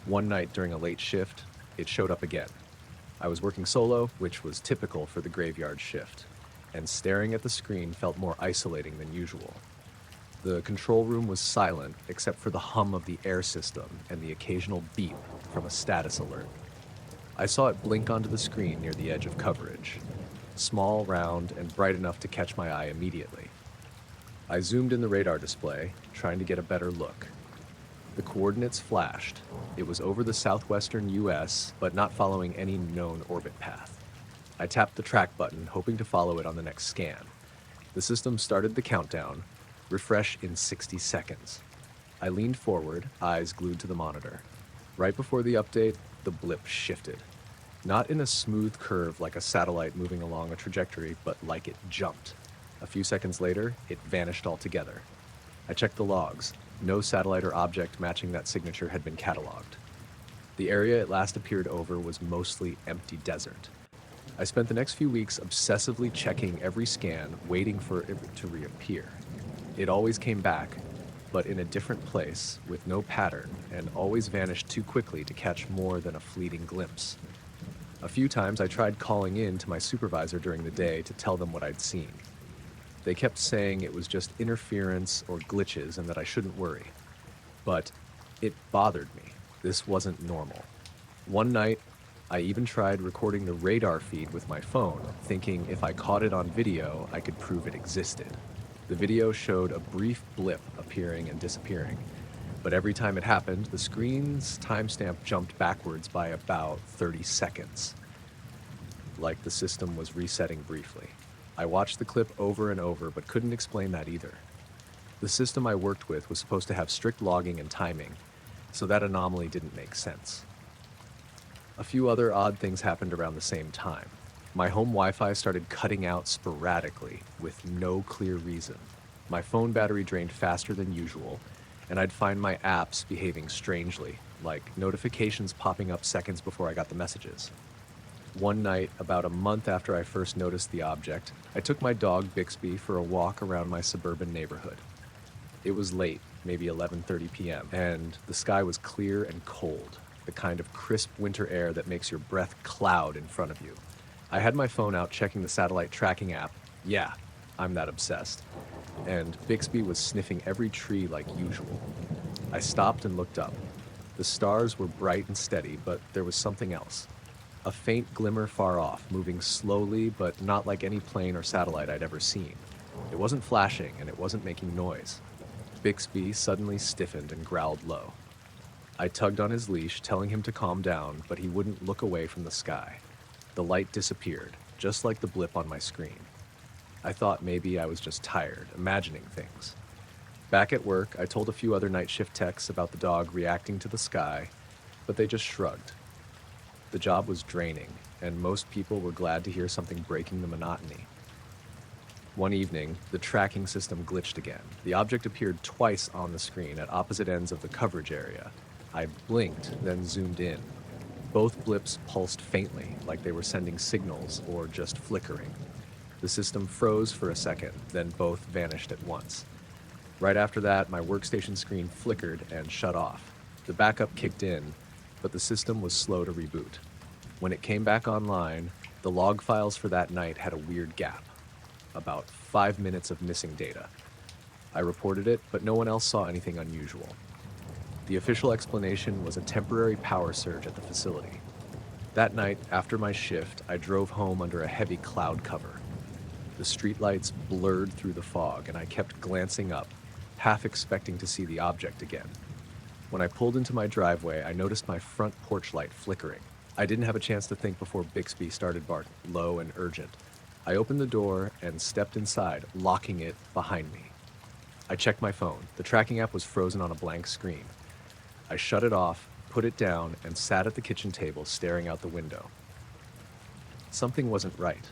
One night during a late shift, it showed up again. I was working solo, which was typical for the graveyard shift, and staring at the screen felt more isolating than usual. The control room was silent except for the hum of the air system and the occasional beep from a status alert. I saw it blink onto the screen near the edge of coverage, small, round, and bright enough to catch my eye immediately. I zoomed in the radar display, trying to get a better look. The coordinates flashed. It was over the southwestern US, but not following any known orbit path. I tapped the track button, hoping to follow it on the next scan. The system started the countdown, refresh in 60 seconds. I leaned forward, eyes glued to the monitor. Right before the update, the blip shifted. Not in a smooth curve like a satellite moving along a trajectory, but like it jumped. A few seconds later, it vanished altogether. I checked the logs. No satellite or object matching that signature had been cataloged. The area it last appeared over was mostly empty desert. I spent the next few weeks obsessively checking every scan, waiting for it to reappear. It always came back, but in a different place, with no pattern, and always vanished too quickly to catch more than a fleeting glimpse. A few times I tried calling in to my supervisor during the day to tell them what I'd seen. They kept saying it was just interference or glitches and that I shouldn't worry. But it bothered me. This wasn't normal. One night, I even tried recording the radar feed with my phone, thinking if I caught it on video, I could prove it existed. The video showed a brief blip appearing and disappearing, but every time it happened, the screen's timestamp jumped backwards by about 30 seconds, like the system was resetting briefly. I watched the clip over and over, but couldn't explain that either. The system I worked with was supposed to have strict logging and timing, so that anomaly didn't make sense. A few other odd things happened around the same time. My home Wi-Fi started cutting out sporadically, with no clear reason. My phone battery drained faster than usual, and I'd find my apps behaving strangely, like notifications popping up seconds before I got the messages. One night, about a month after I first noticed the object, I took my dog Bixby for a walk around my suburban neighborhood. It was late, maybe 11:30 p.m., and the sky was clear and cold, the kind of crisp winter air that makes your breath cloud in front of you. I had my phone out checking the satellite tracking app. Yeah, I'm that obsessed. And Bixby was sniffing every tree like usual. I stopped and looked up. The stars were bright and steady, but there was something else. A faint glimmer far off, moving slowly, but not like any plane or satellite I'd ever seen. It wasn't flashing, and it wasn't making noise. Bixby suddenly stiffened and growled low. I tugged on his leash, telling him to calm down, but he wouldn't look away from the sky. The light disappeared, just like the blip on my screen. I thought maybe I was just tired, imagining things. Back at work, I told a few other night shift techs about the dog reacting to the sky, but they just shrugged. The job was draining, and most people were glad to hear something breaking the monotony. One evening, the tracking system glitched again. The object appeared twice on the screen at opposite ends of the coverage area. I blinked, then zoomed in. Both blips pulsed faintly, like they were sending signals or just flickering. The system froze for a second, then both vanished at once. Right after that, my workstation screen flickered and shut off. The backup kicked in, but the system was slow to reboot. When it came back online, the log files for that night had a weird gap. About 5 minutes of missing data. I reported it, but no one else saw anything unusual. The official explanation was a temporary power surge at the facility. That night, after my shift, I drove home under a heavy cloud cover. The streetlights blurred through the fog, and I kept glancing up, half expecting to see the object again. When I pulled into my driveway, I noticed my front porch light flickering. I didn't have a chance to think before Bixby started barking, low and urgent. I opened the door and stepped inside, locking it behind me. I checked my phone. The tracking app was frozen on a blank screen. I shut it off, put it down, and sat at the kitchen table staring out the window. Something wasn't right.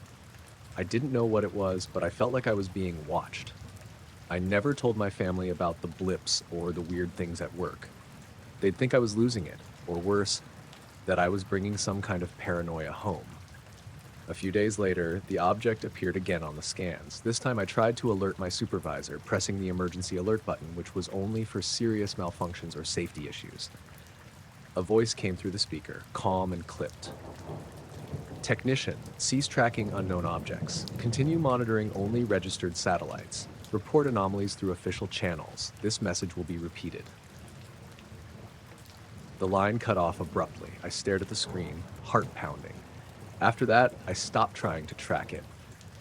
I didn't know what it was, but I felt like I was being watched. I never told my family about the blips or the weird things at work. They'd think I was losing it, or worse, that I was bringing some kind of paranoia home. A few days later, the object appeared again on the scans. This time I tried to alert my supervisor, pressing the emergency alert button, which was only for serious malfunctions or safety issues. A voice came through the speaker, calm and clipped. Technician, cease tracking unknown objects. Continue monitoring only registered satellites. Report anomalies through official channels. This message will be repeated. The line cut off abruptly. I stared at the screen, heart pounding. After that, I stopped trying to track it.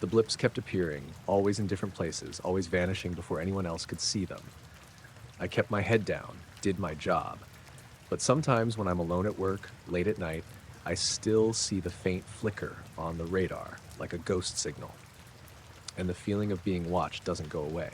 The blips kept appearing, always in different places, always vanishing before anyone else could see them. I kept my head down, did my job. But sometimes when I'm alone at work, late at night, I still see the faint flicker on the radar, like a ghost signal. And the feeling of being watched doesn't go away.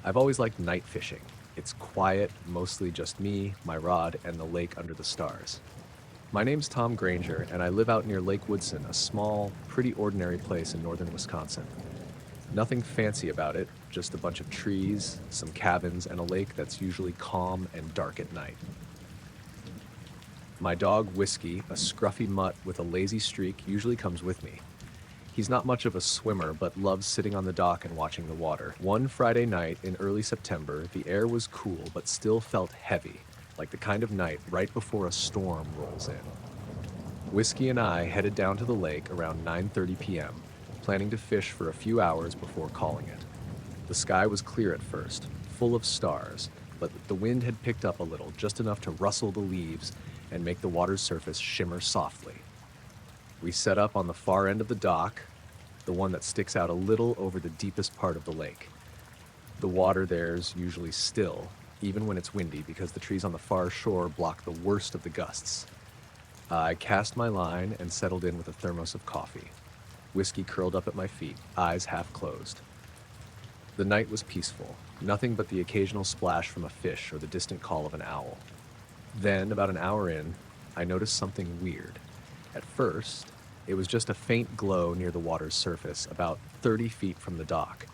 I've always liked night fishing. It's quiet, mostly just me, my rod, and the lake under the stars. My name's Tom Granger, and I live out near Lake Woodson, a small, pretty ordinary place in northern Wisconsin. Nothing fancy about it, just a bunch of trees, some cabins, and a lake that's usually calm and dark at night. My dog, Whiskey, a scruffy mutt with a lazy streak, usually comes with me. He's not much of a swimmer, but loves sitting on the dock and watching the water. One Friday night in early September, the air was cool but still felt heavy, like the kind of night right before a storm rolls in. Whiskey and I headed down to the lake around 9:30 p.m., planning to fish for a few hours before calling it. The sky was clear at first, full of stars, but the wind had picked up a little, just enough to rustle the leaves and make the water's surface shimmer softly. We set up on the far end of the dock, the one that sticks out a little over the deepest part of the lake. The water there's usually still, even when it's windy, because the trees on the far shore block the worst of the gusts. I cast my line and settled in with a thermos of coffee. Whiskey curled up at my feet, eyes half closed. The night was peaceful, nothing but the occasional splash from a fish or the distant call of an owl. Then, about an hour in, I noticed something weird. At first, it was just a faint glow near the water's surface, about 30 feet from the dock.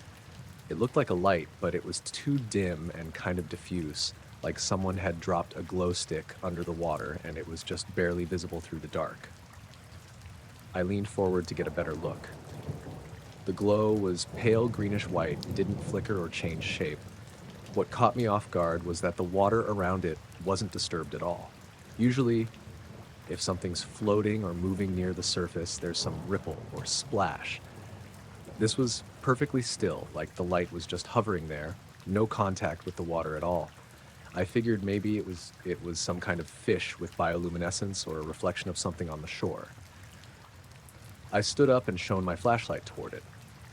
It looked like a light, but it was too dim and kind of diffuse, like someone had dropped a glow stick under the water and it was just barely visible through the dark. I leaned forward to get a better look. The glow was pale greenish white and didn't flicker or change shape. What caught me off guard was that the water around it wasn't disturbed at all. Usually, if something's floating or moving near the surface, there's some ripple or splash. This was perfectly still, like the light was just hovering there, no contact with the water at all. I figured maybe it was some kind of fish with bioluminescence or a reflection of something on the shore. I stood up and shone my flashlight toward it.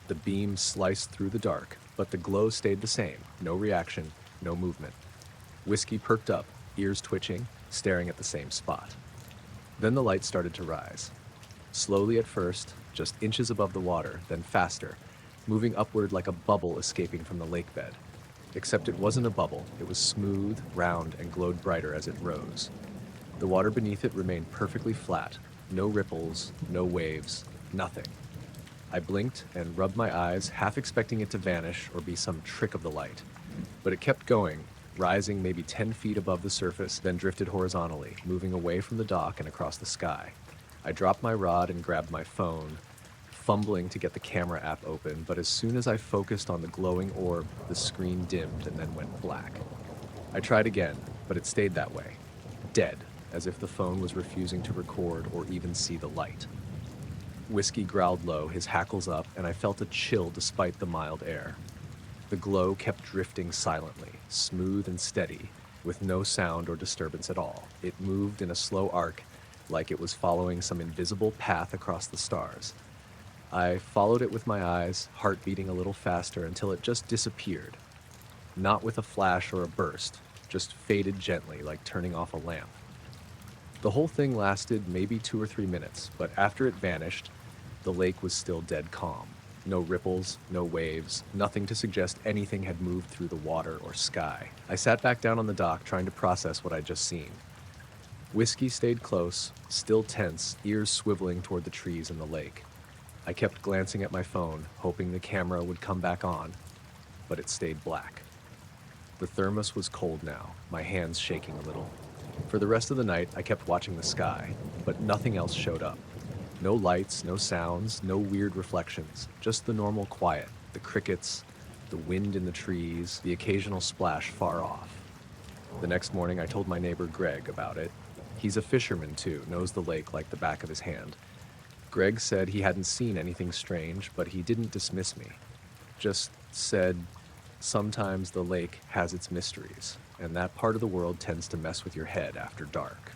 The beam sliced through the dark, but the glow stayed the same, no reaction, no movement. Whiskey perked up, ears twitching, staring at the same spot. Then the light started to rise. Slowly at first, just inches above the water, then faster, moving upward like a bubble escaping from the lake bed. Except it wasn't a bubble, it was smooth, round, and glowed brighter as it rose. The water beneath it remained perfectly flat, no ripples, no waves, nothing. I blinked and rubbed my eyes, half expecting it to vanish or be some trick of the light. But it kept going, rising maybe 10 feet above the surface, then drifted horizontally, moving away from the dock and across the sky. I dropped my rod and grabbed my phone, fumbling to get the camera app open, but as soon as I focused on the glowing orb, the screen dimmed and then went black. I tried again, but it stayed that way, dead, as if the phone was refusing to record or even see the light. Whiskey growled low, his hackles up, and I felt a chill despite the mild air. The glow kept drifting silently, smooth and steady, with no sound or disturbance at all. It moved in a slow arc, like it was following some invisible path across the stars. I followed it with my eyes, heart beating a little faster until it just disappeared. not with a flash or a burst, just faded gently like turning off a lamp. The whole thing lasted maybe 2 or 3 minutes, but after it vanished, the lake was still dead calm. No ripples, no waves, nothing to suggest anything had moved through the water or sky. I sat back down on the dock trying to process what I'd just seen. Whiskey stayed close, still tense, ears swiveling toward the trees in the lake. I kept glancing at my phone, hoping the camera would come back on, but it stayed black. The thermos was cold now, my hands shaking a little. For the rest of the night, I kept watching the sky, but nothing else showed up. No lights, no sounds, no weird reflections, just the normal quiet, the crickets, the wind in the trees, the occasional splash far off. The next morning, I told my neighbor Greg about it. He's a fisherman too, knows the lake like the back of his hand. Greg said he hadn't seen anything strange, but he didn't dismiss me. Just said, sometimes the lake has its mysteries, and that part of the world tends to mess with your head after dark.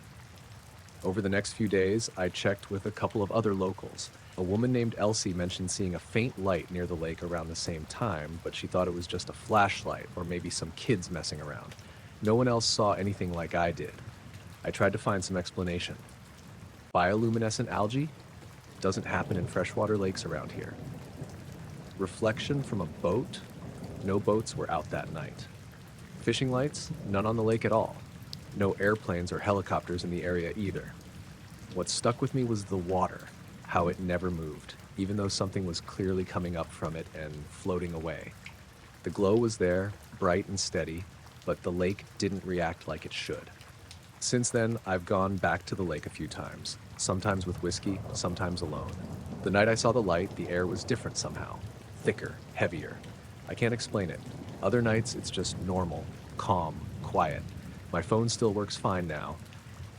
Over the next few days, I checked with a couple of other locals. A woman named Elsie mentioned seeing a faint light near the lake around the same time, but she thought it was just a flashlight or maybe some kids messing around. No one else saw anything like I did. I tried to find some explanation. Bioluminescent algae? Doesn't happen in freshwater lakes around here. Reflection from a boat? No boats were out that night. Fishing lights? None on the lake at all. No airplanes or helicopters in the area either. What stuck with me was the water, how it never moved, even though something was clearly coming up from it and floating away. The glow was there, bright and steady, but the lake didn't react like it should. Since then, I've gone back to the lake a few times, sometimes with whiskey, sometimes alone. The night I saw the light, the air was different somehow, thicker, heavier. I can't explain it. Other nights, it's just normal, calm, quiet. My phone still works fine now.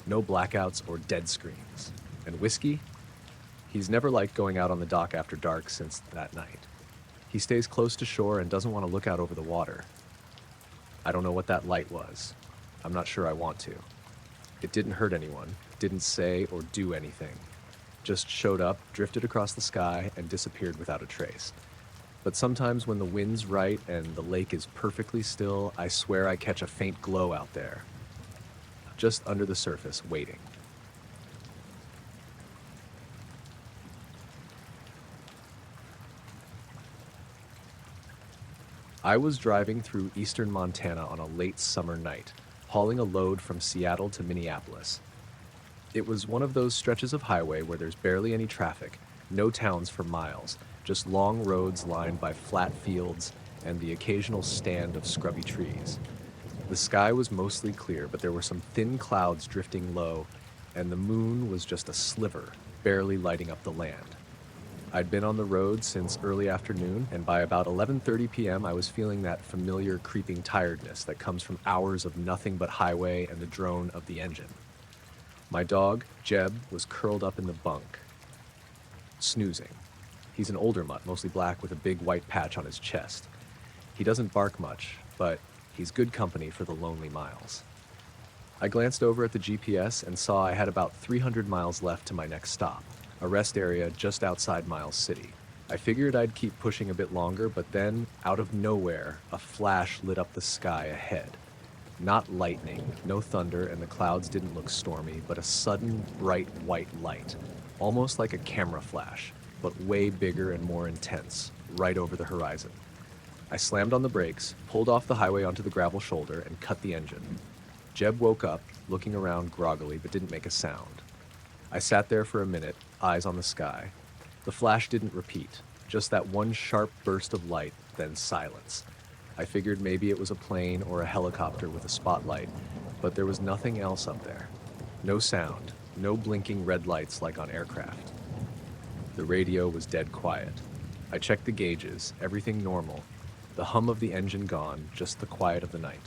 No blackouts or dead screens. And whiskey? He's never liked going out on the dock after dark since that night. He stays close to shore and doesn't want to look out over the water. I don't know what that light was. I'm not sure I want to. It didn't hurt anyone, didn't say or do anything. Just showed up, drifted across the sky, and disappeared without a trace. But sometimes when the wind's right and the lake is perfectly still, I swear I catch a faint glow out there. Just under the surface, waiting. I was driving through eastern Montana on a late summer night, hauling a load from Seattle to Minneapolis. It was one of those stretches of highway where there's barely any traffic, no towns for miles, just long roads lined by flat fields and the occasional stand of scrubby trees. The sky was mostly clear, but there were some thin clouds drifting low, and the moon was just a sliver, barely lighting up the land. I'd been on the road since early afternoon, and by about 11:30 p.m. I was feeling that familiar creeping tiredness that comes from hours of nothing but highway and the drone of the engine. My dog, Jeb, was curled up in the bunk, snoozing. He's an older mutt, mostly black with a big white patch on his chest. He doesn't bark much, but he's good company for the lonely miles. I glanced over at the GPS and saw I had about 300 miles left to my next stop, a rest area just outside Miles City. I figured I'd keep pushing a bit longer, but then, out of nowhere, a flash lit up the sky ahead. Not lightning, no thunder, and the clouds didn't look stormy, but a sudden, bright white light, almost like a camera flash, but way bigger and more intense, right over the horizon. I slammed on the brakes, pulled off the highway onto the gravel shoulder, and cut the engine. Jeb woke up, looking around groggily, but didn't make a sound. I sat there for a minute, eyes on the sky. The flash didn't repeat, just that one sharp burst of light, then silence. I figured maybe it was a plane or a helicopter with a spotlight, but there was nothing else up there. No sound, no blinking red lights like on aircraft. The radio was dead quiet. I checked the gauges, everything normal. The hum of the engine gone, just the quiet of the night.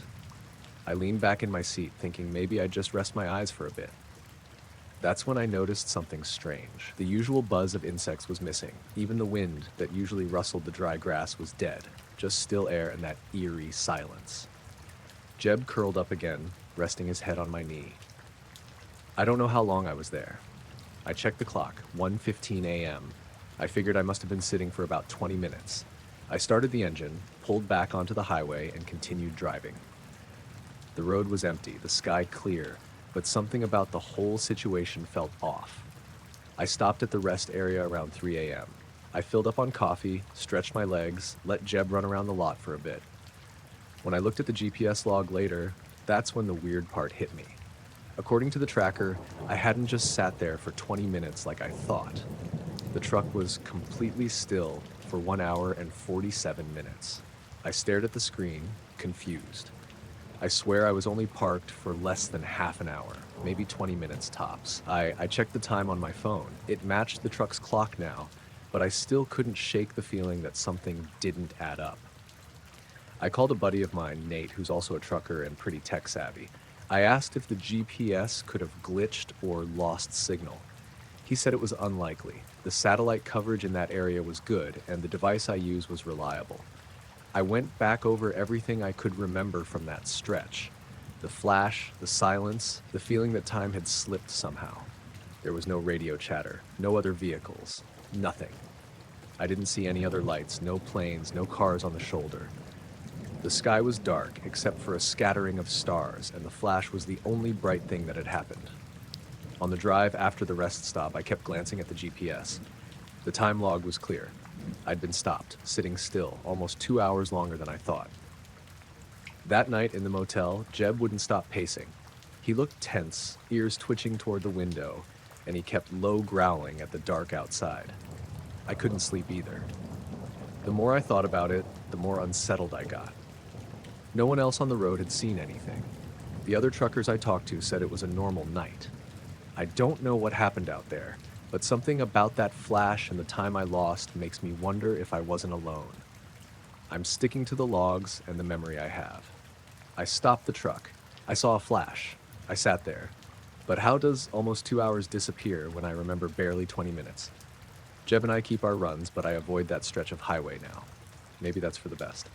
I leaned back in my seat, thinking maybe I'd just rest my eyes for a bit. That's when I noticed something strange. The usual buzz of insects was missing. Even the wind that usually rustled the dry grass was dead, just still air and that eerie silence. Jeb curled up again, resting his head on my knee. I don't know how long I was there. I checked the clock, 1:15 a.m. I figured I must have been sitting for about 20 minutes. I started the engine, pulled back onto the highway, and continued driving. The road was empty, the sky clear, but something about the whole situation felt off. I stopped at the rest area around 3 a.m. I filled up on coffee, stretched my legs, let Jeb run around the lot for a bit. When I looked at the GPS log later, that's when the weird part hit me. According to the tracker, I hadn't just sat there for 20 minutes like I thought. The truck was completely still for 1 hour and 47 minutes. I stared at the screen, confused. I swear I was only parked for less than half an hour, maybe 20 minutes tops. I checked the time on my phone. It matched the truck's clock now, but I still couldn't shake the feeling that something didn't add up. I called a buddy of mine, Nate, who's also a trucker and pretty tech savvy. I asked if the GPS could have glitched or lost signal. He said it was unlikely. The satellite coverage in that area was good, and the device I used was reliable. I went back over everything I could remember from that stretch. The flash, the silence, the feeling that time had slipped somehow. There was no radio chatter, no other vehicles, nothing. I didn't see any other lights, no planes, no cars on the shoulder. The sky was dark, except for a scattering of stars, and the flash was the only bright thing that had happened. On the drive after the rest stop, I kept glancing at the GPS. The time log was clear. I'd been stopped, sitting still, almost 2 hours longer than I thought. That night in the motel, Jeb wouldn't stop pacing. He looked tense, ears twitching toward the window, and he kept low growling at the dark outside. I couldn't sleep either. The more I thought about it, the more unsettled I got. No one else on the road had seen anything. The other truckers I talked to said it was a normal night. I don't know what happened out there, but something about that flash and the time I lost makes me wonder if I wasn't alone. I'm sticking to the logs and the memory I have. I stopped the truck. I saw a flash. I sat there. But how does almost 2 hours disappear when I remember barely 20 minutes? Jeb and I keep our runs, but I avoid that stretch of highway now. Maybe that's for the best.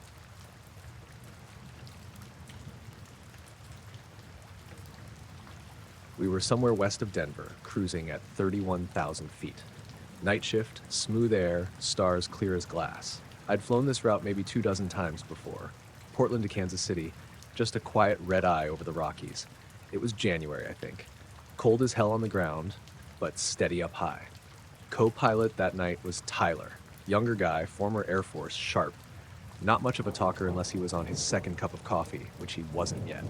We were somewhere west of Denver, cruising at 31,000 feet. Night shift, smooth air, stars clear as glass. I'd flown this route maybe 24 times before. Portland to Kansas City, just a quiet red eye over the Rockies. It was January, I think. Cold as hell on the ground, but steady up high. Co-pilot that night was Tyler, younger guy, former Air Force, sharp. Not much of a talker unless he was on his second cup of coffee, which he wasn't yet.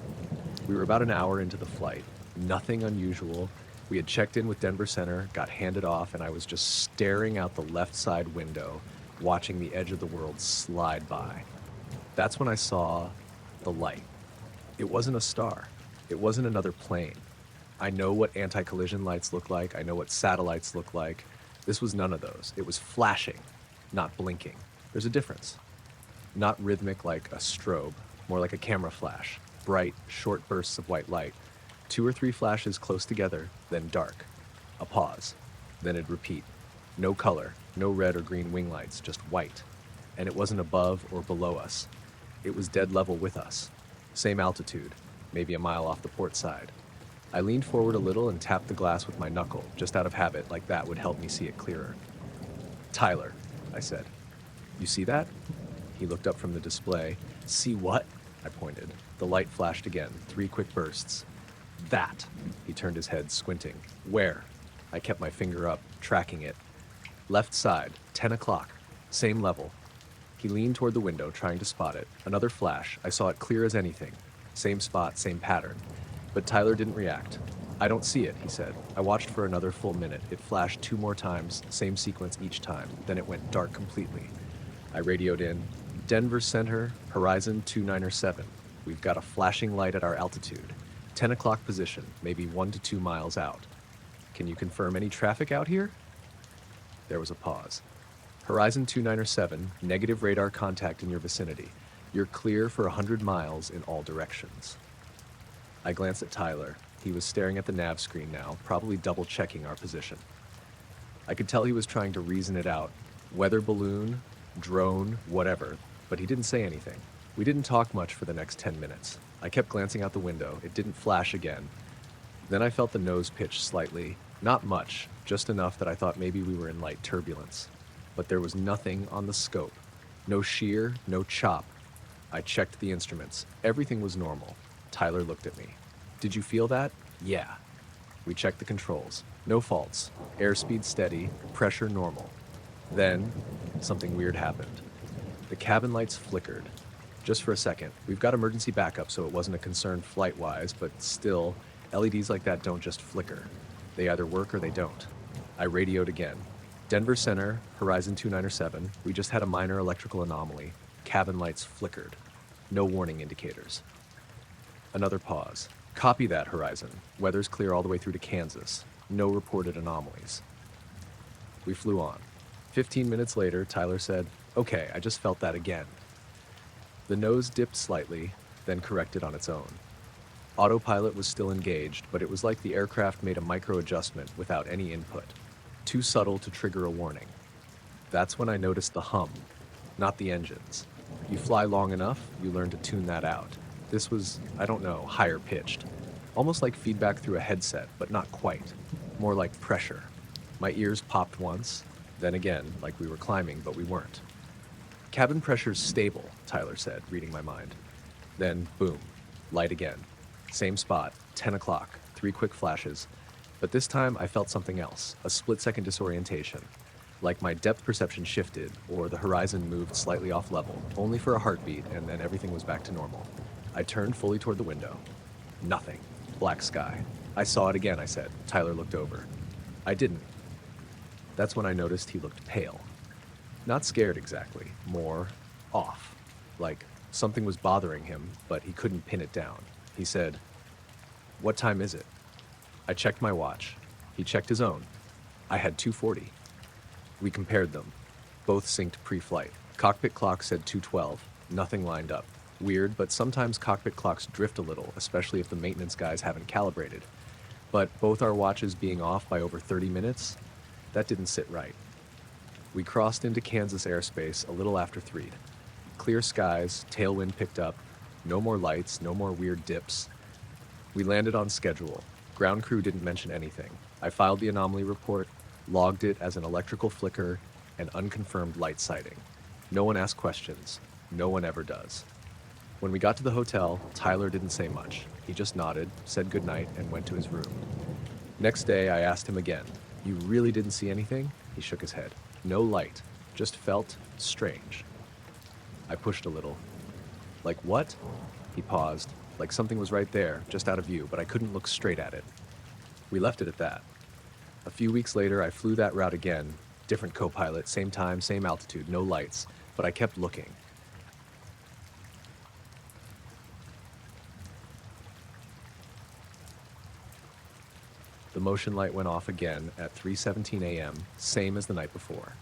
We were about an hour into the flight. Nothing unusual. We had checked in with Denver Center, got handed off, and I was just staring out the left side window, watching the edge of the world slide by. That's when I saw the light. It wasn't a star. It wasn't another plane. I know what anti-collision lights look like. I know what satellites look like. This was none of those. It was flashing, not blinking. There's a difference. Not rhythmic like a strobe, more like a camera flash. Bright, short bursts of white light. 2 or 3 flashes close together, then dark. A pause. Then it'd repeat. No color, no red or green wing lights, just white. And it wasn't above or below us. It was dead level with us. Same altitude, maybe a mile off the port side. I leaned forward a little and tapped the glass with my knuckle, just out of habit, like that would help me see it clearer. "Tyler," I said. "You see that?" He looked up from the display. "See what?" I pointed. The light flashed again, 3 quick bursts. "That." He turned his head, squinting. "Where?" I kept my finger up, tracking it. "Left side, 10 o'clock. Same level." He leaned toward the window, trying to spot it. Another flash. I saw it clear as anything. Same spot, same pattern. But Tyler didn't react. "I don't see it," he said. I watched for another full minute. It flashed 2 more times, same sequence each time. Then it went dark completely. I radioed in, "Denver Center, horizon 297. We've got a flashing light at our altitude. 10 o'clock position, maybe 1 to 2 miles out. Can you confirm any traffic out here?" There was a pause. "Horizon 297, negative radar contact in your vicinity. You're clear for 100 miles in all directions." I glanced at Tyler. He was staring at the nav screen now, probably double-checking our position. I could tell he was trying to reason it out. Weather balloon, drone, whatever, but he didn't say anything. We didn't talk much for the next 10 minutes. I kept glancing out the window. It didn't flash again. Then I felt the nose pitch slightly. Not much, just enough that I thought maybe we were in light turbulence. But there was nothing on the scope. No shear, no chop. I checked the instruments. Everything was normal. Tyler looked at me. Did you feel that? Yeah. We checked the controls. No faults. Airspeed steady, pressure normal. Then, something weird happened. The cabin lights flickered. Just for a second. We've got emergency backup, so it wasn't a concern flight-wise, but still, LEDs like that don't just flicker. They either work or they don't. I radioed again. Denver Center, Horizon 297, we just had a minor electrical anomaly. Cabin lights flickered. No warning indicators. Another pause. Copy that, Horizon. Weather's clear all the way through to Kansas. No reported anomalies. We flew on. 15 minutes later, Tyler said, "Okay, I just felt that again." The nose dipped slightly, then corrected on its own. Autopilot was still engaged, but it was like the aircraft made a micro adjustment without any input. Too subtle to trigger a warning. That's when I noticed the hum, not the engines. You fly long enough, you learn to tune that out. This was, I don't know, higher pitched. Almost like feedback through a headset, but not quite. More like pressure. My ears popped once, then again, like we were climbing, but we weren't. "Cabin pressure's stable," Tyler said, reading my mind. Then, boom, light again. Same spot, 10 o'clock, 3 quick flashes. But this time I felt something else, a split-second disorientation. Like my depth perception shifted, or the horizon moved slightly off level, only for a heartbeat, and then everything was back to normal. I turned fully toward the window. Nothing. Black sky. "I saw it again," I said. Tyler looked over. I didn't. That's when I noticed he looked pale. Not scared exactly, more off. Like something was bothering him, but he couldn't pin it down. He said, "What time is it?" I checked my watch. He checked his own. I had 2:40. We compared them. Both synced pre-flight. Cockpit clock said 2:12. Nothing lined up. Weird, but sometimes cockpit clocks drift a little, especially if the maintenance guys haven't calibrated. But both our watches being off by over 30 minutes, that didn't sit right. We crossed into Kansas airspace a little after 3. Clear skies, tailwind picked up, no more lights, no more weird dips. We landed on schedule. Ground crew didn't mention anything. I filed the anomaly report, logged it as an electrical flicker and unconfirmed light sighting. No one asked questions. No one ever does. When we got to the hotel, Tyler didn't say much. He just nodded, said goodnight, and went to his room. Next day, I asked him again, "You really didn't see anything?" He shook his head. "No light. Just felt strange." I pushed a little. "Like what?" He paused, like something was right there, just out of view, but I couldn't look straight at it. We left it at that. A few weeks later, I flew that route again. Different co-pilot, same time, same altitude, no lights, but I kept looking. The motion light went off again at 3:17 a.m., same as the night before.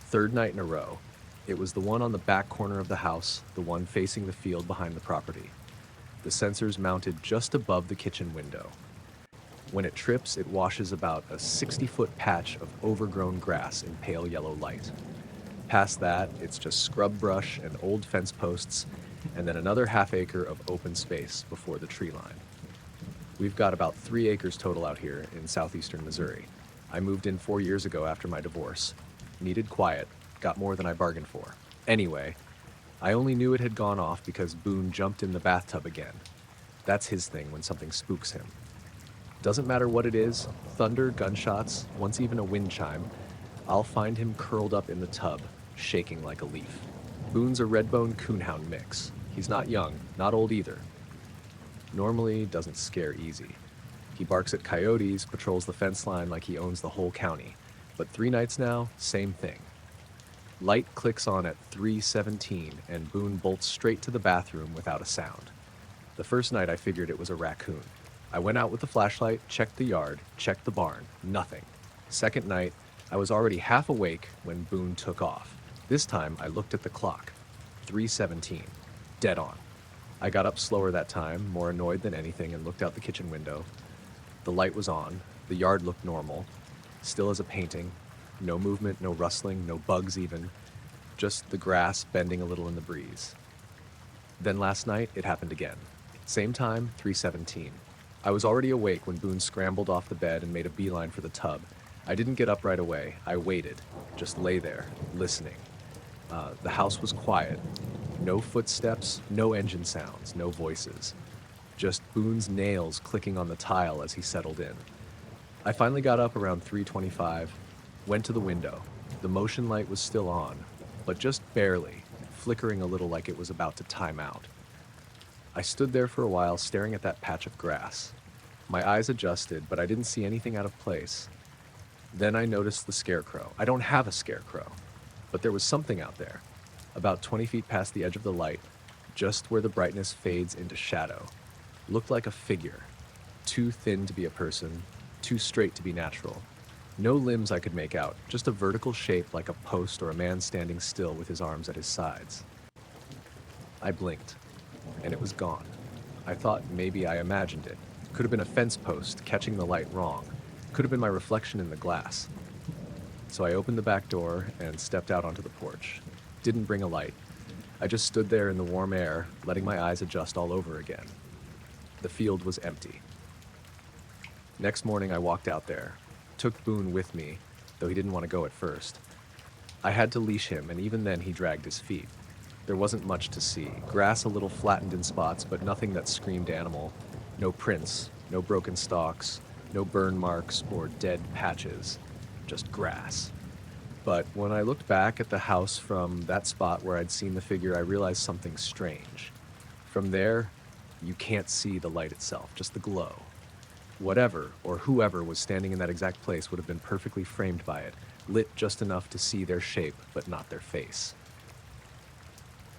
Third night in a row. It was the one on the back corner of the house, the one facing the field behind the property. The sensors mounted just above the kitchen window. When it trips, it washes about a 60-foot patch of overgrown grass in pale yellow light. Past that, it's just scrub brush and old fence posts, and then another half-acre of open space before the tree line. We've got about 3 acres total out here in southeastern Missouri. I moved in 4 years ago after my divorce. Needed quiet, got more than I bargained for. Anyway, I only knew it had gone off because Boone jumped in the bathtub again. That's his thing when something spooks him. Doesn't matter what it is, thunder, gunshots, once even a wind chime, I'll find him curled up in the tub, shaking like a leaf. Boone's a red-bone coonhound mix. He's not young, not old either. Normally doesn't scare easy. He barks at coyotes, patrols the fence line like he owns the whole county. But 3 nights now, same thing. Light clicks on at 3:17 and Boone bolts straight to the bathroom without a sound. The first night I figured it was a raccoon. I went out with the flashlight, checked the yard, checked the barn, nothing. Second night, I was already half awake when Boone took off. This time I looked at the clock. 3:17. Dead on. I got up slower that time, more annoyed than anything, and looked out the kitchen window. The light was on. The yard looked normal. Still as a painting. No movement, no rustling, no bugs even. Just the grass bending a little in the breeze. Then last night, it happened again. Same time, 3:17. I was already awake when Boone scrambled off the bed and made a beeline for the tub. I didn't get up right away. I waited. Just lay there, listening. The house was quiet. No footsteps, no engine sounds, no voices. Just Boone's nails clicking on the tile as he settled in. I finally got up around 3:25, went to the window. The motion light was still on, but just barely, flickering a little like it was about to time out. I stood there for a while staring at that patch of grass. My eyes adjusted, but I didn't see anything out of place. Then I noticed the scarecrow. I don't have a scarecrow, but there was something out there, about 20 feet past the edge of the light, just where the brightness fades into shadow. Looked like a figure, too thin to be a person, too straight to be natural. No limbs I could make out, just a vertical shape like a post or a man standing still with his arms at his sides. I blinked, and it was gone. I thought maybe I imagined it. Could have been a fence post catching the light wrong. Could have been my reflection in the glass. So I opened the back door and stepped out onto the porch. Didn't bring a light. I just stood there in the warm air, letting my eyes adjust all over again. The field was empty. Next morning I walked out there. Took Boone with me, though he didn't want to go at first. I had to leash him, and even then he dragged his feet. There wasn't much to see. Grass a little flattened in spots, but nothing that screamed animal. No prints, no broken stalks, no burn marks or dead patches. Just grass. But when I looked back at the house from that spot where I'd seen the figure, I realized something strange. From there, you can't see the light itself, just the glow. Whatever or whoever was standing in that exact place would have been perfectly framed by it, lit just enough to see their shape, but not their face.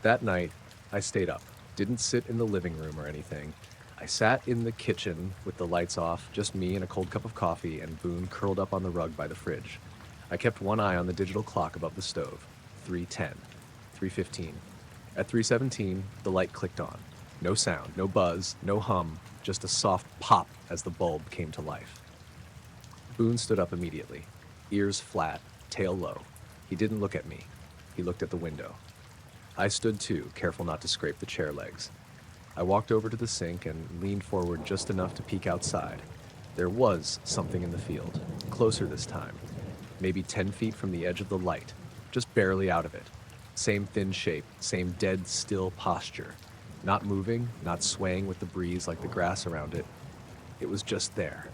That night, I stayed up. Didn't sit in the living room or anything. I sat in the kitchen with the lights off, just me and a cold cup of coffee, and Boone curled up on the rug by the fridge. I kept one eye on the digital clock above the stove. 3:10, 3:15. At 3:17, the light clicked on. No sound, no buzz, no hum, just a soft pop as the bulb came to life. Boone stood up immediately, ears flat, tail low. He didn't look at me. He looked at the window. I stood too, careful not to scrape the chair legs. I walked over to the sink and leaned forward just enough to peek outside. There was something in the field, closer this time, maybe 10 feet from the edge of the light, just barely out of it. Same thin shape, same dead still posture. Not moving, not swaying with the breeze like the grass around it. It was just there.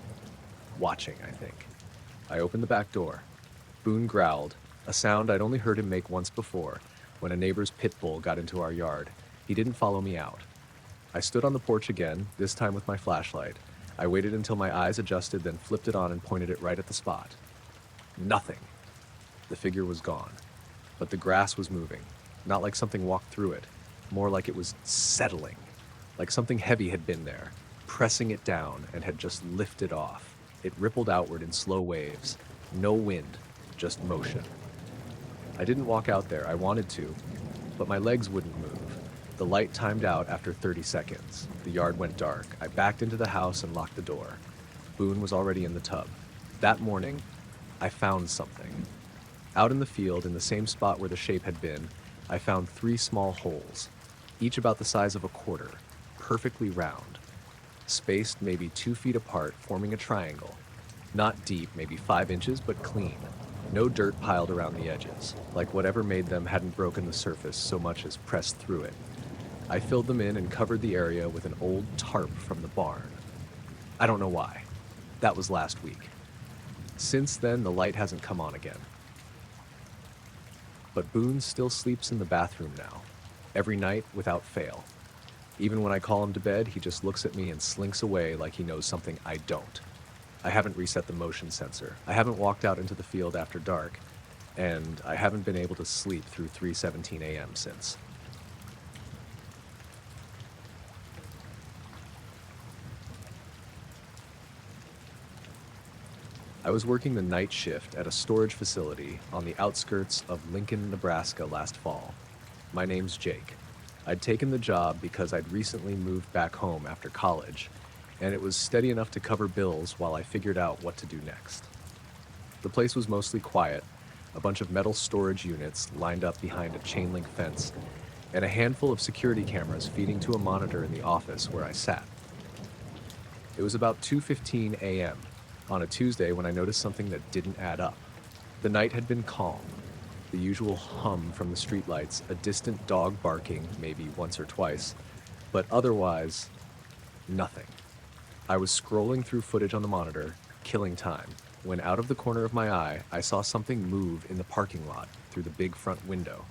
Watching, I think. I opened the back door. Boone growled, a sound I'd only heard him make once before, when a neighbor's pit bull got into our yard. He didn't follow me out. I stood on the porch again, this time with my flashlight. I waited until my eyes adjusted, then flipped it on and pointed it right at the spot. Nothing. The figure was gone. But the grass was moving, not like something walked through it, more like it was settling, like something heavy had been there, pressing it down and had just lifted off. It rippled outward in slow waves. No wind, just motion. I didn't walk out there. I wanted to, but my legs wouldn't move. The light timed out after 30 seconds. The yard went dark. I backed into the house and locked the door. Boone was already in the tub. That morning, I found something. Out in the field, in the same spot where the shape had been, I found 3 small holes, each about the size of a quarter, perfectly round, spaced maybe 2 feet apart, forming a triangle. Not deep, maybe 5 inches, but clean. No dirt piled around the edges, like whatever made them hadn't broken the surface so much as pressed through it. I filled them in and covered the area with an old tarp from the barn. I don't know why. That was last week. Since then, the light hasn't come on again. But Boone still sleeps in the bathroom now, every night without fail. Even when I call him to bed, he just looks at me and slinks away like he knows something I don't. I haven't reset the motion sensor. I haven't walked out into the field after dark, and I haven't been able to sleep through 3:17 a.m. since. I was working the night shift at a storage facility on the outskirts of Lincoln, Nebraska last fall. My name's Jake. I'd taken the job because I'd recently moved back home after college, and it was steady enough to cover bills while I figured out what to do next. The place was mostly quiet, a bunch of metal storage units lined up behind a chain link fence, and a handful of security cameras feeding to a monitor in the office where I sat. It was about 2:15 a.m. on a Tuesday when I noticed something that didn't add up. The night had been calm. the usual hum from the streetlights, a distant dog barking, maybe once or twice, but otherwise, nothing. I was scrolling through footage on the monitor, killing time, when out of the corner of my eye, I saw something move in the parking lot through the big front window.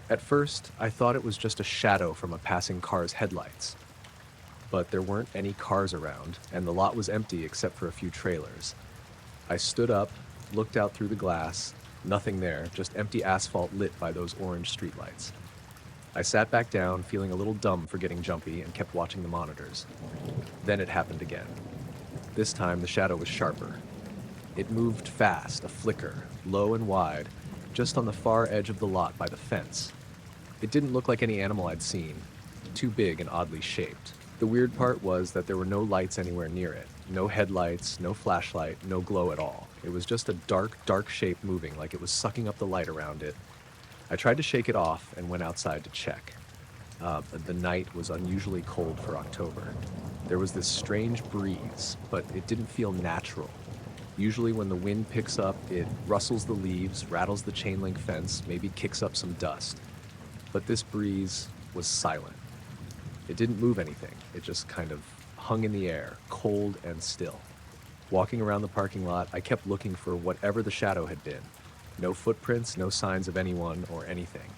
At first, I thought it was just a shadow from a passing car's headlights, but there weren't any cars around, and the lot was empty except for a few trailers. I stood up, looked out through the glass, nothing there, just empty asphalt lit by those orange streetlights. I sat back down, feeling a little dumb for getting jumpy, and kept watching the monitors. Then it happened again. This time, the shadow was sharper. It moved fast, a flicker, low and wide, just on the far edge of the lot by the fence. It didn't look like any animal I'd seen, too big and oddly shaped. The weird part was that there were no lights anywhere near it. No headlights, no flashlight, no glow at all. It was just a dark, dark shape moving like it was sucking up the light around it. I tried to shake it off and went outside to check. The night was unusually cold for October. There was this strange breeze, but it didn't feel natural. Usually when the wind picks up, it rustles the leaves, rattles the chain link fence, maybe kicks up some dust. But this breeze was silent. It didn't move anything. It just kind of hung in the air, cold and still. Walking around the parking lot, I kept looking for whatever the shadow had been. No footprints, no signs of anyone or anything.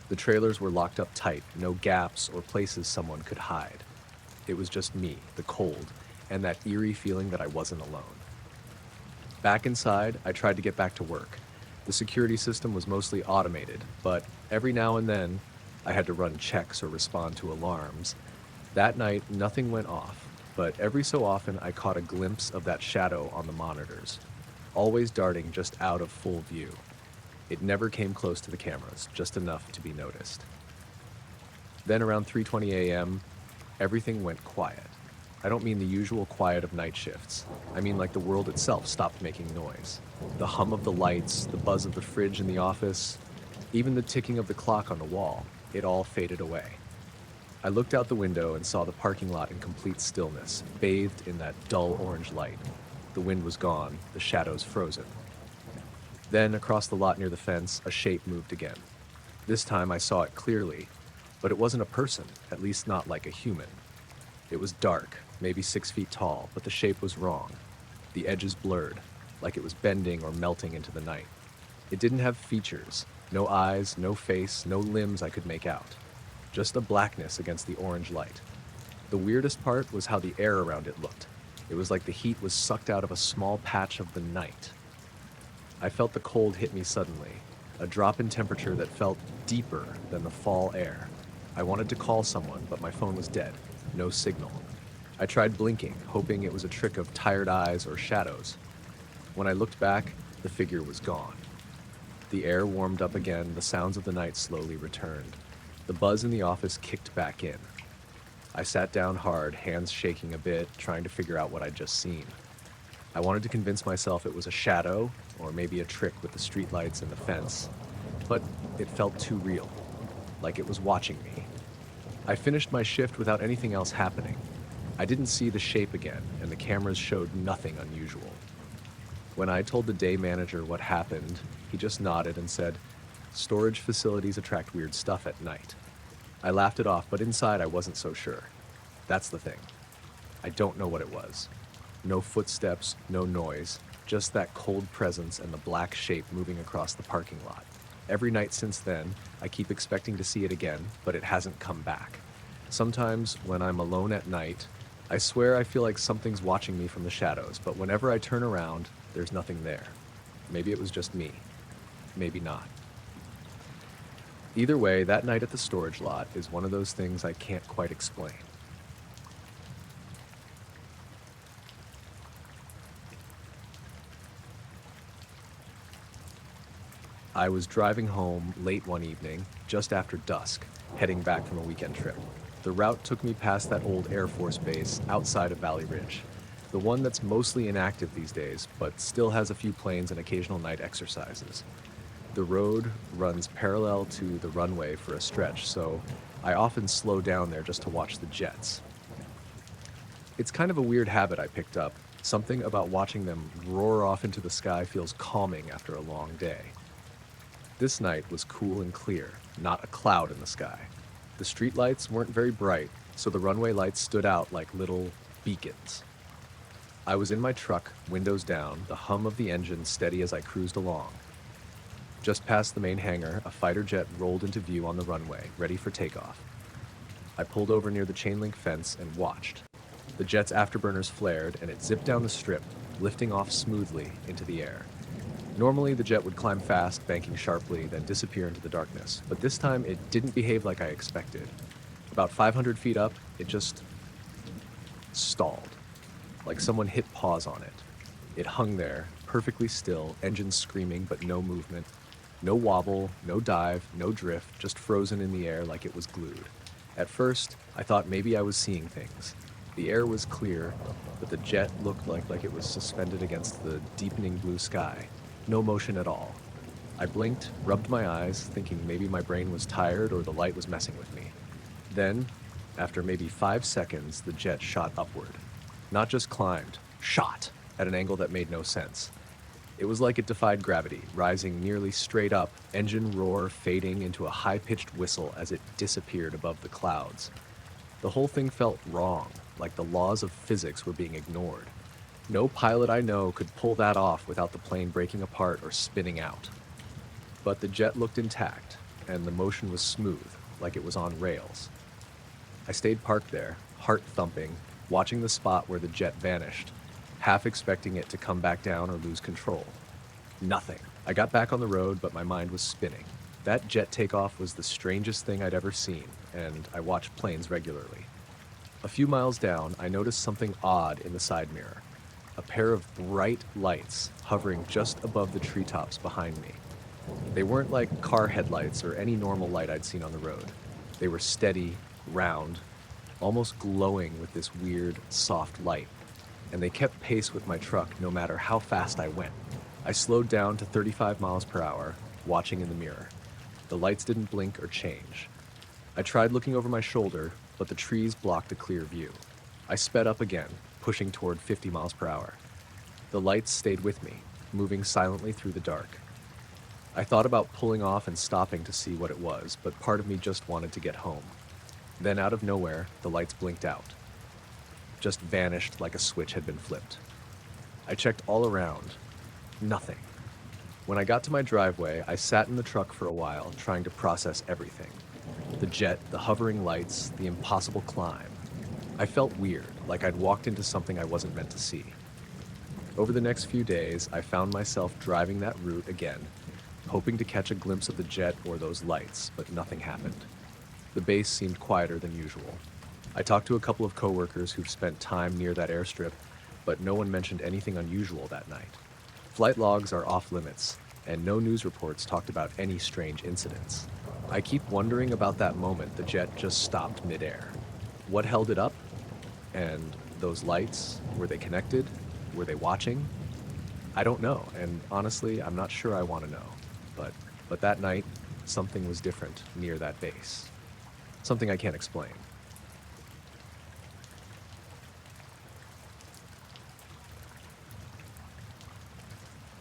The trailers were locked up tight, no gaps or places someone could hide. It was just me, the cold, and that eerie feeling that I wasn't alone. Back inside, I tried to get back to work. The security system was mostly automated, but every now and then, I had to run checks or respond to alarms. That night, nothing went off, but every so often I caught a glimpse of that shadow on the monitors, always darting just out of full view. It never came close to the cameras, just enough to be noticed. Then around 3:20 a.m., everything went quiet. I don't mean the usual quiet of night shifts. I mean like the world itself stopped making noise. The hum of the lights, the buzz of the fridge in the office, even the ticking of the clock on the wall, it all faded away. I looked out the window and saw the parking lot in complete stillness, bathed in that dull orange light. The wind was gone, the shadows frozen. Then, across the lot near the fence, a shape moved again. This time I saw it clearly, but it wasn't a person, at least not like a human. It was dark, maybe 6 feet tall, but the shape was wrong. The edges blurred, like it was bending or melting into the night. It didn't have features, no eyes, no face, no limbs I could make out. Just a blackness against the orange light. The weirdest part was how the air around it looked. It was like the heat was sucked out of a small patch of the night. I felt the cold hit me suddenly, a drop in temperature that felt deeper than the fall air. I wanted to call someone, but my phone was dead. No signal. I tried blinking, hoping it was a trick of tired eyes or shadows. When I looked back, the figure was gone. The air warmed up again, the sounds of the night slowly returned. The buzz in the office kicked back in. I sat down hard, hands shaking a bit, trying to figure out what I'd just seen. I wanted to convince myself it was a shadow, or maybe a trick with the streetlights and the fence, but it felt too real, like it was watching me. I finished my shift without anything else happening. I didn't see the shape again, and the cameras showed nothing unusual. When I told the day manager what happened, he just nodded and said, "Storage facilities attract weird stuff at night." I laughed it off, but inside I wasn't so sure. That's the thing. I don't know what it was. No footsteps, no noise, just that cold presence and the black shape moving across the parking lot. Every night since then, I keep expecting to see it again, but it hasn't come back. Sometimes, when I'm alone at night, I swear I feel like something's watching me from the shadows, but whenever I turn around, there's nothing there. Maybe it was just me. Maybe not. Either way, that night at the storage lot is one of those things I can't quite explain. I was driving home late one evening, just after dusk, heading back from a weekend trip. The route took me past that old Air Force base outside of Valley Ridge, the one that's mostly inactive these days, but still has a few planes and occasional night exercises. The road runs parallel to the runway for a stretch, so I often slow down there just to watch the jets. It's kind of a weird habit I picked up. Something about watching them roar off into the sky feels calming after a long day. This night was cool and clear, not a cloud in the sky. The streetlights weren't very bright, so the runway lights stood out like little beacons. I was in my truck, windows down, the hum of the engine steady as I cruised along. Just past the main hangar, a fighter jet rolled into view on the runway, ready for takeoff. I pulled over near the chain link fence and watched. The jet's afterburners flared and it zipped down the strip, lifting off smoothly into the air. Normally, the jet would climb fast, banking sharply, then disappear into the darkness, but this time it didn't behave like I expected. About 500 feet up, it just stalled, like someone hit pause on it. It hung there, perfectly still, engine screaming but no movement. No wobble, no dive, no drift, just frozen in the air like it was glued. At first, I thought maybe I was seeing things. The air was clear, but the jet looked like it was suspended against the deepening blue sky. No motion at all. I blinked, rubbed my eyes, thinking maybe my brain was tired or the light was messing with me. Then, after maybe 5 seconds, the jet shot upward. Not just climbed, shot at an angle that made no sense. It was like it defied gravity, rising nearly straight up, engine roar fading into a high-pitched whistle as it disappeared above the clouds. The whole thing felt wrong, like the laws of physics were being ignored. No pilot I know could pull that off without the plane breaking apart or spinning out. But the jet looked intact, and the motion was smooth, like it was on rails. I stayed parked there, heart thumping, watching the spot where the jet vanished, half expecting it to come back down or lose control. Nothing. I got back on the road, but my mind was spinning. That jet takeoff was the strangest thing I'd ever seen, and I watched planes regularly. A few miles down, I noticed something odd in the side mirror. A pair of bright lights hovering just above the treetops behind me. They weren't like car headlights or any normal light I'd seen on the road. They were steady, round, almost glowing with this weird, soft light, and they kept pace with my truck no matter how fast I went. I slowed down to 35 miles per hour, watching in the mirror. The lights didn't blink or change. I tried looking over my shoulder, but the trees blocked a clear view. I sped up again, pushing toward 50 miles per hour. The lights stayed with me, moving silently through the dark. I thought about pulling off and stopping to see what it was, but part of me just wanted to get home. Then out of nowhere, the lights blinked out. Just vanished like a switch had been flipped. I checked all around. Nothing. When I got to my driveway, I sat in the truck for a while, trying to process everything. The jet, the hovering lights, the impossible climb. I felt weird, like I'd walked into something I wasn't meant to see. Over the next few days, I found myself driving that route again, hoping to catch a glimpse of the jet or those lights, but nothing happened. The base seemed quieter than usual. I talked to a couple of coworkers who've spent time near that airstrip, but no one mentioned anything unusual that night. Flight logs are off limits, and no news reports talked about any strange incidents. I keep wondering about that moment the jet just stopped midair. What held it up? And those lights, were they connected? Were they watching? I don't know, and honestly, I'm not sure I want to know. But that night, something was different near that base. Something I can't explain.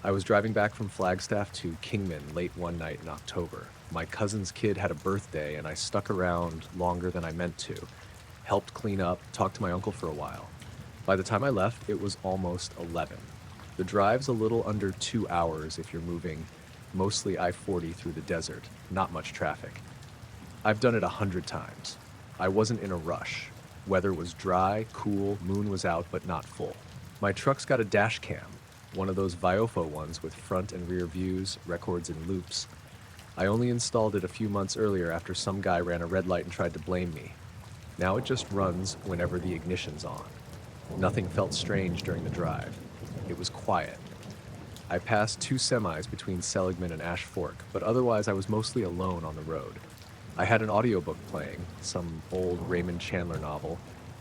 I was driving back from Flagstaff to Kingman late one night in October. My cousin's kid had a birthday, and I stuck around longer than I meant to. Helped clean up, talked to my uncle for a while. By the time I left, it was almost 11. The drive's a little under 2 hours if you're moving mostly I-40 through the desert, not much traffic. I've done it 100 times. I wasn't in a rush. Weather was dry, cool, moon was out, but not full. My truck's got a dash cam, one of those UFO ones with front and rear views, records and loops. I only installed it a few months earlier after some guy ran a red light and tried to blame me. Now it just runs whenever the ignition's on. Nothing felt strange during the drive. It was quiet. I passed 2 semis between Seligman and Ash Fork, but otherwise I was mostly alone on the road. I had an audiobook playing, some old Raymond Chandler novel,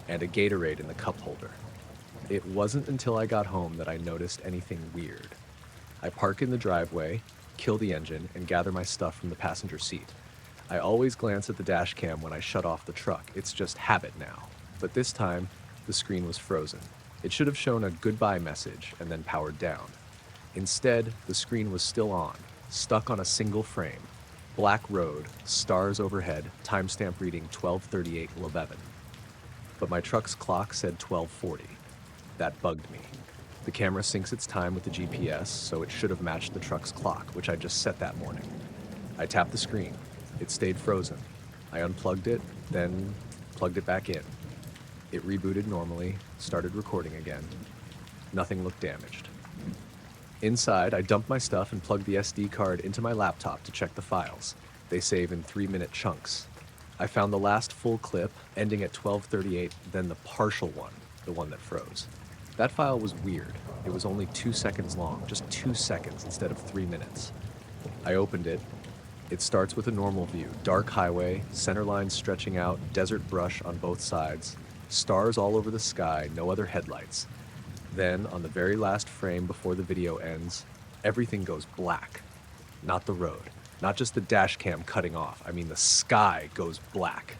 and a Gatorade in the cup holder. It wasn't until I got home that I noticed anything weird. I park in the driveway, kill the engine, and gather my stuff from the passenger seat. I always glance at the dash cam when I shut off the truck. It's just habit now. But this time, the screen was frozen. It should have shown a goodbye message and then powered down. Instead, the screen was still on, stuck on a single frame. Black road, stars overhead, timestamp reading 12:38:11. But my truck's clock said 12:40. That bugged me. The camera syncs its time with the GPS, so it should have matched the truck's clock, which I just set that morning. I tapped the screen. It stayed frozen. I unplugged it, then plugged it back in. It rebooted normally, started recording again. Nothing looked damaged. Inside, I dumped my stuff and plugged the SD card into my laptop to check the files. They save in 3-minute chunks. I found the last full clip, ending at 12:38, then the partial one, the one that froze. That file was weird. It was only 2 seconds long, just 2 seconds instead of 3 minutes. I opened it. It starts with a normal view. Dark highway, center line stretching out, desert brush on both sides, stars all over the sky, no other headlights. Then, on the very last frame before the video ends, everything goes black. Not the road, not just the dash cam cutting off. I mean, the sky goes black.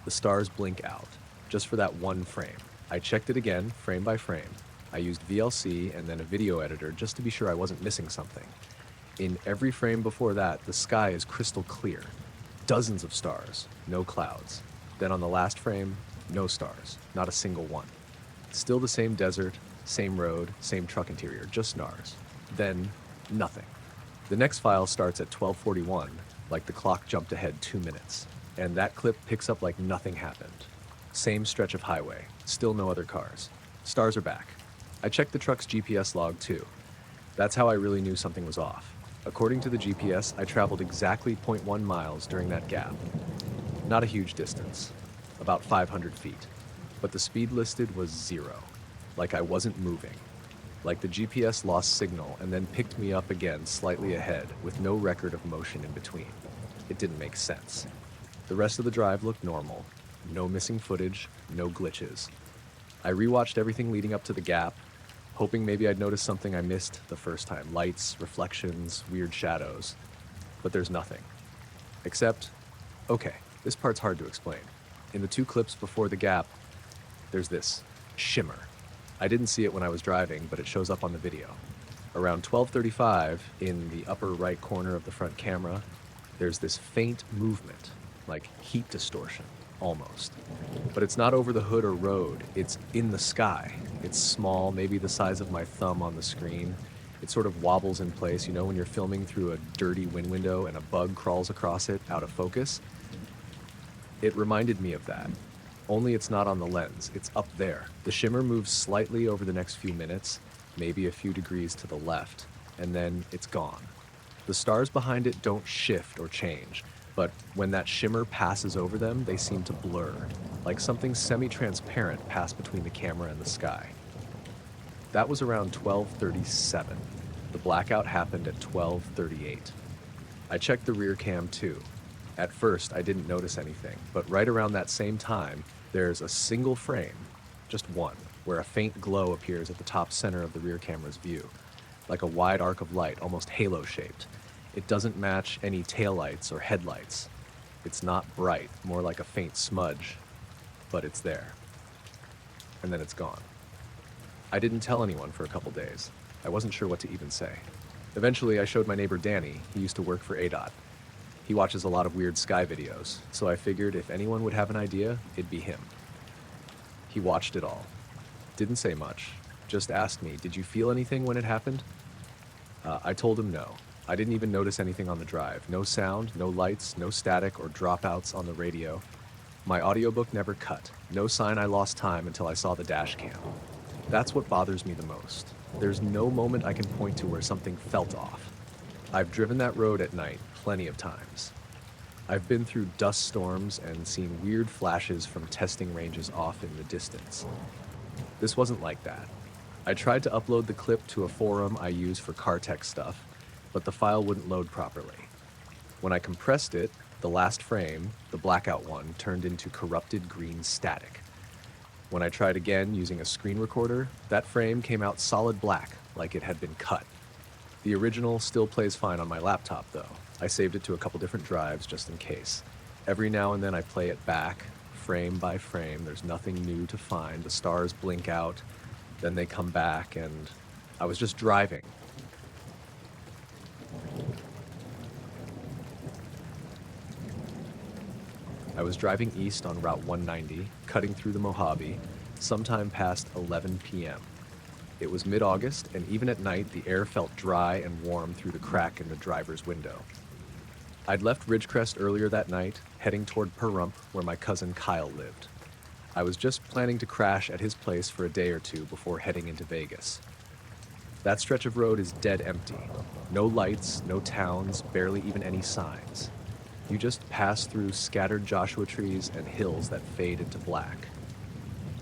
The stars blink out, just for that one frame. I checked it again, frame by frame. I used VLC and then a video editor just to be sure I wasn't missing something. In every frame before that, the sky is crystal clear. Dozens of stars, no clouds. Then on the last frame, no stars, not a single one. Still the same desert, same road, same truck interior, just stars. Then, nothing. The next file starts at 12:41, like the clock jumped ahead 2 minutes. And that clip picks up like nothing happened. Same stretch of highway, still no other cars. Stars are back. I checked the truck's GPS log too. That's how I really knew something was off. According to the GPS, I traveled exactly 0.1 miles during that gap. Not a huge distance, about 500 feet. But the speed listed was 0, like I wasn't moving. Like the GPS lost signal and then picked me up again slightly ahead with no record of motion in between. It didn't make sense. The rest of the drive looked normal. No missing footage, no glitches. I rewatched everything leading up to the gap, hoping maybe I'd notice something I missed the first time. Lights, reflections, weird shadows. But there's nothing. Except, okay, this part's hard to explain. In the 2 clips before the gap, there's this shimmer. I didn't see it when I was driving, but it shows up on the video. Around 12:35, in the upper right corner of the front camera, there's this faint movement, like heat distortion, almost. But it's not over the hood or road, it's in the sky. It's small, maybe the size of my thumb on the screen. It sort of wobbles in place, you know, when you're filming through a dirty wind window and a bug crawls across it out of focus. It reminded me of that. Only it's not on the lens, it's up there. The shimmer moves slightly over the next few minutes, maybe a few degrees to the left, and then it's gone. The stars behind it don't shift or change, but when that shimmer passes over them, they seem to blur, like something semi-transparent passed between the camera and the sky. That was around 12:37. The blackout happened at 12:38. I checked the rear cam too. At first, I didn't notice anything, but right around that same time, there's a single frame, just one, where a faint glow appears at the top center of the rear camera's view, like a wide arc of light, almost halo-shaped. It doesn't match any taillights or headlights. It's not bright, more like a faint smudge, but it's there. And then it's gone. I didn't tell anyone for a couple days. I wasn't sure what to even say. Eventually, I showed my neighbor Danny. He used to work for ADOT. He watches a lot of weird sky videos, so I figured if anyone would have an idea, it'd be him. He watched it all. Didn't say much. Just asked me, "Did you feel anything when it happened?" I told him no. I didn't even notice anything on the drive. No sound, no lights, no static or dropouts on the radio. My audiobook never cut. No sign I lost time until I saw the dash cam. That's what bothers me the most. There's no moment I can point to where something felt off. I've driven that road at night plenty of times. I've been through dust storms and seen weird flashes from testing ranges off in the distance. This wasn't like that. I tried to upload the clip to a forum I use for car tech stuff, but the file wouldn't load properly. When I compressed it, the last frame, the blackout one, turned into corrupted green static. When I tried again using a screen recorder, that frame came out solid black, like it had been cut. The original still plays fine on my laptop, though. I saved it to a couple different drives just in case. Every now and then I play it back, frame by frame. There's nothing new to find. The stars blink out, then they come back, and I was just driving. I was driving east on Route 190, cutting through the Mojave, sometime past 11 p.m. It was mid-August, and even at night, the air felt dry and warm through the crack in the driver's window. I'd left Ridgecrest earlier that night, heading toward Pahrump, where my cousin Kyle lived. I was just planning to crash at his place for a day or two before heading into Vegas. That stretch of road is dead empty. No lights, no towns, barely even any signs. You just pass through scattered Joshua trees and hills that fade into black.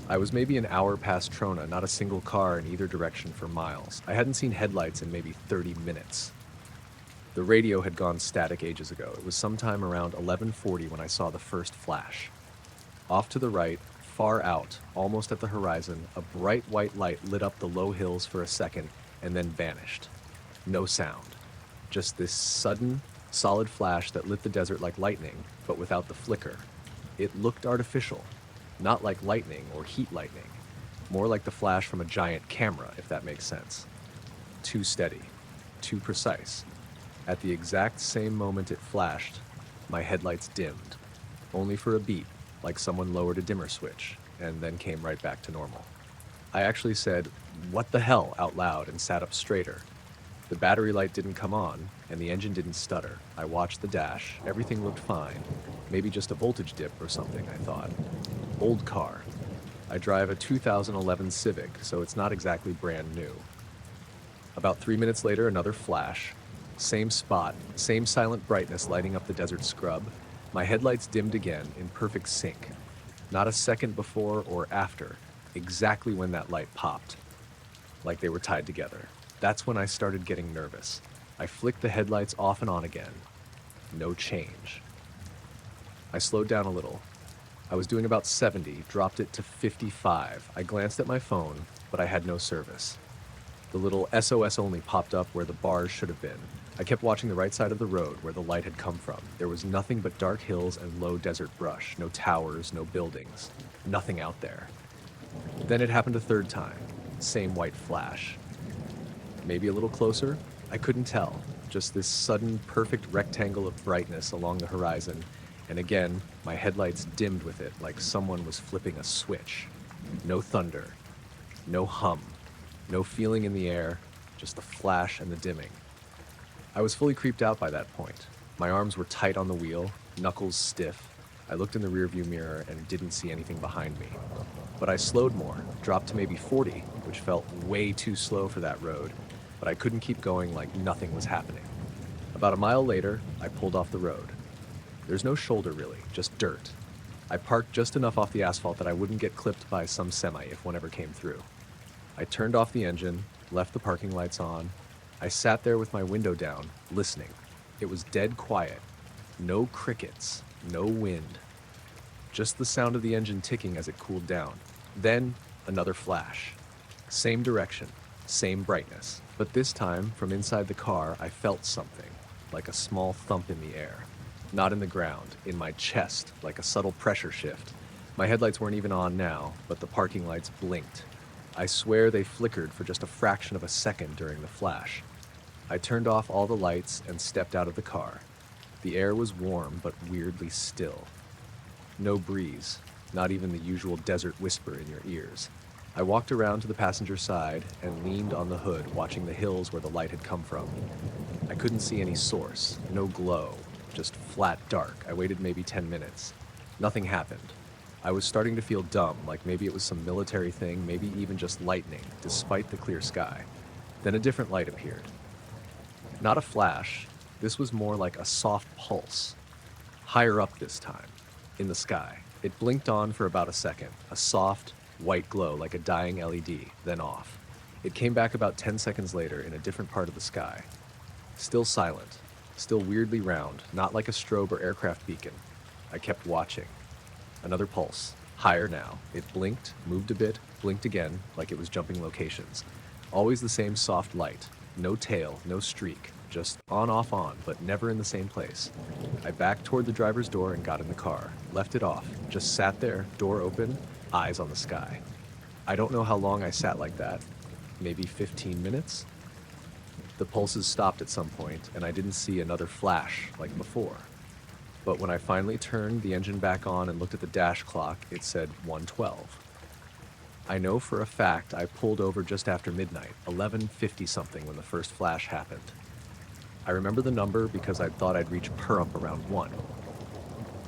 I was maybe an hour past Trona, not a single car in either direction for miles. I hadn't seen headlights in maybe 30 minutes. The radio had gone static ages ago. It was sometime around 11:40 when I saw the first flash. Off to the right, far out, almost at the horizon, a bright white light lit up the low hills for a second and then vanished. No sound. Just this sudden, solid flash that lit the desert like lightning, but without the flicker. It looked artificial, not like lightning or heat lightning, more like the flash from a giant camera, if that makes sense. Too steady, too precise. At the exact same moment it flashed, my headlights dimmed, only for a beat, like someone lowered a dimmer switch, and then came right back to normal. I actually said, "What the hell?" out loud and sat up straighter. The battery light didn't come on, and the engine didn't stutter. I watched the dash. Everything looked fine. Maybe just a voltage dip or something, I thought. Old car. I drive a 2011 Civic, so it's not exactly brand new. About 3 minutes later, another flash. Same spot, same silent brightness lighting up the desert scrub. My headlights dimmed again, in perfect sync. Not a second before or after, exactly when that light popped. Like they were tied together. That's when I started getting nervous. I flicked the headlights off and on again. No change. I slowed down a little. I was doing about 70, dropped it to 55. I glanced at my phone, but I had no service. The little SOS only popped up where the bars should have been. I kept watching the right side of the road where the light had come from. There was nothing but dark hills and low desert brush, no towers, no buildings, nothing out there. Then it happened a third time, same white flash. Maybe a little closer? I couldn't tell. Just this sudden, perfect rectangle of brightness along the horizon, and again, my headlights dimmed with it like someone was flipping a switch. No thunder, no hum, no feeling in the air, just the flash and the dimming. I was fully creeped out by that point. My arms were tight on the wheel, knuckles stiff. I looked in the rearview mirror and didn't see anything behind me. But I slowed more, dropped to maybe 40, which felt way too slow for that road, but I couldn't keep going like nothing was happening. About a mile later, I pulled off the road. There's no shoulder really, just dirt. I parked just enough off the asphalt that I wouldn't get clipped by some semi if one ever came through. I turned off the engine, left the parking lights on. I sat there with my window down, listening. It was dead quiet. No crickets, no wind. Just the sound of the engine ticking as it cooled down. Then, another flash. Same direction, same brightness. But this time, from inside the car, I felt something, like a small thump in the air. Not in the ground, in my chest, like a subtle pressure shift. My headlights weren't even on now, but the parking lights blinked. I swear they flickered for just a fraction of a second during the flash. I turned off all the lights and stepped out of the car. The air was warm, but weirdly still. No breeze, not even the usual desert whisper in your ears. I walked around to the passenger side and leaned on the hood, watching the hills where the light had come from. I couldn't see any source, no glow, just flat dark. I waited maybe 10 minutes. Nothing happened. I was starting to feel dumb, like maybe it was some military thing, maybe even just lightning, despite the clear sky. Then a different light appeared. Not a flash, this was more like a soft pulse. Higher up this time, in the sky. It blinked on for about a second, a soft, white glow like a dying LED, then off. It came back about 10 seconds later in a different part of the sky. Still silent, still weirdly round, not like a strobe or aircraft beacon. I kept watching. Another pulse, higher now. It blinked, moved a bit, blinked again, like it was jumping locations. Always the same soft light, no tail, no streak, just on, off, on, but never in the same place. I backed toward the driver's door and got in the car, left it off, just sat there, door open, eyes on the sky. I don't know how long I sat like that, maybe 15 minutes? The pulses stopped at some point, and I didn't see another flash like before. But when I finally turned the engine back on and looked at the dash clock, it said 1:12. I know for a fact I pulled over just after midnight, 11:50 something, when the first flash happened. I remember the number because I thought I'd reach Pahrump around 1.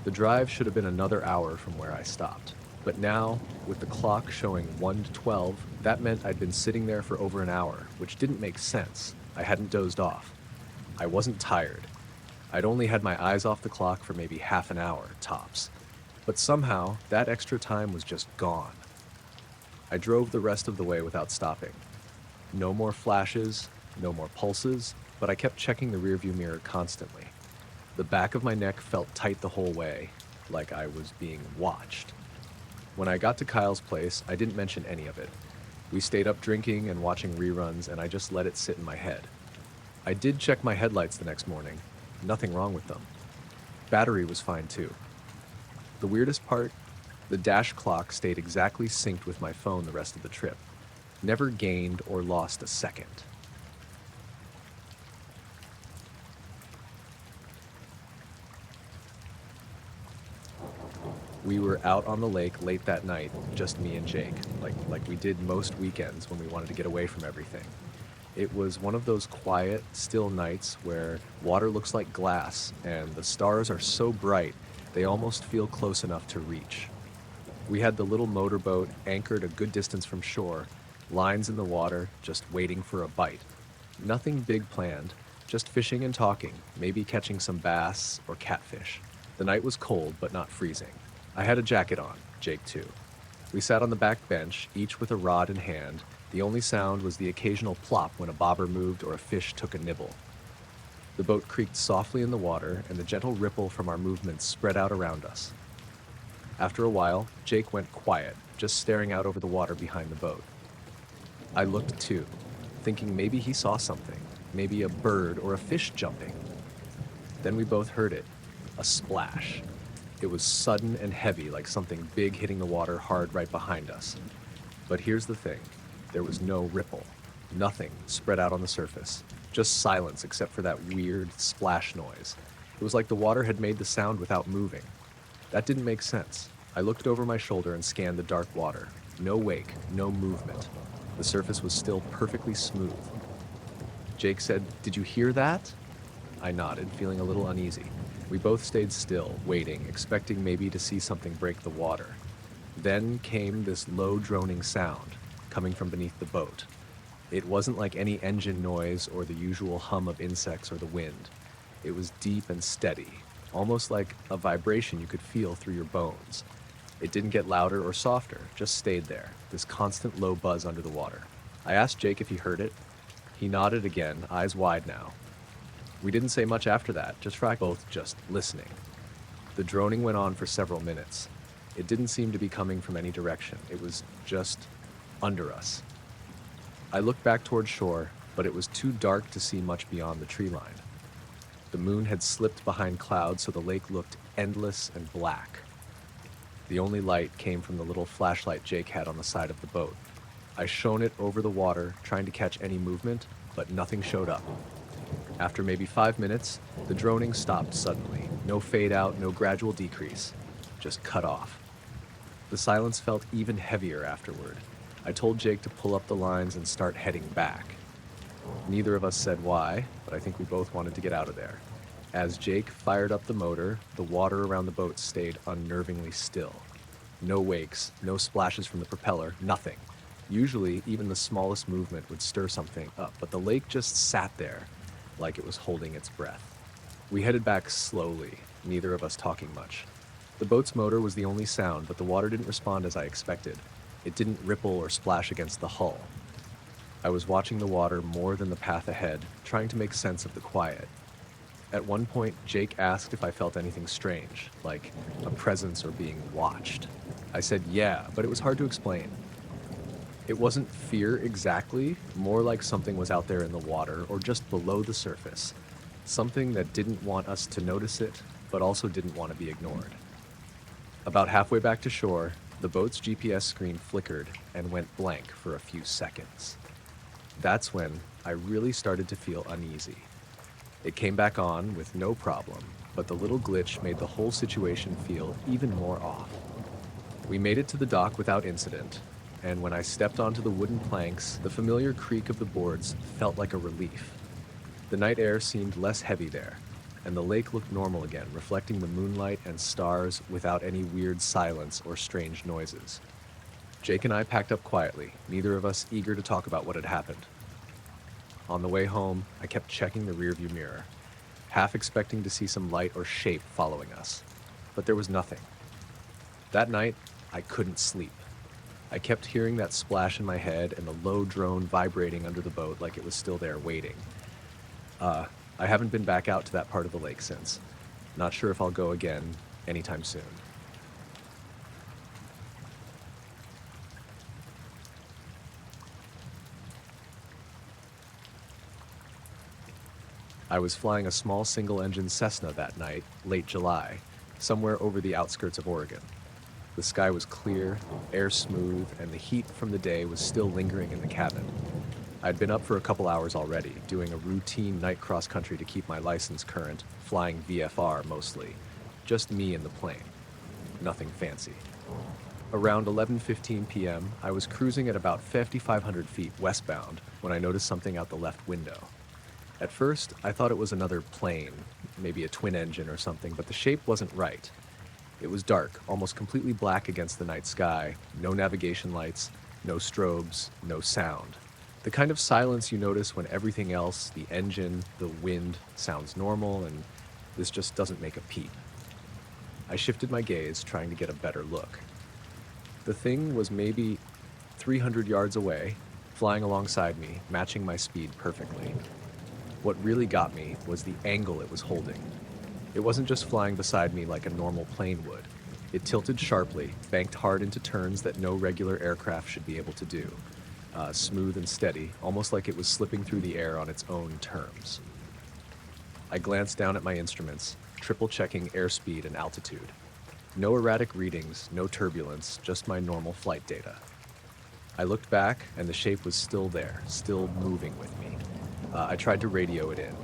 The drive should have been another hour from where I stopped. But now, with the clock showing 1:12, that meant I'd been sitting there for over an hour, which didn't make sense. I hadn't dozed off. I wasn't tired. I'd only had my eyes off the clock for maybe half an hour, tops. But somehow, that extra time was just gone. I drove the rest of the way without stopping. No more flashes, no more pulses, but I kept checking the rearview mirror constantly. The back of my neck felt tight the whole way, like I was being watched. When I got to Kyle's place, I didn't mention any of it. We stayed up drinking and watching reruns, and I just let it sit in my head. I did check my headlights the next morning. Nothing wrong with them. Battery was fine too. The weirdest part? The dash clock stayed exactly synced with my phone the rest of the trip. Never gained or lost a second. We were out on the lake late that night, just me and Jake, like we did most weekends when we wanted to get away from everything. It was one of those quiet, still nights where water looks like glass and the stars are so bright they almost feel close enough to reach. We had the little motorboat anchored a good distance from shore, lines in the water, just waiting for a bite. Nothing big planned, just fishing and talking, maybe catching some bass or catfish. The night was cold, but not freezing. I had a jacket on, Jake too. We sat on the back bench, each with a rod in hand. The only sound was the occasional plop when a bobber moved or a fish took a nibble. The boat creaked softly in the water, and the gentle ripple from our movements spread out around us. After a while, Jake went quiet, just staring out over the water behind the boat. I looked too, thinking maybe he saw something, maybe a bird or a fish jumping. Then we both heard it, a splash. It was sudden and heavy, like something big hitting the water hard right behind us. But here's the thing, there was no ripple. Nothing spread out on the surface. Just silence except for that weird splash noise. It was like the water had made the sound without moving. That didn't make sense. I looked over my shoulder and scanned the dark water. No wake, no movement. The surface was still perfectly smooth. Jake said, "Did you hear that?" I nodded, feeling a little uneasy. We both stayed still, waiting, expecting maybe to see something break the water. Then came this low droning sound, coming from beneath the boat. It wasn't like any engine noise or the usual hum of insects or the wind. It was deep and steady, almost like a vibration you could feel through your bones. It didn't get louder or softer, just stayed there, this constant low buzz under the water. I asked Jake if he heard it. He nodded again, eyes wide now. We didn't say much after that, both just listening. The droning went on for several minutes. It didn't seem to be coming from any direction. It was just under us. I looked back toward shore, but it was too dark to see much beyond the tree line. The moon had slipped behind clouds, so the lake looked endless and black. The only light came from the little flashlight Jake had on the side of the boat. I shone it over the water, trying to catch any movement, but nothing showed up. After maybe 5 minutes, the droning stopped suddenly. No fade out, no gradual decrease. Just cut off. The silence felt even heavier afterward. I told Jake to pull up the lines and start heading back. Neither of us said why, but I think we both wanted to get out of there. As Jake fired up the motor, the water around the boat stayed unnervingly still. No wakes, no splashes from the propeller, nothing. Usually, even the smallest movement would stir something up, but the lake just sat there, like it was holding its breath. We headed back slowly, neither of us talking much. The boat's motor was the only sound, but the water didn't respond as I expected. It didn't ripple or splash against the hull. I was watching the water more than the path ahead, trying to make sense of the quiet. At one point, Jake asked if I felt anything strange, like a presence or being watched. I said yeah, but it was hard to explain. It wasn't fear exactly, more like something was out there in the water or just below the surface. Something that didn't want us to notice it, but also didn't want to be ignored. About halfway back to shore, the boat's GPS screen flickered and went blank for a few seconds. That's when I really started to feel uneasy. It came back on with no problem, but the little glitch made the whole situation feel even more off. We made it to the dock without incident, and when I stepped onto the wooden planks, the familiar creak of the boards felt like a relief. The night air seemed less heavy there, and the lake looked normal again, reflecting the moonlight and stars without any weird silence or strange noises. Jake and I packed up quietly, neither of us eager to talk about what had happened. On the way home, I kept checking the rearview mirror, half expecting to see some light or shape following us, but there was nothing. That night, I couldn't sleep. I kept hearing that splash in my head and the low drone vibrating under the boat like it was still there waiting. I haven't been back out to that part of the lake since. Not sure if I'll go again anytime soon. I was flying a small single-engine Cessna that night, late July, somewhere over the outskirts of Oregon. The sky was clear, air smooth, and the heat from the day was still lingering in the cabin. I'd been up for a couple hours already, doing a routine night cross-country to keep my license current, flying VFR mostly. Just me and the plane. Nothing fancy. Around 11:15 p.m., I was cruising at about 5,500 feet westbound when I noticed something out the left window. At first, I thought it was another plane, maybe a twin engine or something, but the shape wasn't right. It was dark, almost completely black against the night sky, no navigation lights, no strobes, no sound. The kind of silence you notice when everything else, the engine, the wind, sounds normal, and this just doesn't make a peep. I shifted my gaze, trying to get a better look. The thing was maybe 300 yards away, flying alongside me, matching my speed perfectly. What really got me was the angle it was holding. It wasn't just flying beside me like a normal plane would. It tilted sharply, banked hard into turns that no regular aircraft should be able to do. Smooth and steady, almost like it was slipping through the air on its own terms. I glanced down at my instruments, triple-checking airspeed and altitude. No erratic readings, no turbulence, just my normal flight data. I looked back, and the shape was still there, still moving with me. I tried to radio it in.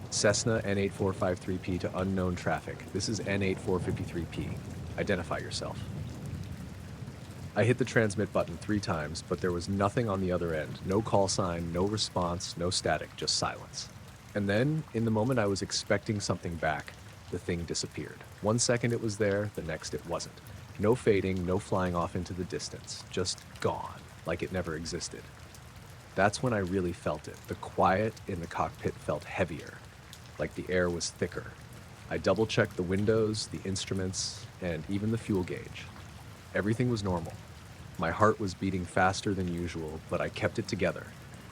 Cessna N8453P to unknown traffic. This is N8453P. Identify yourself. I hit the transmit button 3 times, but there was nothing on the other end. No call sign, no response, no static, just silence. And then, in the moment I was expecting something back, the thing disappeared. 1 second it was there, the next it wasn't. No fading, no flying off into the distance. Just gone, like it never existed. That's when I really felt it. The quiet in the cockpit felt heavier, like the air was thicker. I double-checked the windows, the instruments, and even the fuel gauge. Everything was normal. My heart was beating faster than usual, but I kept it together.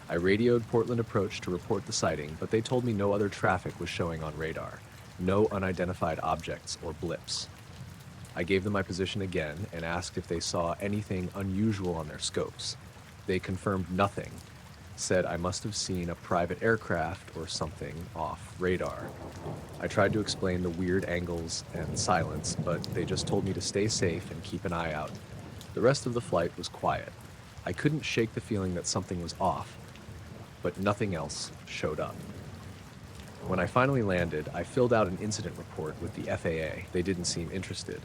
I radioed Portland Approach to report the sighting, but they told me no other traffic was showing on radar. No unidentified objects or blips. I gave them my position again and asked if they saw anything unusual on their scopes. They confirmed nothing, said I must have seen a private aircraft or something off radar. I tried to explain the weird angles and silence, but they just told me to stay safe and keep an eye out. The rest of the flight was quiet. I couldn't shake the feeling that something was off, but nothing else showed up. When I finally landed, I filled out an incident report with the FAA. They didn't seem interested.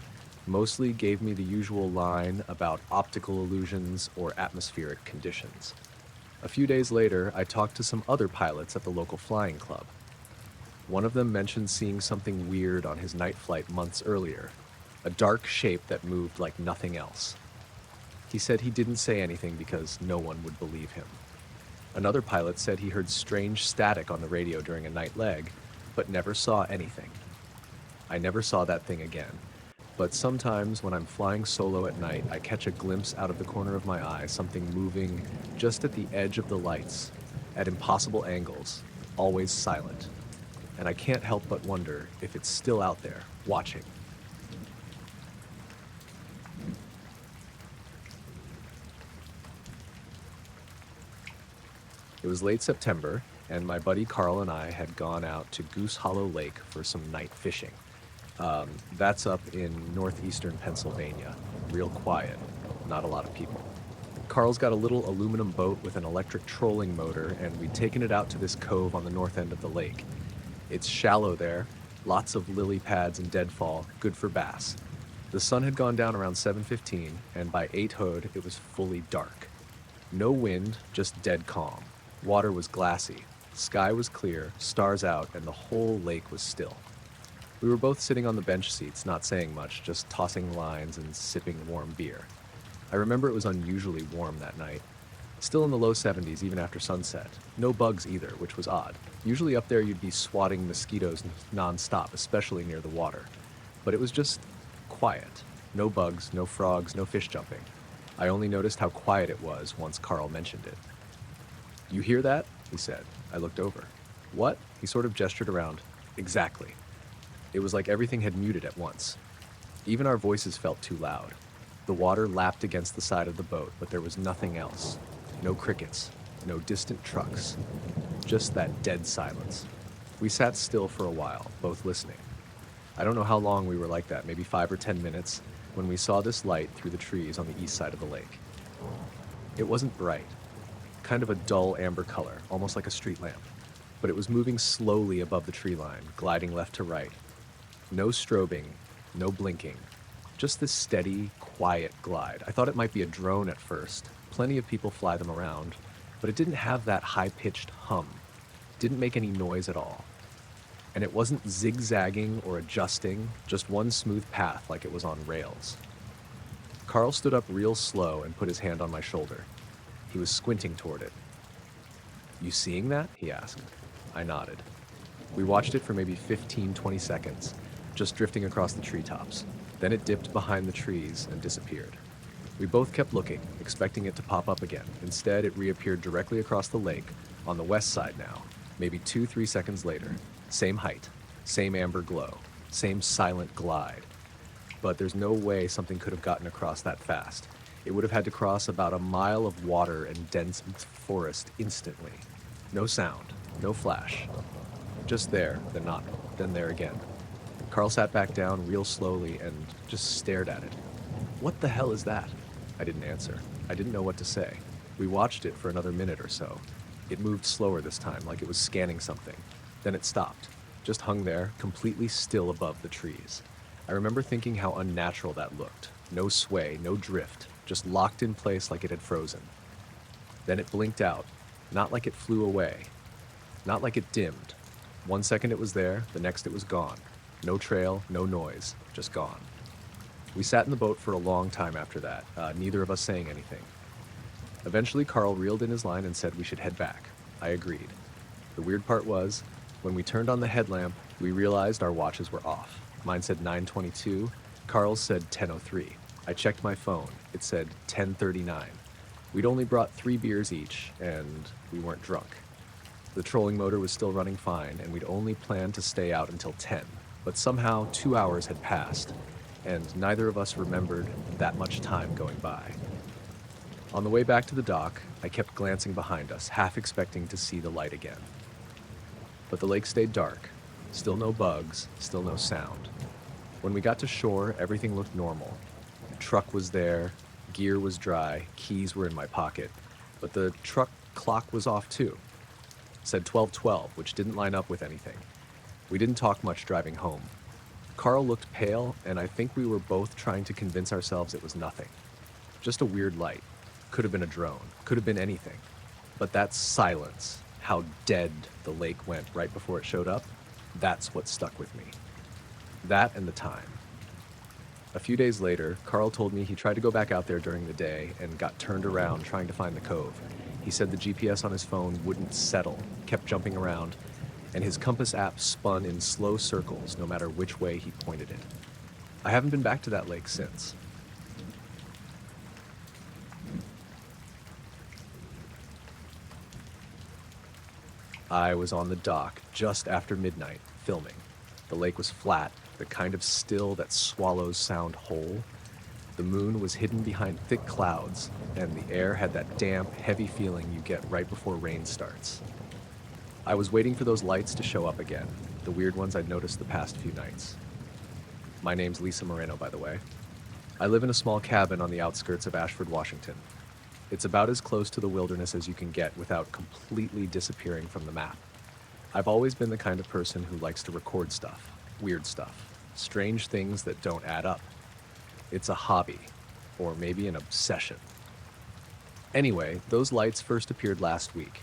Mostly gave me the usual line about optical illusions or atmospheric conditions. A few days later, I talked to some other pilots at the local flying club. One of them mentioned seeing something weird on his night flight months earlier, a dark shape that moved like nothing else. He said he didn't say anything because no one would believe him. Another pilot said he heard strange static on the radio during a night leg, but never saw anything. I never saw that thing again. But sometimes when I'm flying solo at night, I catch a glimpse out of the corner of my eye, something moving just at the edge of the lights, at impossible angles, always silent. And I can't help but wonder if it's still out there, watching. It was late September, and my buddy Carl and I had gone out to Goose Hollow Lake for some night fishing. That's up in northeastern Pennsylvania. Real quiet, not a lot of people. Carl's got a little aluminum boat with an electric trolling motor, and we'd taken it out to this cove on the north end of the lake. It's shallow there, lots of lily pads and deadfall, good for bass. The sun had gone down around 7:15, and by 8 hood, it was fully dark. No wind, just dead calm. Water was glassy, sky was clear, stars out, and the whole lake was still. We were both sitting on the bench seats, not saying much, just tossing lines and sipping warm beer. I remember it was unusually warm that night. Still in the low 70s even after sunset. No bugs either, which was odd. Usually up there you'd be swatting mosquitoes non-stop, especially near the water. But it was just quiet. No bugs, no frogs, no fish jumping. I only noticed how quiet it was once Carl mentioned it. "You hear that?" he said. I looked over. "What?" He sort of gestured around. "Exactly." It was like everything had muted at once. Even our voices felt too loud. The water lapped against the side of the boat, but there was nothing else. No crickets, no distant trucks, just that dead silence. We sat still for a while, both listening. I don't know how long we were like that, maybe 5 or 10 minutes, when we saw this light through the trees on the east side of the lake. It wasn't bright, kind of a dull amber color, almost like a street lamp, but it was moving slowly above the tree line, gliding left to right. No strobing, no blinking, just this steady, quiet glide. I thought it might be a drone at first. Plenty of people fly them around, but it didn't have that high-pitched hum. Didn't make any noise at all. And it wasn't zigzagging or adjusting, just one smooth path like it was on rails. Carl stood up real slow and put his hand on my shoulder. He was squinting toward it. "You seeing that?" he asked. I nodded. We watched it for maybe 15, 20 seconds, just drifting across the treetops. Then it dipped behind the trees and disappeared. We both kept looking, expecting it to pop up again. Instead, it reappeared directly across the lake, on the west side now, maybe 2, 3 seconds later. Same height, same amber glow, same silent glide. But there's no way something could have gotten across that fast. It would have had to cross about a mile of water and dense forest instantly. No sound, no flash. Just there, then not, then there again. Carl sat back down real slowly and just stared at it. "What the hell is that?" I didn't answer. I didn't know what to say. We watched it for another minute or so. It moved slower this time, like it was scanning something. Then it stopped, just hung there, completely still above the trees. I remember thinking how unnatural that looked. No sway, no drift, just locked in place like it had frozen. Then it blinked out, not like it flew away, not like it dimmed. 1 second it was there, the next it was gone. No trail, no noise, just gone. We sat in the boat for a long time after that, neither of us saying anything. Eventually, Carl reeled in his line and said we should head back. I agreed. The weird part was, when we turned on the headlamp, we realized our watches were off. Mine said 9:22, Carl's said 10:03. I checked my phone. It said 10:39. We'd only brought 3 beers each, and we weren't drunk. The trolling motor was still running fine, and we'd only planned to stay out until 10. But somehow 2 hours had passed, and neither of us remembered that much time going by. On the way back to the dock, I kept glancing behind us, half expecting to see the light again. But the lake stayed dark. Still no bugs, still no sound. When we got to shore, everything looked normal. The truck was there, gear was dry, keys were in my pocket, but the truck clock was off too. It said 12:12, which didn't line up with anything. We didn't talk much driving home. Carl looked pale, and I think we were both trying to convince ourselves it was nothing. Just a weird light. Could have been a drone. Could have been anything. But that silence, how dead the lake went right before it showed up, that's what stuck with me. That and the time. A few days later, Carl told me he tried to go back out there during the day and got turned around trying to find the cove. He said the GPS on his phone wouldn't settle, kept jumping around, and his compass app spun in slow circles no matter which way he pointed it. I haven't been back to that lake since. I was on the dock just after midnight, filming. The lake was flat, the kind of still that swallows sound whole. The moon was hidden behind thick clouds, and the air had that damp, heavy feeling you get right before rain starts. I was waiting for those lights to show up again, the weird ones I'd noticed the past few nights. My name's Lisa Moreno, by the way. I live in a small cabin on the outskirts of Ashford, Washington. It's about as close to the wilderness as you can get without completely disappearing from the map. I've always been the kind of person who likes to record stuff, weird stuff, strange things that don't add up. It's a hobby, or maybe an obsession. Anyway, those lights first appeared last week.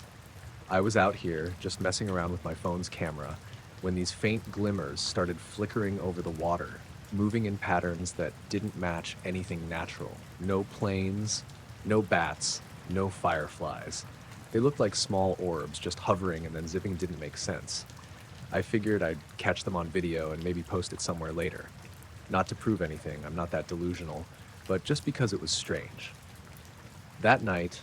I was out here, just messing around with my phone's camera, when these faint glimmers started flickering over the water, moving in patterns that didn't match anything natural. No planes, no bats, no fireflies. They looked like small orbs just hovering and then zipping. Didn't make sense. I figured I'd catch them on video and maybe post it somewhere later. Not to prove anything, I'm not that delusional, but just because it was strange. That night,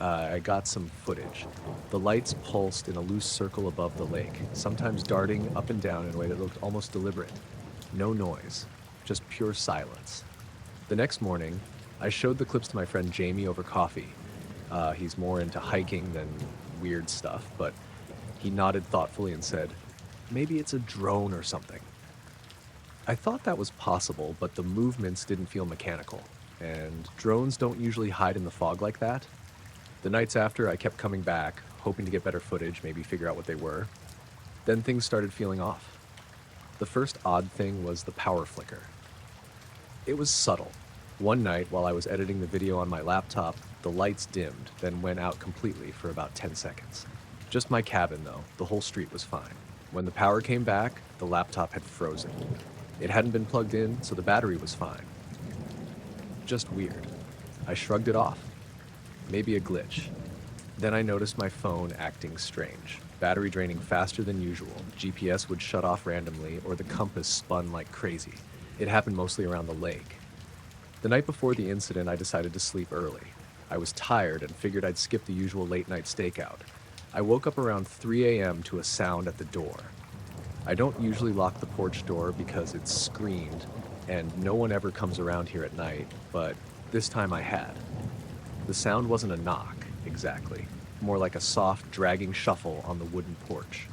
I got some footage. The lights pulsed in a loose circle above the lake, sometimes darting up and down in a way that looked almost deliberate. No noise, just pure silence. The next morning, I showed the clips to my friend Jamie over coffee. He's more into hiking than weird stuff, but he nodded thoughtfully and said, "Maybe it's a drone or something." I thought that was possible, but the movements didn't feel mechanical, and drones don't usually hide in the fog like that. The nights after, I kept coming back, hoping to get better footage, maybe figure out what they were. Then things started feeling off. The first odd thing was the power flicker. It was subtle. One night, while I was editing the video on my laptop, the lights dimmed, then went out completely for about 10 seconds. Just my cabin, though. The whole street was fine. When the power came back, the laptop had frozen. It hadn't been plugged in, so the battery was fine. Just weird. I shrugged it off. Maybe a glitch. Then I noticed my phone acting strange. Battery draining faster than usual. GPS would shut off randomly, or the compass spun like crazy. It happened mostly around the lake. The night before the incident, I decided to sleep early. I was tired and figured I'd skip the usual late-night stakeout. I woke up around 3 a.m. to a sound at the door. I don't usually lock the porch door because it's screened, and no one ever comes around here at night, but this time I had. The sound wasn't a knock, exactly. More like a soft, dragging shuffle on the wooden porch.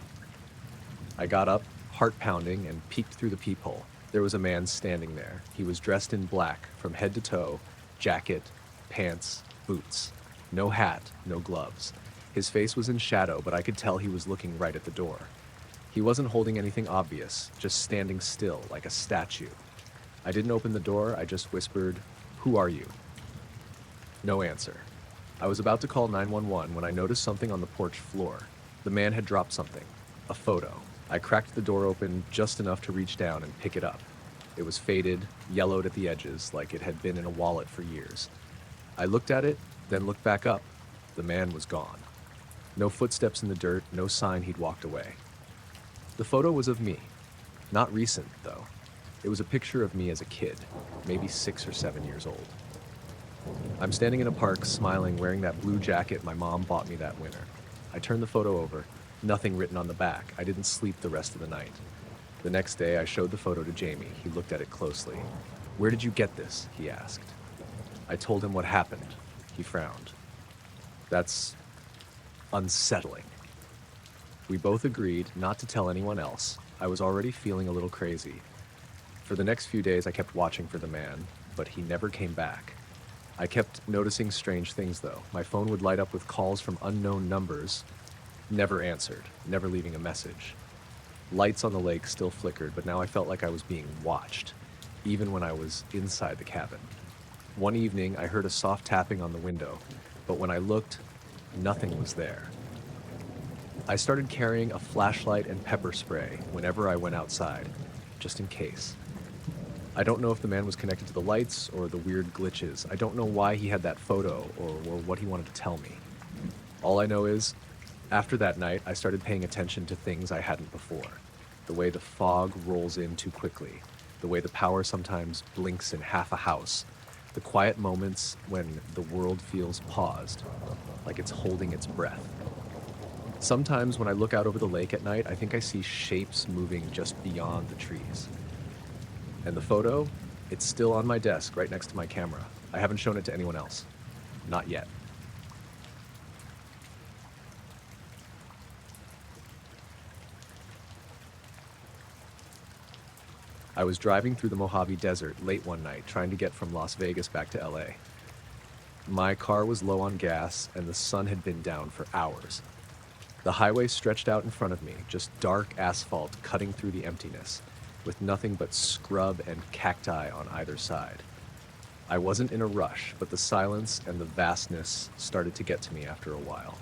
I got up, heart pounding, and peeked through the peephole. There was a man standing there. He was dressed in black, from head to toe, jacket, pants, boots. No hat, no gloves. His face was in shadow, but I could tell he was looking right at the door. He wasn't holding anything obvious, just standing still, like a statue. I didn't open the door, I just whispered, "Who are you?" No answer. I was about to call 911 when I noticed something on the porch floor. The man had dropped something. A photo. I cracked the door open just enough to reach down and pick it up. It was faded, yellowed at the edges, like it had been in a wallet for years. I looked at it, then looked back up. The man was gone. No footsteps in the dirt, no sign he'd walked away. The photo was of me. Not recent, though. It was a picture of me as a kid, maybe 6 or 7 years old. I'm standing in a park, smiling, wearing that blue jacket my mom bought me that winter. I turned the photo over, nothing written on the back. I didn't sleep the rest of the night. The next day, I showed the photo to Jamie. He looked at it closely. "Where did you get this?" he asked. I told him what happened. He frowned. "That's unsettling." We both agreed not to tell anyone else. I was already feeling a little crazy. For the next few days, I kept watching for the man, but he never came back. I kept noticing strange things, though. My phone would light up with calls from unknown numbers, never answered, never leaving a message. Lights on the lake still flickered, but now I felt like I was being watched, even when I was inside the cabin. One evening, I heard a soft tapping on the window, but when I looked, nothing was there. I started carrying a flashlight and pepper spray whenever I went outside, just in case. I don't know if the man was connected to the lights or the weird glitches. I don't know why he had that photo or what he wanted to tell me. All I know is, after that night, I started paying attention to things I hadn't before. The way the fog rolls in too quickly, the way the power sometimes blinks in half a house, the quiet moments when the world feels paused, like it's holding its breath. Sometimes when I look out over the lake at night, I think I see shapes moving just beyond the trees. And the photo, it's still on my desk right next to my camera. I haven't shown it to anyone else. Not yet. I was driving through the Mojave Desert late one night, trying to get from Las Vegas back to LA. My car was low on gas, and the sun had been down for hours. The highway stretched out in front of me, just dark asphalt cutting through the emptiness, with nothing but scrub and cacti on either side. I wasn't in a rush, but the silence and the vastness started to get to me after a while.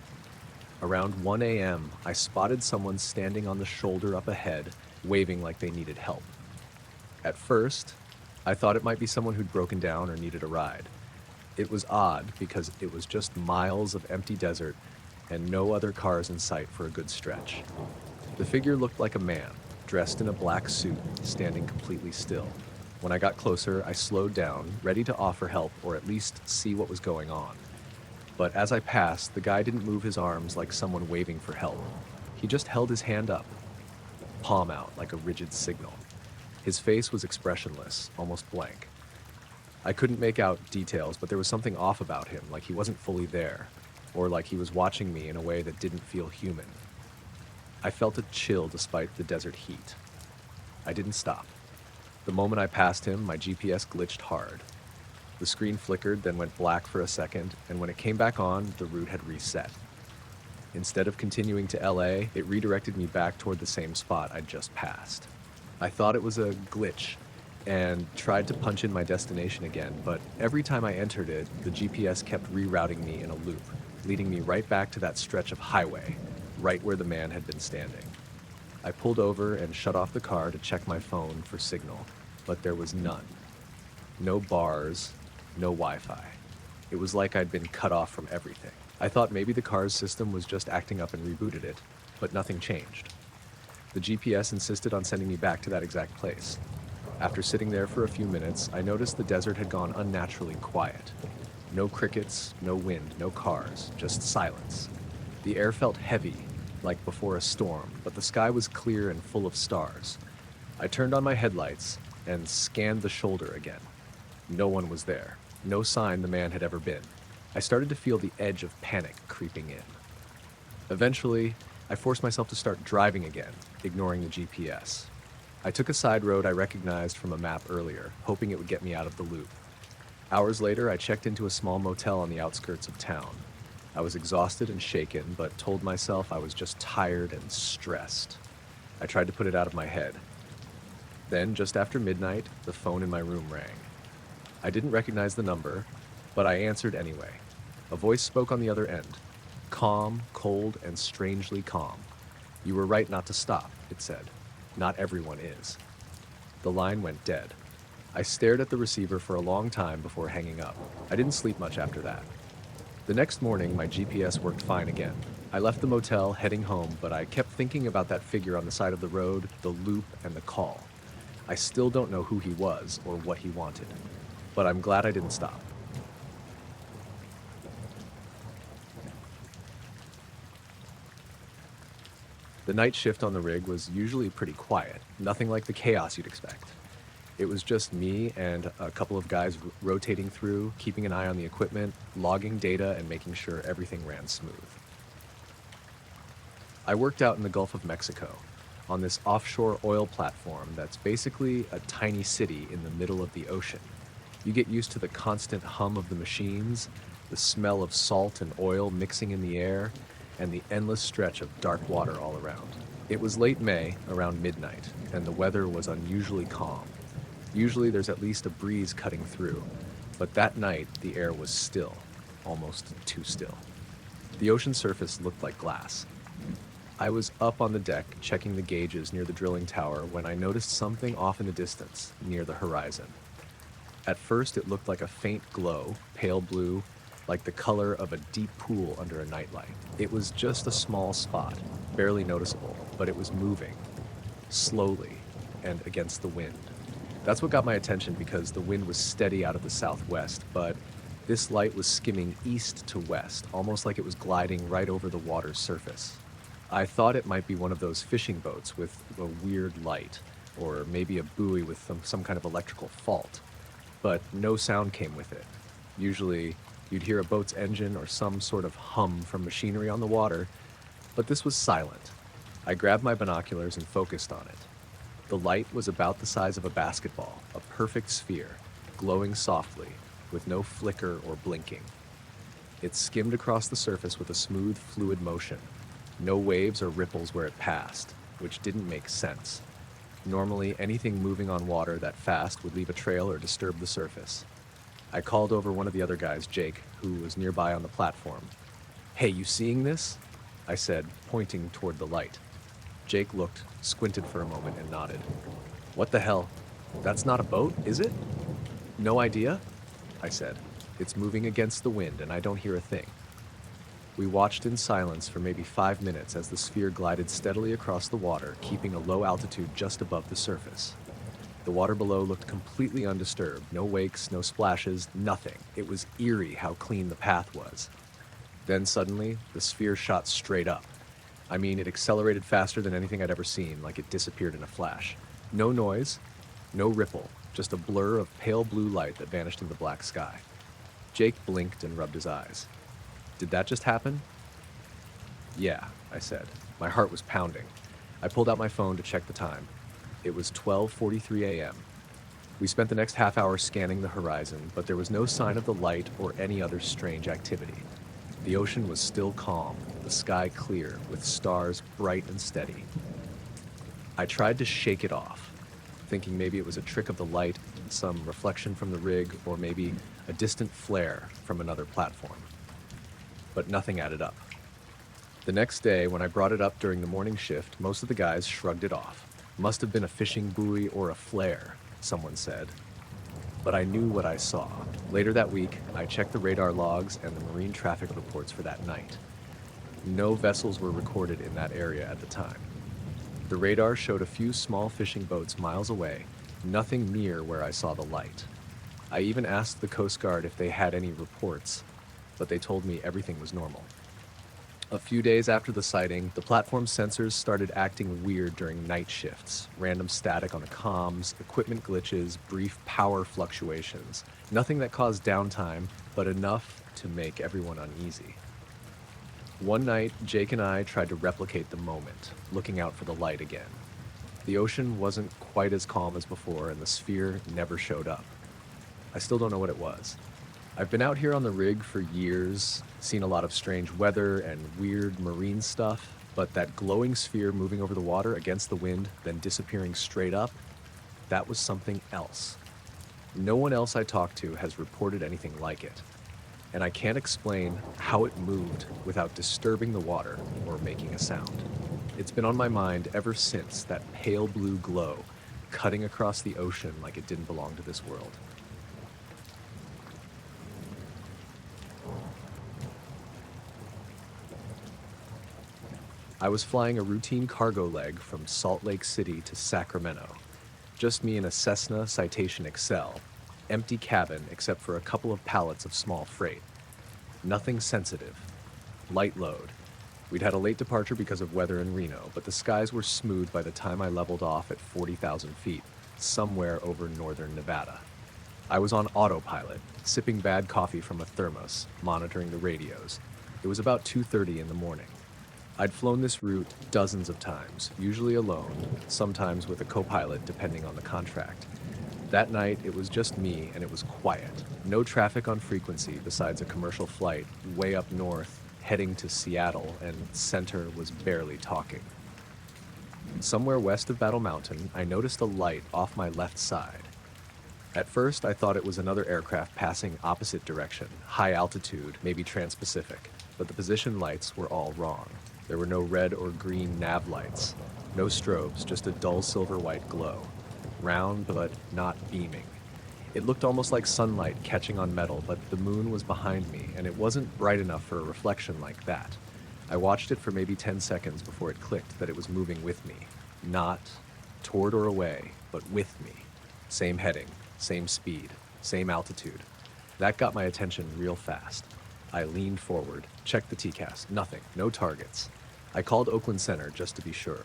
Around 1 a.m., I spotted someone standing on the shoulder up ahead, waving like they needed help. At first, I thought it might be someone who'd broken down or needed a ride. It was odd because it was just miles of empty desert and no other cars in sight for a good stretch. The figure looked like a man, dressed in a black suit, standing completely still. When I got closer, I slowed down, ready to offer help or at least see what was going on. But as I passed, the guy didn't move his arms like someone waving for help. He just held his hand up, palm out like a rigid signal. His face was expressionless, almost blank. I couldn't make out details, but there was something off about him, like he wasn't fully there, or like he was watching me in a way that didn't feel human. I felt a chill despite the desert heat. I didn't stop. The moment I passed him, my GPS glitched hard. The screen flickered, then went black for a second, and when it came back on, the route had reset. Instead of continuing to LA, it redirected me back toward the same spot I'd just passed. I thought it was a glitch and tried to punch in my destination again, but every time I entered it, the GPS kept rerouting me in a loop, leading me right back to that stretch of highway, right where the man had been standing. I pulled over and shut off the car to check my phone for signal, but there was none. No bars, no Wi-Fi. It was like I'd been cut off from everything. I thought maybe the car's system was just acting up and rebooted it, but nothing changed. The GPS insisted on sending me back to that exact place. After sitting there for a few minutes, I noticed the desert had gone unnaturally quiet. No crickets, no wind, no cars, just silence. The air felt heavy, like before a storm, but the sky was clear and full of stars. I turned on my headlights and scanned the shoulder again. No one was there. No sign the man had ever been. I started to feel the edge of panic creeping in. Eventually, I forced myself to start driving again, ignoring the GPS. I took a side road I recognized from a map earlier, hoping it would get me out of the loop. Hours later, I checked into a small motel on the outskirts of town. I was exhausted and shaken, but told myself I was just tired and stressed. I tried to put it out of my head. Then, just after midnight, the phone in my room rang. I didn't recognize the number, but I answered anyway. A voice spoke on the other end. Calm, cold, and strangely calm. "You were right not to stop," it said. "Not everyone is." The line went dead. I stared at the receiver for a long time before hanging up. I didn't sleep much after that. The next morning, my GPS worked fine again. I left the motel, heading home, but I kept thinking about that figure on the side of the road, the loop, and the call. I still don't know who he was or what he wanted, but I'm glad I didn't stop. The night shift on the rig was usually pretty quiet, nothing like the chaos you'd expect. It was just me and a couple of guys rotating through, keeping an eye on the equipment, logging data, and making sure everything ran smooth. I worked out in the Gulf of Mexico, on this offshore oil platform that's basically a tiny city in the middle of the ocean. You get used to the constant hum of the machines, the smell of salt and oil mixing in the air, and the endless stretch of dark water all around. It was late May, around midnight, and the weather was unusually calm. Usually there's at least a breeze cutting through, but that night the air was still, almost too still. The ocean surface looked like glass. I was up on the deck, checking the gauges near the drilling tower, when I noticed something off in the distance, near the horizon. At first it looked like a faint glow, pale blue, like the color of a deep pool under a nightlight. It was just a small spot, barely noticeable, but it was moving, slowly, and against the wind. That's what got my attention because the wind was steady out of the southwest, but this light was skimming east to west, almost like it was gliding right over the water's surface. I thought it might be one of those fishing boats with a weird light, or maybe a buoy with some kind of electrical fault, but no sound came with it. Usually, you'd hear a boat's engine or some sort of hum from machinery on the water, but this was silent. I grabbed my binoculars and focused on it. The light was about the size of a basketball, a perfect sphere, glowing softly, with no flicker or blinking. It skimmed across the surface with a smooth, fluid motion. No waves or ripples where it passed, which didn't make sense. Normally, anything moving on water that fast would leave a trail or disturb the surface. I called over one of the other guys, Jake, who was nearby on the platform. "Hey, you seeing this?" I said, pointing toward the light. Jake looked, squinted for a moment, and nodded. "What the hell? That's not a boat, is it?" "No idea," I said. "It's moving against the wind, and I don't hear a thing." We watched in silence for maybe 5 minutes as the sphere glided steadily across the water, keeping a low altitude just above the surface. The water below looked completely undisturbed, no wakes, no splashes, nothing. It was eerie how clean the path was. Then suddenly, the sphere shot straight up. I mean, it accelerated faster than anything I'd ever seen, like it disappeared in a flash. No noise, no ripple, just a blur of pale blue light that vanished in the black sky. Jake blinked and rubbed his eyes. "Did that just happen?" "Yeah," I said. My heart was pounding. I pulled out my phone to check the time. It was 12:43 a.m. We spent the next half hour scanning the horizon, but there was no sign of the light or any other strange activity. The ocean was still calm, the sky clear, with stars bright and steady. I tried to shake it off, thinking maybe it was a trick of the light, some reflection from the rig, or maybe a distant flare from another platform. But nothing added up. The next day, when I brought it up during the morning shift, most of the guys shrugged it off. "Must have been a fishing buoy or a flare," someone said. But I knew what I saw. Later that week, I checked the radar logs and the marine traffic reports for that night. No vessels were recorded in that area at the time. The radar showed a few small fishing boats miles away, nothing near where I saw the light. I even asked the Coast Guard if they had any reports, but they told me everything was normal. A few days after the sighting, the platform sensors started acting weird during night shifts. Random static on the comms, equipment glitches, brief power fluctuations. Nothing that caused downtime, but enough to make everyone uneasy. One night, Jake and I tried to replicate the moment, looking out for the light again. The ocean wasn't quite as calm as before, and the sphere never showed up. I still don't know what it was. I've been out here on the rig for years, seen a lot of strange weather and weird marine stuff, but that glowing sphere moving over the water against the wind, then disappearing straight up, that was something else. No one else I talked to has reported anything like it, and I can't explain how it moved without disturbing the water or making a sound. It's been on my mind ever since, that pale blue glow cutting across the ocean like it didn't belong to this world. I was flying a routine cargo leg from Salt Lake City to Sacramento. Just me in a Cessna Citation Excel. Empty cabin except for a couple of pallets of small freight. Nothing sensitive. Light load. We'd had a late departure because of weather in Reno, but the skies were smooth by the time I leveled off at 40,000 feet, somewhere over northern Nevada. I was on autopilot, sipping bad coffee from a thermos, monitoring the radios. It was about 2:30 in the morning. I'd flown this route dozens of times, usually alone, sometimes with a co-pilot depending on the contract. That night, it was just me and it was quiet. No traffic on frequency besides a commercial flight way up north, heading to Seattle, and center was barely talking. Somewhere west of Battle Mountain, I noticed a light off my left side. At first, I thought it was another aircraft passing opposite direction, high altitude, maybe trans-Pacific, but the position lights were all wrong. There were no red or green nav lights, no strobes, just a dull silver-white glow, round but not beaming. It looked almost like sunlight catching on metal, but the moon was behind me, and it wasn't bright enough for a reflection like that. I watched it for maybe 10 seconds before it clicked that it was moving with me. Not toward or away, but with me. Same heading, same speed, same altitude. That got my attention real fast. I leaned forward, checked the TCAS, nothing, no targets. I called Oakland Center just to be sure.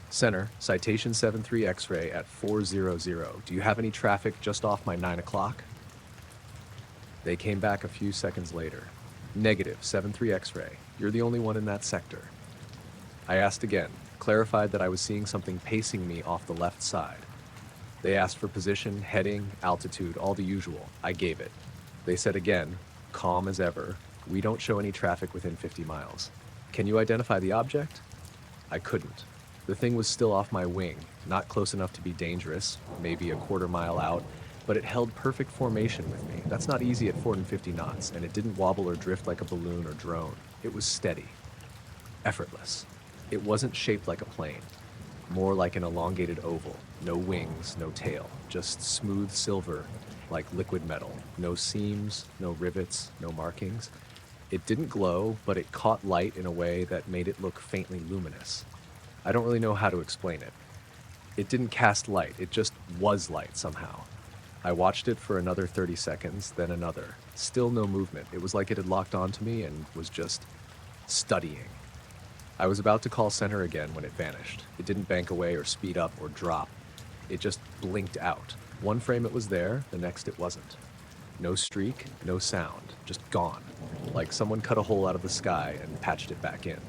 "Center, Citation 73 X-ray at 400. Do you have any traffic just off my 9 o'clock? They came back a few seconds later. "Negative, 73 X-ray. You're the only one in that sector." I asked again, clarified that I was seeing something pacing me off the left side. They asked for position, heading, altitude, all the usual. I gave it. They said again, calm as ever, "We don't show any traffic within 50 miles. Can you identify the object? I couldn't. The thing was still off my wing, not close enough to be dangerous, maybe a quarter mile out, but it held perfect formation with me. That's not easy at 450 knots, and it didn't wobble or drift like a balloon or drone. It was steady, effortless. It wasn't shaped like a plane, more like an elongated oval. No wings, no tail, just smooth silver, like liquid metal. No seams, no rivets, no markings. It didn't glow, but it caught light in a way that made it look faintly luminous. I don't really know how to explain it. It didn't cast light, it just was light somehow. I watched it for another 30 seconds, then another. Still no movement. It was like it had locked onto me and was just studying. I was about to call center again when it vanished. It didn't bank away or speed up or drop. It just blinked out. One frame it was there, the next it wasn't. No streak, no sound, just gone. Like someone cut a hole out of the sky and patched it back in.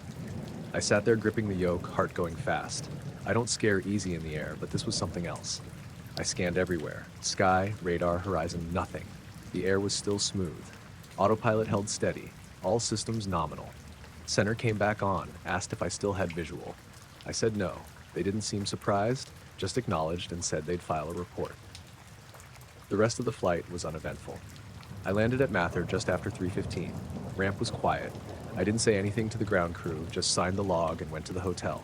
I sat there gripping the yoke, heart going fast. I don't scare easy in the air, but this was something else. I scanned everywhere. Sky, radar, horizon, nothing. The air was still smooth. Autopilot held steady. All systems nominal. Center came back on, asked if I still had visual. I said no. They didn't seem surprised, just acknowledged and said they'd file a report. The rest of the flight was uneventful. I landed at Mather just after 3:15. Ramp was quiet. I didn't say anything to the ground crew, just signed the log and went to the hotel.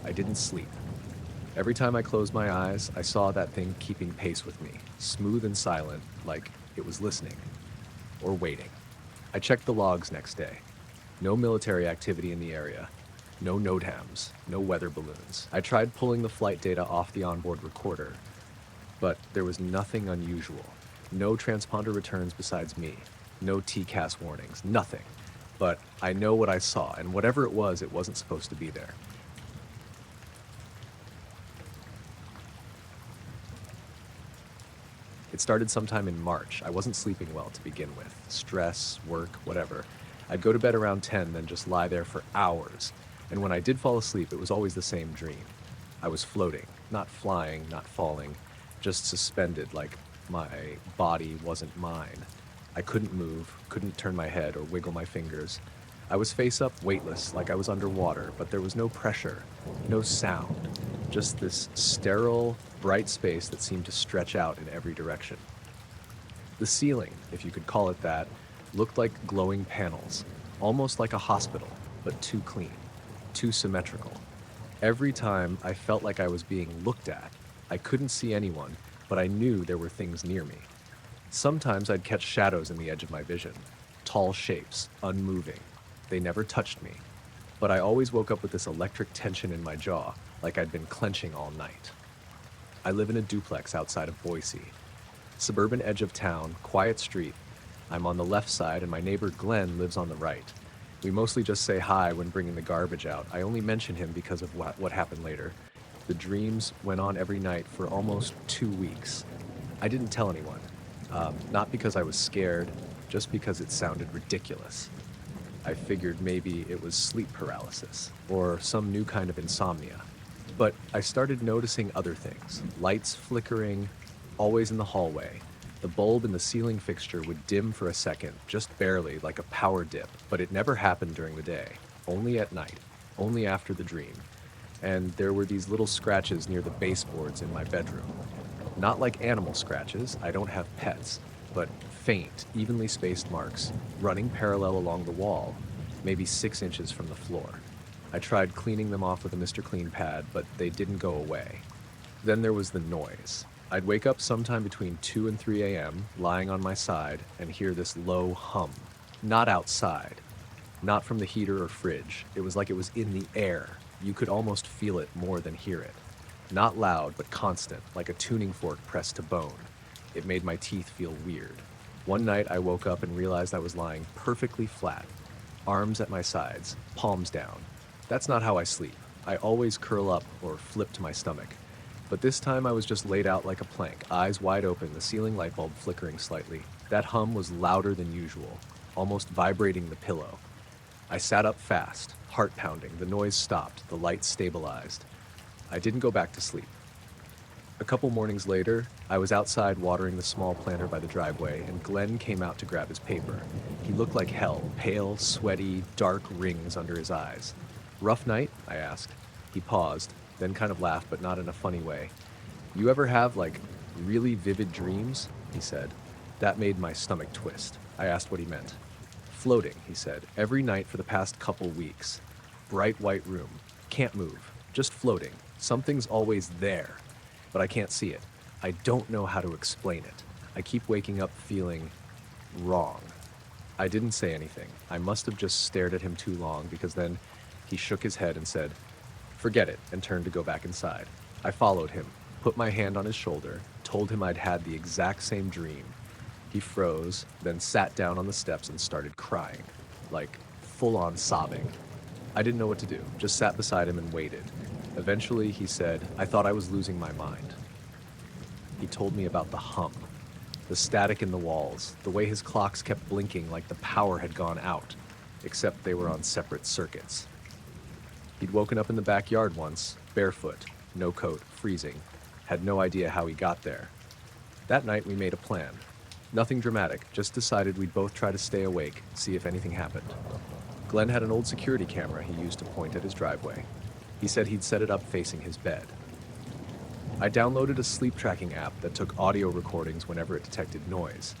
I didn't sleep. Every time I closed my eyes, I saw that thing keeping pace with me, smooth and silent, like it was listening. Or waiting. I checked the logs next day. No military activity in the area. No NOTAMs. No weather balloons. I tried pulling the flight data off the onboard recorder, but there was nothing unusual. No transponder returns besides me. No TCAS warnings. Nothing. But I know what I saw, and whatever it wasn't supposed to be there. It started sometime in March. I wasn't sleeping well to begin with. Stress, work, whatever. I'd go to bed around 10, then just lie there for hours. And when I did fall asleep, it was always the same dream. I was floating, not flying, not falling, just suspended like my body wasn't mine. I couldn't move, couldn't turn my head or wiggle my fingers. I was face up, weightless, like I was underwater, but there was no pressure, no sound, just this sterile, bright space that seemed to stretch out in every direction. The ceiling, if you could call it that, looked like glowing panels, almost like a hospital, but too clean, too symmetrical. Every time I felt like I was being looked at, I couldn't see anyone, but I knew there were things near me. Sometimes I'd catch shadows in the edge of my vision, tall shapes, unmoving. They never touched me, but I always woke up with this electric tension in my jaw, like I'd been clenching all night. I live in a duplex outside of Boise. Suburban edge of town, quiet street. I'm on the left side and my neighbor Glenn lives on the right. We mostly just say hi when bringing the garbage out. I only mention him because of what happened later. The dreams went on every night for almost 2 weeks. I didn't tell anyone. Not because I was scared, just because it sounded ridiculous. I figured maybe it was sleep paralysis or some new kind of insomnia. But I started noticing other things. Lights flickering, always in the hallway. The bulb in the ceiling fixture would dim for a second, just barely, like a power dip, but it never happened during the day. Only at night. Only after the dream. And there were these little scratches near the baseboards in my bedroom. Not like animal scratches, I don't have pets, but faint, evenly spaced marks, running parallel along the wall, maybe 6 inches from the floor. I tried cleaning them off with a Mr. Clean pad, but they didn't go away. Then there was the noise. I'd wake up sometime between 2 and 3 a.m., lying on my side, and hear this low hum. Not outside. Not from the heater or fridge. It was like it was in the air. You could almost feel it more than hear it. Not loud, but constant, like a tuning fork pressed to bone. It made my teeth feel weird. One night I woke up and realized I was lying perfectly flat. Arms at my sides, palms down. That's not how I sleep. I always curl up or flip to my stomach. But this time I was just laid out like a plank, eyes wide open, the ceiling light bulb flickering slightly. That hum was louder than usual, almost vibrating the pillow. I sat up fast, heart pounding. The noise stopped, the light stabilized. I didn't go back to sleep. A couple mornings later, I was outside watering the small planter by the driveway, and Glenn came out to grab his paper. He looked like hell, pale, sweaty, dark rings under his eyes. "Rough night?" I asked. He paused, then kind of laughed, but not in a funny way. "You ever have, like, really vivid dreams?" he said. That made my stomach twist. I asked what he meant. "Floating," he said, "every night for the past couple weeks. Bright white room. Can't move. Just floating. Something's always there, but I can't see it. I don't know how to explain it. I keep waking up feeling wrong." I didn't say anything. I must have just stared at him too long, because then he shook his head and said, "Forget it," and turned to go back inside. I followed him, put my hand on his shoulder, told him I'd had the exact same dream. He froze, then sat down on the steps and started crying, like full-on sobbing. I didn't know what to do, just sat beside him and waited. Eventually, he said, "I thought I was losing my mind." He told me about the hum, the static in the walls, the way his clocks kept blinking like the power had gone out, except they were on separate circuits. He'd woken up in the backyard once, barefoot, no coat, freezing. Had no idea how he got there. That night we made a plan. Nothing dramatic, just decided we'd both try to stay awake, see if anything happened. Glenn had an old security camera he used to point at his driveway. He said he'd set it up facing his bed. I downloaded a sleep tracking app that took audio recordings whenever it detected noise.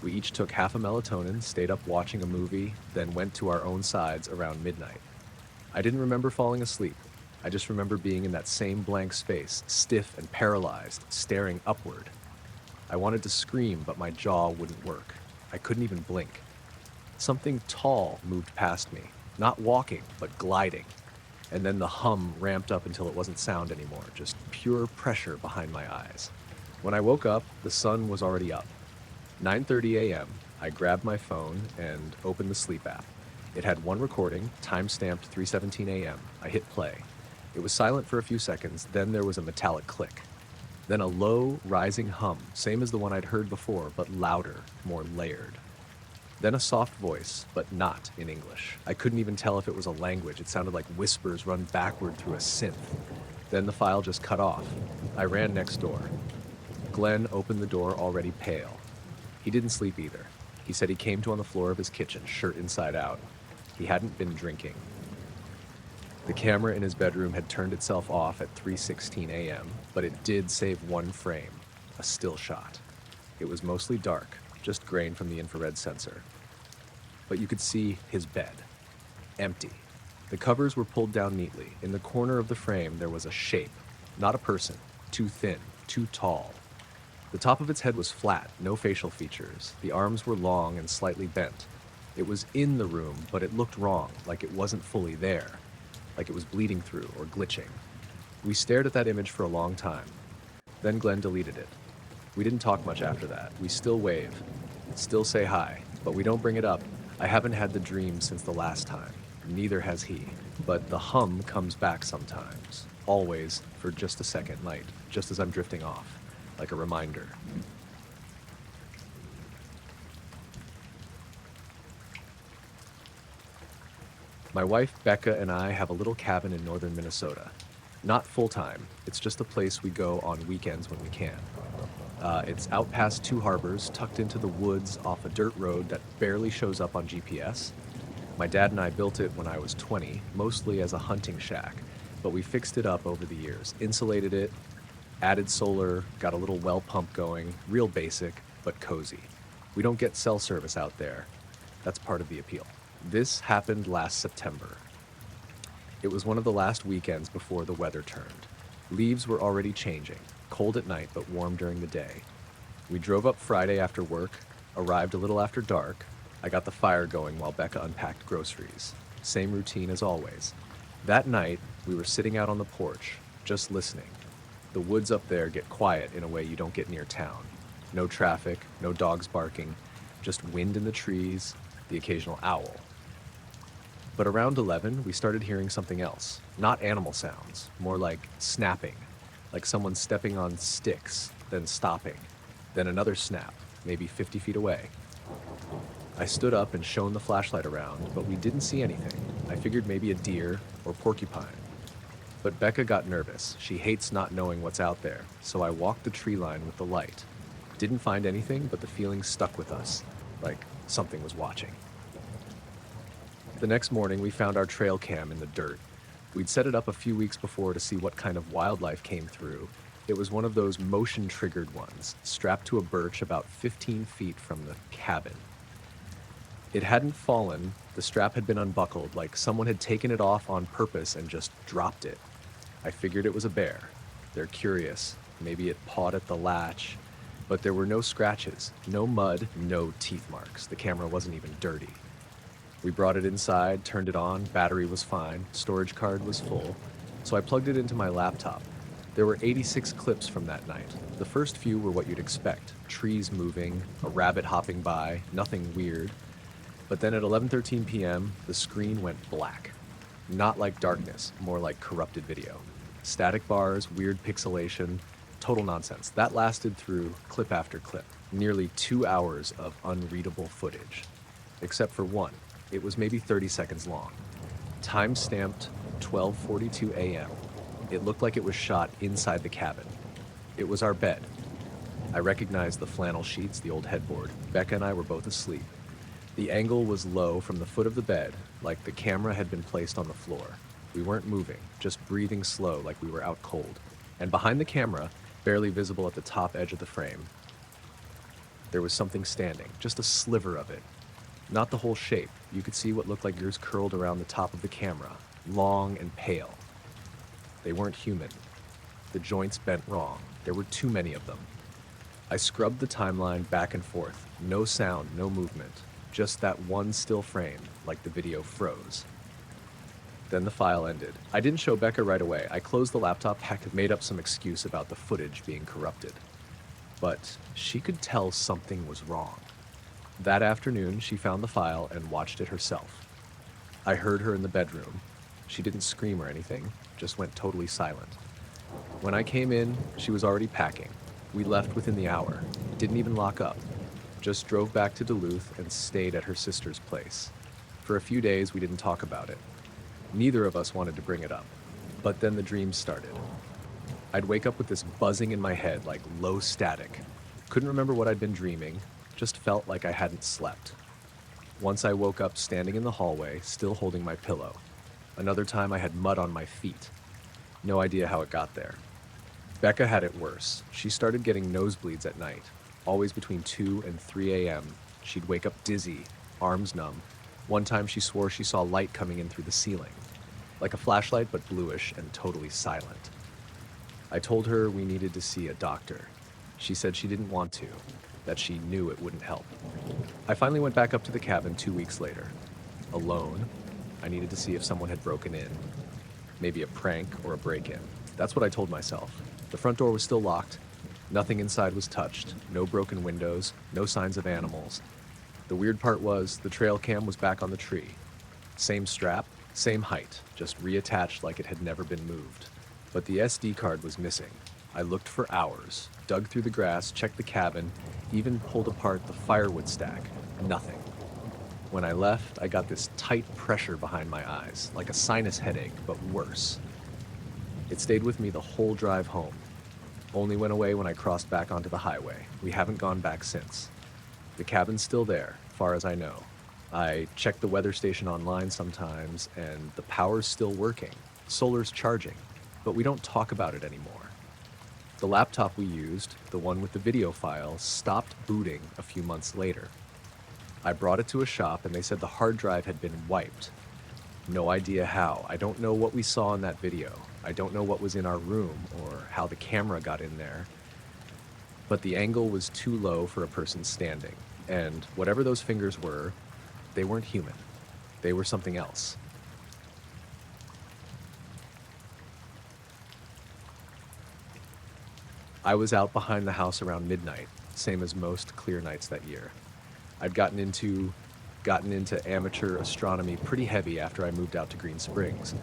We each took half a melatonin, stayed up watching a movie, then went to our own sides around midnight. I didn't remember falling asleep. I just remember being in that same blank space, stiff and paralyzed, staring upward. I wanted to scream, but my jaw wouldn't work. I couldn't even blink. Something tall moved past me, not walking, but gliding. And then the hum ramped up until it wasn't sound anymore, just pure pressure behind my eyes. When I woke up, the sun was already up. 9:30 a.m., I grabbed my phone and opened the sleep app. It had one recording, time-stamped 3:17 a.m. I hit play. It was silent for a few seconds, then there was a metallic click. Then a low, rising hum, same as the one I'd heard before, but louder, more layered. Then a soft voice, but not in English. I couldn't even tell if it was a language. It sounded like whispers run backward through a synth. Then the file just cut off. I ran next door. Glenn opened the door already pale. He didn't sleep either. He said he came to on the floor of his kitchen, shirt inside out. He hadn't been drinking. The camera in his bedroom had turned itself off at 3:16 a.m., but it did save one frame, a still shot. It was mostly dark, just grain from the infrared sensor. But you could see his bed, empty. The covers were pulled down neatly. In the corner of the frame, there was a shape, not a person, too thin, too tall. The top of its head was flat, no facial features. The arms were long and slightly bent. It was in the room, but it looked wrong, like it wasn't fully there, like it was bleeding through or glitching. We stared at that image for a long time. Then Glenn deleted it. We didn't talk much after that. We still wave, still say hi, but we don't bring it up. I haven't had the dream since the last time. Neither has he. But the hum comes back sometimes. Always, for just a second, like just as I'm drifting off, like a reminder. My wife, Becca, and I have a little cabin in northern Minnesota. Not full-time, it's just a place we go on weekends when we can. It's out past two harbors, tucked into the woods off a dirt road that barely shows up on GPS. My dad and I built it when I was 20, mostly as a hunting shack, but we fixed it up over the years, insulated it, added solar, got a little well pump going, real basic, but cozy. We don't get cell service out there. That's part of the appeal. This happened last September. It was one of the last weekends before the weather turned. Leaves were already changing, cold at night but warm during the day. We drove up Friday after work, arrived a little after dark. I got the fire going while Becca unpacked groceries. Same routine as always. That night, we were sitting out on the porch, just listening. The woods up there get quiet in a way you don't get near town. No traffic, no dogs barking, just wind in the trees, the occasional owl. But around 11, we started hearing something else. Not animal sounds, more like snapping, like someone stepping on sticks, then stopping, then another snap, maybe 50 feet away. I stood up and shone the flashlight around, but we didn't see anything. I figured maybe a deer or porcupine. But Becca got nervous. She hates not knowing what's out there, so I walked the tree line with the light. Didn't find anything, but the feeling stuck with us, like something was watching. The next morning, we found our trail cam in the dirt. We'd set it up a few weeks before to see what kind of wildlife came through. It was one of those motion-triggered ones, strapped to a birch about 15 feet from the cabin. It hadn't fallen, the strap had been unbuckled, like someone had taken it off on purpose and just dropped it. I figured it was a bear. They're curious. Maybe it pawed at the latch. But there were no scratches, no mud, no teeth marks. The camera wasn't even dirty. We brought it inside, turned it on, battery was fine, storage card was full, so I plugged it into my laptop. There were 86 clips from that night. The first few were what you'd expect. Trees moving, a rabbit hopping by, nothing weird. But then at 11:13 p.m., the screen went black. Not like darkness, more like corrupted video. Static bars, weird pixelation, total nonsense. That lasted through clip after clip. Nearly 2 hours of unreadable footage. Except for one. It was maybe 30 seconds long. Time-stamped 12:42 a.m. It looked like it was shot inside the cabin. It was our bed. I recognized the flannel sheets, the old headboard. Becca and I were both asleep. The angle was low from the foot of the bed, like the camera had been placed on the floor. We weren't moving, just breathing slow like we were out cold. And behind the camera, barely visible at the top edge of the frame, there was something standing, just a sliver of it. Not the whole shape. You could see what looked like ears curled around the top of the camera, long and pale. They weren't human. The joints bent wrong. There were too many of them. I scrubbed the timeline back and forth. No sound, no movement. Just that one still frame, like the video froze. Then the file ended. I didn't show Becca right away. I closed the laptop, made up some excuse about the footage being corrupted. But she could tell something was wrong. That afternoon, she found the file and watched it herself. I heard her in the bedroom. She didn't scream or anything, just went totally silent. When I came in, she was already packing. We left within the hour. Didn't even lock up. Just drove back to Duluth and stayed at her sister's place. For a few days, we didn't talk about it. Neither of us wanted to bring it up. But then the dreams started. I'd wake up with this buzzing in my head, like low static. Couldn't remember what I'd been dreaming, just felt like I hadn't slept. Once I woke up standing in the hallway, still holding my pillow. Another time I had mud on my feet. No idea how it got there. Becca had it worse. She started getting nosebleeds at night, always between 2 and 3 a.m. She'd wake up dizzy, arms numb. One time she swore she saw light coming in through the ceiling, like a flashlight but bluish and totally silent. I told her we needed to see a doctor. She said she didn't want to, that she knew it wouldn't help. I finally went back up to the cabin 2 weeks later. Alone, I needed to see if someone had broken in. Maybe a prank or a break-in. That's what I told myself. The front door was still locked. Nothing inside was touched. No broken windows. No signs of animals. The weird part was the trail cam was back on the tree. Same strap, same height, just reattached like it had never been moved. But the SD card was missing. I looked for hours, dug through the grass, checked the cabin, even pulled apart the firewood stack. Nothing. When I left, I got this tight pressure behind my eyes, like a sinus headache, but worse. It stayed with me the whole drive home. Only went away when I crossed back onto the highway. We haven't gone back since. The cabin's still there, far as I know. I check the weather station online sometimes, and the power's still working. Solar's charging, but we don't talk about it anymore. The laptop we used, the one with the video file, stopped booting a few months later. I brought it to a shop and they said the hard drive had been wiped. No idea how. I don't know what we saw in that video. I don't know what was in our room or how the camera got in there. But the angle was too low for a person standing. And whatever those fingers were, they weren't human. They were something else. I was out behind the house around midnight, same as most clear nights that year. I'd gotten into amateur astronomy pretty heavy after I moved out to Green Springs.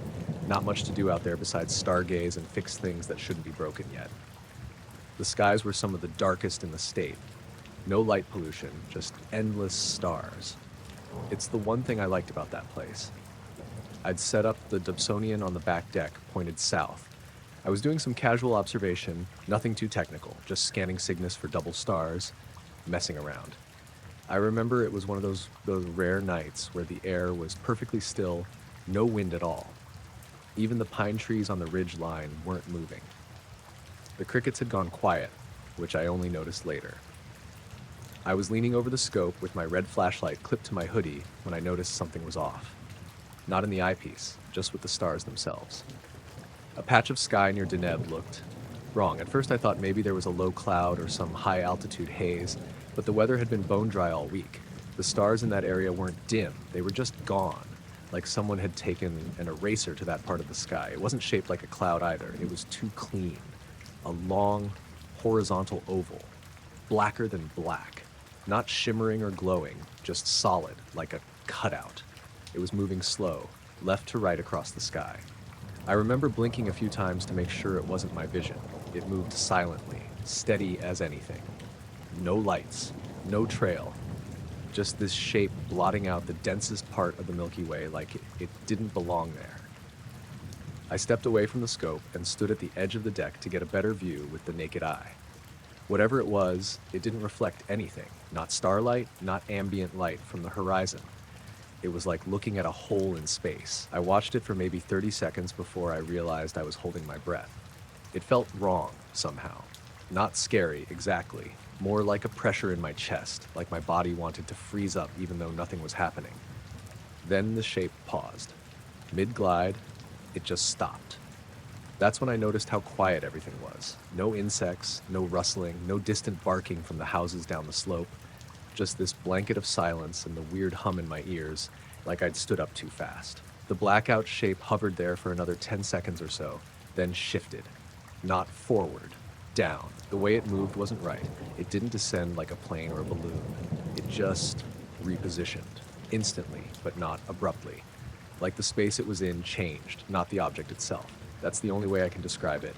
Not much to do out there besides stargaze and fix things that shouldn't be broken yet. The skies were some of the darkest in the state. No light pollution, just endless stars. It's the one thing I liked about that place. I'd set up the Dobsonian on the back deck, pointed south. I was doing some casual observation, nothing too technical, just scanning Cygnus for double stars, messing around. I remember it was one of those rare nights where the air was perfectly still, no wind at all. Even the pine trees on the ridge line weren't moving. The crickets had gone quiet, which I only noticed later. I was leaning over the scope with my red flashlight clipped to my hoodie when I noticed something was off. Not in the eyepiece, just with the stars themselves. A patch of sky near Deneb looked wrong. At first I thought maybe there was a low cloud or some high altitude haze, but the weather had been bone dry all week. The stars in that area weren't dim, they were just gone, like someone had taken an eraser to that part of the sky. It wasn't shaped like a cloud either, it was too clean. A long, horizontal oval, blacker than black. Not shimmering or glowing, just solid, like a cutout. It was moving slow, left to right across the sky. I remember blinking a few times to make sure it wasn't my vision. It moved silently, steady as anything. No lights, no trail, just this shape blotting out the densest part of the Milky Way like it didn't belong there. I stepped away from the scope and stood at the edge of the deck to get a better view with the naked eye. Whatever it was, it didn't reflect anything, not starlight, not ambient light from the horizon. It was like looking at a hole in space. I watched it for maybe 30 seconds before I realized I was holding my breath. It felt wrong, somehow. Not scary, exactly. More like a pressure in my chest, like my body wanted to freeze up even though nothing was happening. Then the shape paused. Mid-glide, it just stopped. That's when I noticed how quiet everything was. No insects, no rustling, no distant barking from the houses down the slope. Just this blanket of silence and the weird hum in my ears, like I'd stood up too fast. The blackout shape hovered there for another 10 seconds or so, then shifted. Not forward, down. The way it moved wasn't right. It didn't descend like a plane or a balloon. It just repositioned, instantly, but not abruptly. Like the space it was in changed, not the object itself. That's the only way I can describe it.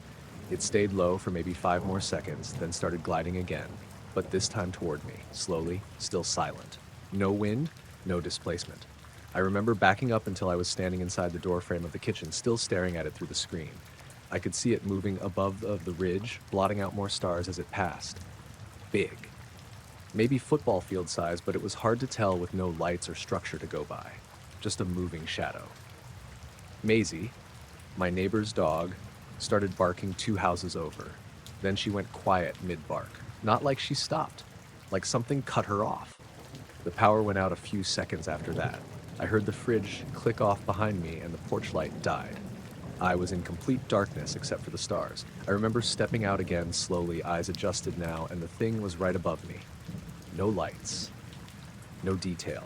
It stayed low for maybe 5 more seconds, then started gliding again, but this time toward me, slowly, still silent. No wind, no displacement. I remember backing up until I was standing inside the doorframe of the kitchen, still staring at it through the screen. I could see it moving above the ridge, blotting out more stars as it passed. Big. Maybe football field size, but it was hard to tell with no lights or structure to go by. Just a moving shadow. Maisie, my neighbor's dog, started barking 2 houses over. Then she went quiet mid-bark. Not like she stopped, like something cut her off. The power went out a few seconds after that. I heard the fridge click off behind me and the porch light died. I was in complete darkness except for the stars. I remember stepping out again slowly, eyes adjusted now, and the thing was right above me. No lights, no detail,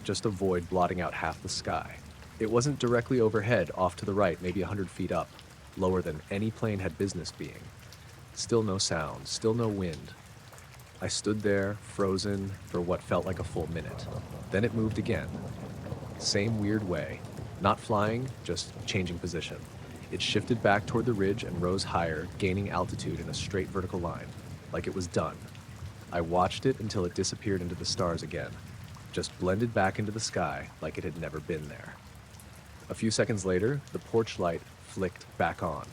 just a void blotting out half the sky. It wasn't directly overhead, off to the right, maybe 100 feet up, lower than any plane had business being. Still no sound, still no wind. I stood there, frozen, for what felt like a full minute. Then it moved again. Same weird way. Not flying, just changing position. It shifted back toward the ridge and rose higher, gaining altitude in a straight vertical line, like it was done. I watched it until it disappeared into the stars again, just blended back into the sky like it had never been there. A few seconds later, the porch light flicked back on.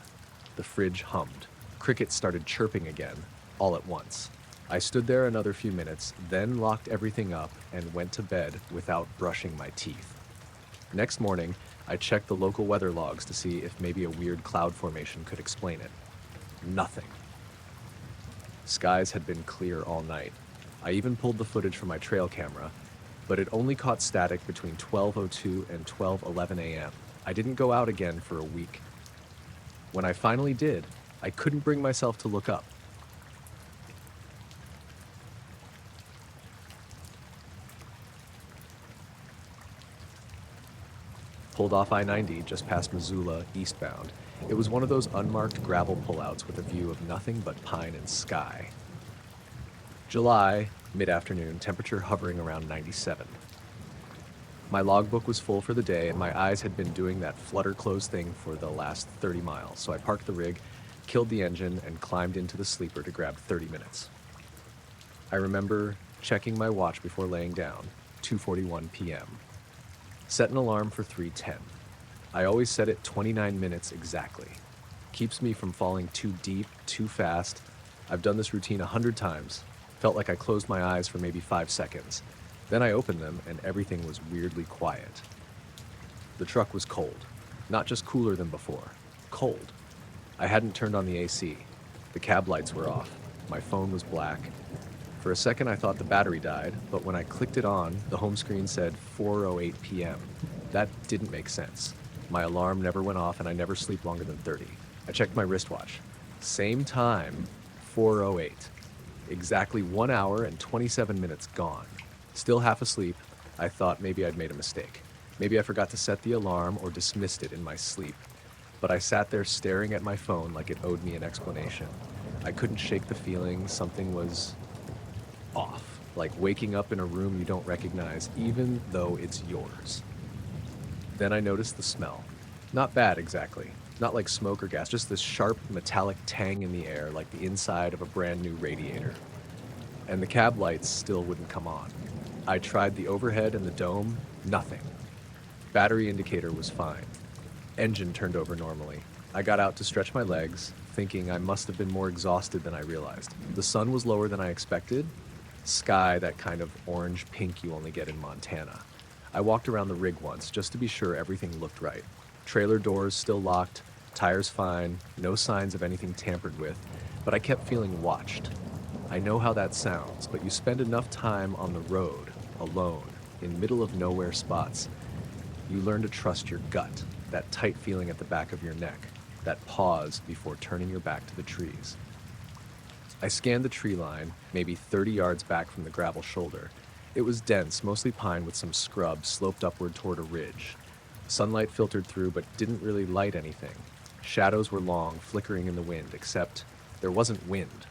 The fridge hummed. Crickets started chirping again, all at once. I stood there another few minutes, then locked everything up and went to bed without brushing my teeth. Next morning, I checked the local weather logs to see if maybe a weird cloud formation could explain it. Nothing. Skies had been clear all night. I even pulled the footage from my trail camera, but it only caught static between 12:02 and 12:11 a.m. I didn't go out again for a week. When I finally did, I couldn't bring myself to look up. Pulled off I-90 just past Missoula, eastbound. It was one of those unmarked gravel pullouts with a view of nothing but pine and sky. July, mid-afternoon, temperature hovering around 97. My logbook was full for the day, and my eyes had been doing that flutter close thing for the last 30 miles, so I parked the rig, killed the engine, and climbed into the sleeper to grab 30 minutes. I remember checking my watch before laying down, 2:41 p.m. Set an alarm for 3:10. I always set it 29 minutes exactly. Keeps me from falling too deep, too fast. I've done this routine 100 times. Felt like I closed my eyes for maybe 5 seconds. Then I opened them and everything was weirdly quiet. The truck was cold. Not just cooler than before. Cold. I hadn't turned on the AC. The cab lights were off. My phone was black. For a second I thought the battery died, but when I clicked it on, the home screen said 4:08 p.m. That didn't make sense. My alarm never went off and I never sleep longer than 30. I checked my wristwatch. Same time, 4:08. Exactly 1 hour and 27 minutes gone. Still half asleep, I thought maybe I'd made a mistake. Maybe I forgot to set the alarm or dismissed it in my sleep. But I sat there staring at my phone like it owed me an explanation. I couldn't shake the feeling something was off, like waking up in a room you don't recognize, even though it's yours. Then I noticed the smell. Not bad exactly. Not like smoke or gas, just this sharp metallic tang in the air like the inside of a brand new radiator. And the cab lights still wouldn't come on. I tried the overhead and the dome, nothing. Battery indicator was fine. Engine turned over normally. I got out to stretch my legs, thinking I must have been more exhausted than I realized. The sun was lower than I expected. Sky, that kind of orange-pink you only get in Montana. I walked around the rig once, just to be sure everything looked right. Trailer doors still locked, tires fine, no signs of anything tampered with, but I kept feeling watched. I know how that sounds, but you spend enough time on the road, alone, in middle of nowhere spots. You learn to trust your gut, that tight feeling at the back of your neck, that pause before turning your back to the trees. I scanned the tree line, maybe 30 yards back from the gravel shoulder. It was dense, mostly pine with some scrub sloped upward toward a ridge. Sunlight filtered through but didn't really light anything. Shadows were long, flickering in the wind, except there wasn't wind.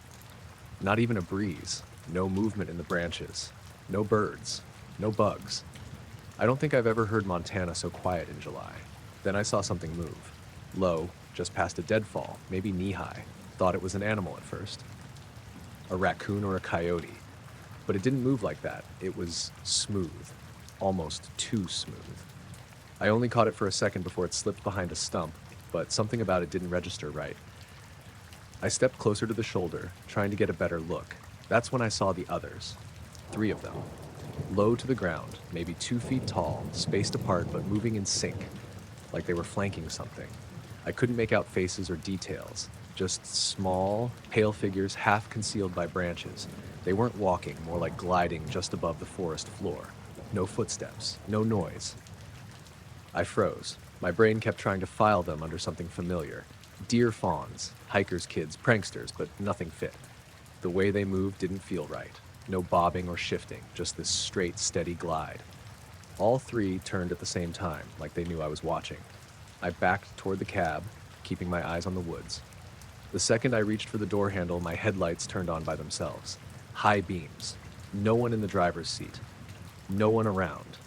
Not even a breeze. No movement in the branches. No birds. No bugs. I don't think I've ever heard Montana so quiet in July. Then I saw something move. Low, just past a deadfall, maybe knee-high. Thought it was an animal at first. A raccoon or a coyote. But it didn't move like that. It was smooth. Almost too smooth. I only caught it for a second before it slipped behind a stump, but something about it didn't register right. I stepped closer to the shoulder, trying to get a better look. That's when I saw the others. 3 of them. Low to the ground, maybe 2 feet tall, spaced apart but moving in sync, like they were flanking something. I couldn't make out faces or details, just small, pale figures half concealed by branches. They weren't walking, more like gliding just above the forest floor. No footsteps, no noise. I froze. My brain kept trying to file them under something familiar. Deer fawns, hikers' kids, pranksters, but nothing fit. The way they moved didn't feel right. No bobbing or shifting, just this straight, steady glide. All 3 turned at the same time, like they knew I was watching. I backed toward the cab, keeping my eyes on the woods. The second I reached for the door handle, my headlights turned on by themselves. High beams. No one in the driver's seat. No one around.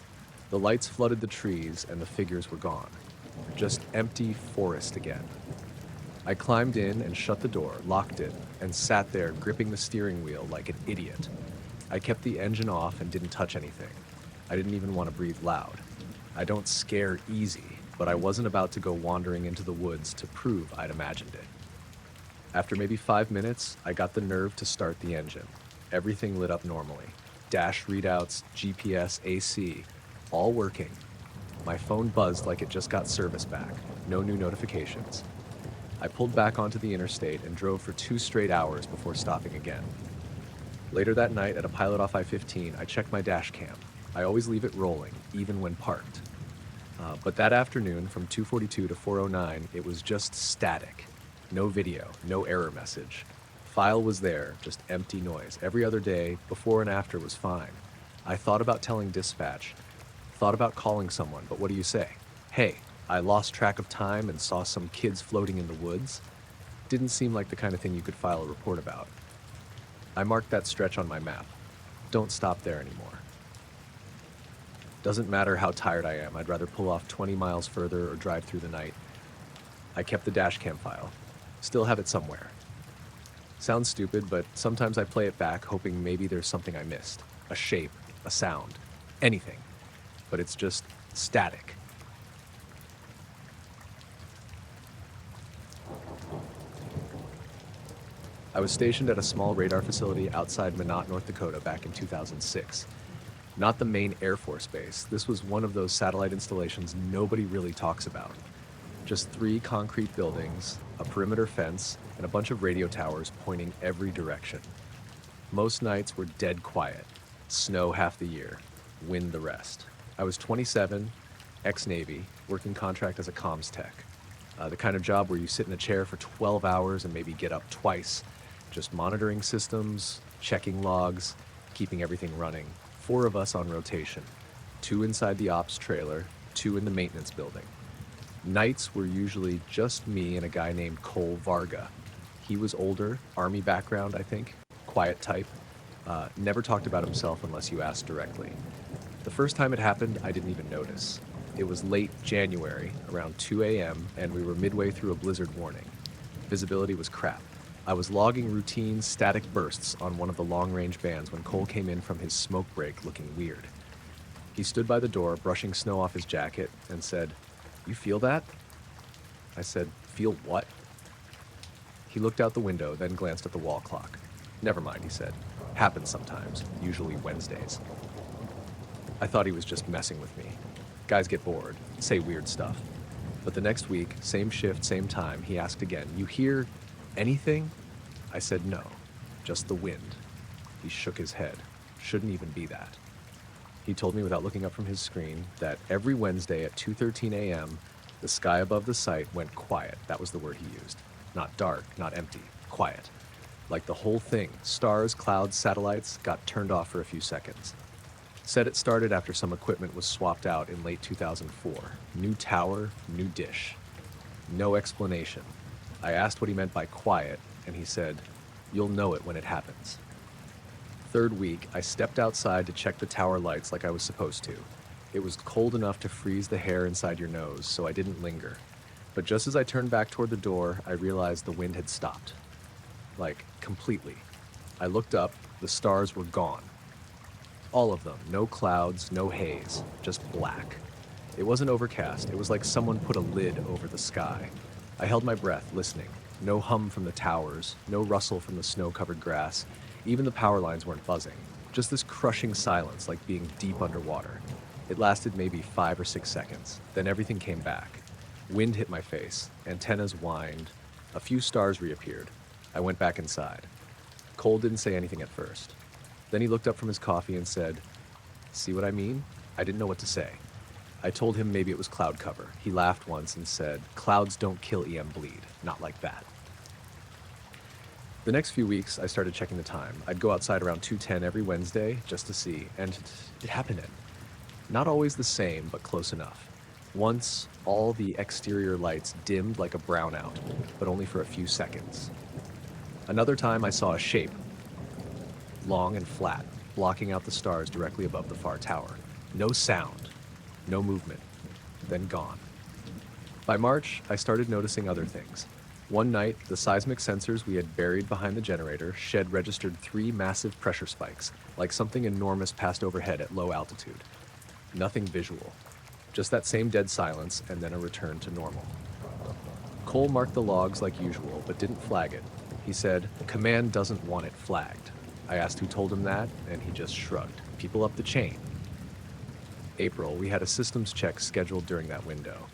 The lights flooded the trees and the figures were gone. Just empty forest again. I climbed in and shut the door, locked it, and sat there gripping the steering wheel like an idiot. I kept the engine off and didn't touch anything. I didn't even want to breathe loud. I don't scare easy, but I wasn't about to go wandering into the woods to prove I'd imagined it. After maybe 5 minutes, I got the nerve to start the engine. Everything lit up normally. Dash readouts, GPS, AC, all working. My phone buzzed like it just got service back. No new notifications. I pulled back onto the interstate and drove for 2 straight hours before stopping again. Later that night at a pilot off I-15, I checked my dash cam. I always leave it rolling, even when parked. But that afternoon, from 2:42 to 4:09, it was just static. No video, no error message. File was there, just empty noise. Every other day, before and after, was fine. I thought about telling dispatch, thought about calling someone, but what do you say? Hey, I lost track of time and saw some kids floating in the woods. Didn't seem like the kind of thing you could file a report about. I marked that stretch on my map. Don't stop there anymore. Doesn't matter how tired I am, I'd rather pull off 20 miles further or drive through the night. I kept the dashcam file. Still have it somewhere. Sounds stupid, but sometimes I play it back hoping maybe there's something I missed. A shape, a sound, anything. But it's just static. I was stationed at a small radar facility outside Minot, North Dakota back in 2006. Not the main Air Force base. This was one of those satellite installations nobody really talks about. Just 3 concrete buildings, a perimeter fence, and a bunch of radio towers pointing every direction. Most nights were dead quiet. Snow half the year, wind the rest. I was 27, ex-Navy, working contract as a comms tech. The kind of job where you sit in a chair for 12 hours and maybe get up twice, just monitoring systems, checking logs, keeping everything running. 4 of us on rotation, 2 inside the ops trailer, 2 in the maintenance building. Nights were usually just me and a guy named Cole Varga. He was older, Army background, I think, quiet type. Never talked about himself unless you asked directly. The first time it happened, I didn't even notice. It was late January, around 2 a.m., and we were midway through a blizzard warning. Visibility was crap. I was logging routine static bursts on one of the long-range bands when Cole came in from his smoke break looking weird. He stood by the door, brushing snow off his jacket, and said, "You feel that?" I said, "Feel what?" He looked out the window, then glanced at the wall clock. "Never mind," he said. "Happens sometimes, usually Wednesdays." I thought he was just messing with me. Guys get bored, say weird stuff. But the next week, same shift, same time, he asked again, "You hear anything?" I said no, just the wind. He shook his head. Shouldn't even be that. He told me without looking up from his screen that every Wednesday at 2:13 a.m., the sky above the site went quiet. That was the word he used. Not dark, not empty, quiet. Like the whole thing, stars, clouds, satellites, got turned off for a few seconds. Said it started after some equipment was swapped out in late 2004. New tower, new dish. No explanation. I asked what he meant by quiet, and he said, "You'll know it when it happens." Third week, I stepped outside to check the tower lights like I was supposed to. It was cold enough to freeze the hair inside your nose, so I didn't linger. But just as I turned back toward the door, I realized the wind had stopped. Like, completely. I looked up, the stars were gone. All of them, no clouds, no haze, just black. It wasn't overcast, it was like someone put a lid over the sky. I held my breath, listening. No hum from the towers, no rustle from the snow-covered grass. Even the power lines weren't buzzing. Just this crushing silence, like being deep underwater. It lasted maybe 5 or 6 seconds. Then everything came back. Wind hit my face, antennas whined. A few stars reappeared. I went back inside. Cole didn't say anything at first. Then he looked up from his coffee and said, "See what I mean?" I didn't know what to say. I told him maybe it was cloud cover. He laughed once and said, "Clouds don't kill EM bleed. Not like that." The next few weeks, I started checking the time. I'd go outside around 2:10 every Wednesday just to see, and it happened. Not always the same, but close enough. Once, all the exterior lights dimmed like a brownout, but only for a few seconds. Another time, I saw a shape, long and flat, blocking out the stars directly above the far tower. No sound, no movement, then gone. By March, I started noticing other things. One night, the seismic sensors we had buried behind the generator shed registered 3 massive pressure spikes, like something enormous passed overhead at low altitude. Nothing visual, just that same dead silence and then a return to normal. Cole marked the logs like usual, but didn't flag it. He said, "Command doesn't want it flagged." I asked who told him that, and he just shrugged. People up the chain. April, we had a systems check scheduled during that window.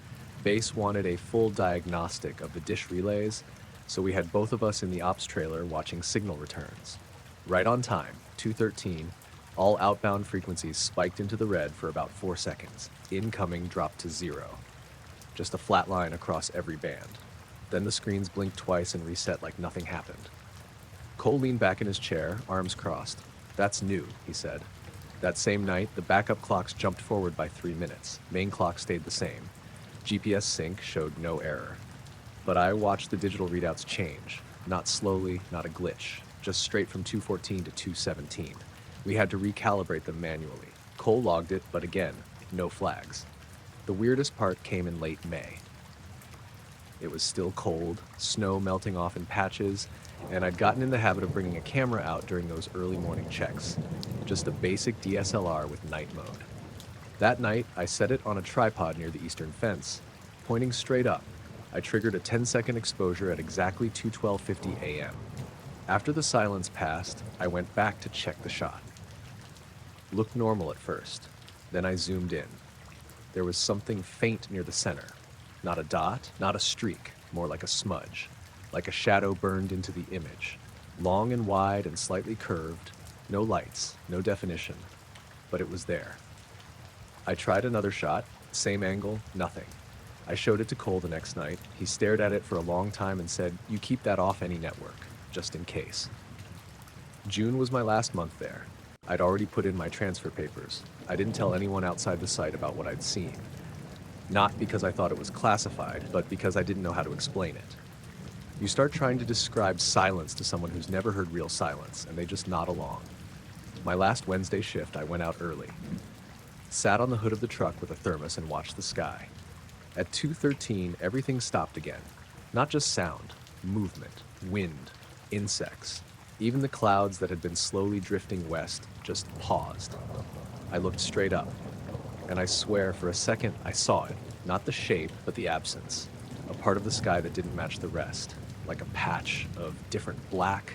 Base wanted a full diagnostic of the dish relays, so we had both of us in the ops trailer watching signal returns. Right on time, 2:13, all outbound frequencies spiked into the red for about 4 seconds. Incoming dropped to 0. Just a flat line across every band. Then the screens blinked twice and reset like nothing happened. Cole leaned back in his chair, arms crossed. "That's new," he said. That same night, the backup clocks jumped forward by 3 minutes. Main clock stayed the same. GPS sync showed no error. But I watched the digital readouts change. Not slowly, not a glitch. Just straight from 2:14 to 2:17. We had to recalibrate them manually. Cole logged it, but again, no flags. The weirdest part came in late May. It was still cold, snow melting off in patches, and I'd gotten in the habit of bringing a camera out during those early morning checks. Just a basic DSLR with night mode. That night, I set it on a tripod near the eastern fence. Pointing straight up, I triggered a 10-second exposure at exactly 2:12:50 a.m. After the silence passed, I went back to check the shot. Looked normal at first. Then I zoomed in. There was something faint near the center. Not a dot, not a streak, more like a smudge, like a shadow burned into the image. Long and wide and slightly curved, no lights, no definition, but it was there. I tried another shot, same angle, nothing. I showed it to Cole the next night. He stared at it for a long time and said, "You keep that off any network, just in case." June was my last month there. I'd already put in my transfer papers. I didn't tell anyone outside the site about what I'd seen. Not because I thought it was classified, but because I didn't know how to explain it. You start trying to describe silence to someone who's never heard real silence, and they just nod along. My last Wednesday shift, I went out early. Sat on the hood of the truck with a thermos and watched the sky. At 2:13, everything stopped again. Not just sound, movement, wind, insects. Even the clouds that had been slowly drifting west just paused. I looked straight up, and I swear for a second I saw it. Not the shape, but the absence. A part of the sky that didn't match the rest, like a patch of different black,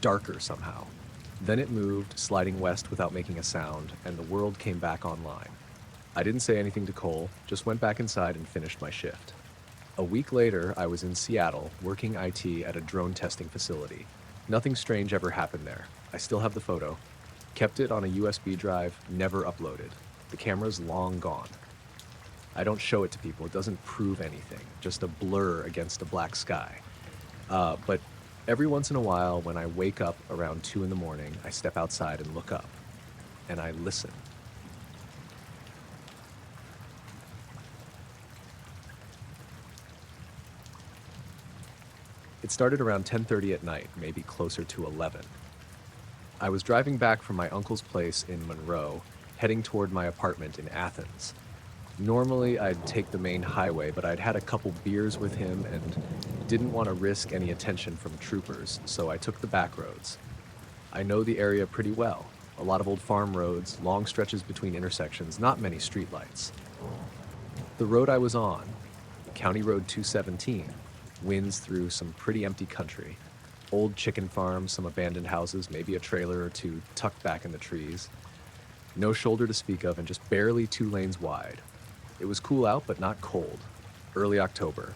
darker somehow. Then it moved, sliding west without making a sound, and the world came back online. I didn't say anything to Cole, just went back inside and finished my shift. A week later, I was in Seattle, working IT at a drone testing facility. Nothing strange ever happened there. I still have the photo. Kept it on a USB drive, never uploaded. The camera's long gone. I don't show it to people, it doesn't prove anything, just a blur against a black sky. But every once in a while, when I wake up around 2 in the morning, I step outside and look up, and I listen. It started around 10:30 at night, maybe closer to 11. I was driving back from my uncle's place in Monroe, heading toward my apartment in Athens. Normally, I'd take the main highway, but I'd had a couple beers with him and didn't want to risk any attention from troopers, so I took the back roads. I know the area pretty well. A lot of old farm roads, long stretches between intersections, not many streetlights. The road I was on, County Road 217, winds through some pretty empty country. Old chicken farms, some abandoned houses, maybe a trailer or two tucked back in the trees. No shoulder to speak of and just barely 2 lanes wide. It was cool out, but not cold. Early October.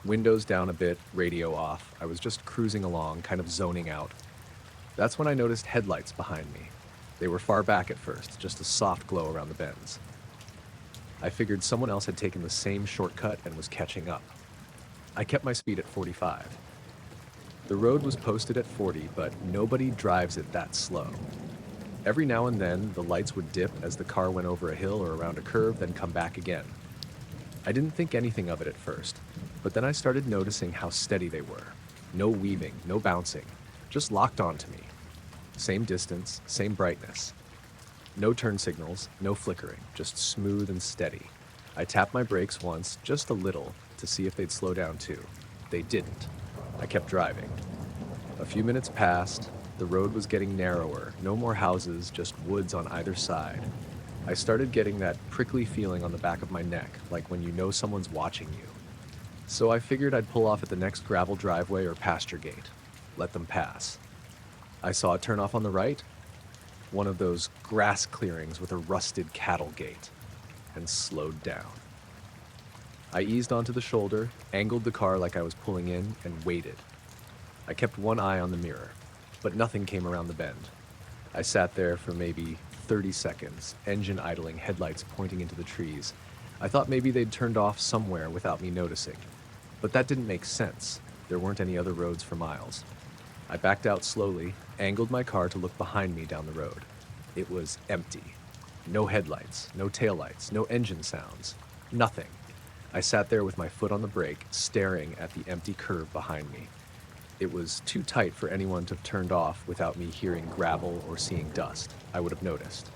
Windows down a bit, radio off. I was just cruising along, kind of zoning out. That's when I noticed headlights behind me. They were far back at first, just a soft glow around the bends. I figured someone else had taken the same shortcut and was catching up. I kept my speed at 45. The road was posted at 40, but nobody drives it that slow. Every now and then, the lights would dip as the car went over a hill or around a curve, then come back again. I didn't think anything of it at first, but then I started noticing how steady they were. No weaving, no bouncing, just locked onto me. Same distance, same brightness. No turn signals, no flickering, just smooth and steady. I tapped my brakes once, just a little, to see if they'd slow down too. They didn't. I kept driving. A few minutes passed. The road was getting narrower, no more houses, just woods on either side. I started getting that prickly feeling on the back of my neck, like when you know someone's watching you. So I figured I'd pull off at the next gravel driveway or pasture gate. Let them pass. I saw a turnoff on the right, one of those grass clearings with a rusted cattle gate, and slowed down. I eased onto the shoulder, angled the car like I was pulling in, and waited. I kept one eye on the mirror, but nothing came around the bend. I sat there for maybe 30 seconds, engine idling, headlights pointing into the trees. I thought maybe they'd turned off somewhere without me noticing. But that didn't make sense. There weren't any other roads for miles. I backed out slowly, angled my car to look behind me down the road. It was empty. No headlights, no taillights, no engine sounds. Nothing. I sat there with my foot on the brake, staring at the empty curve behind me. It was too tight for anyone to have turned off without me hearing gravel or seeing dust. I would have noticed.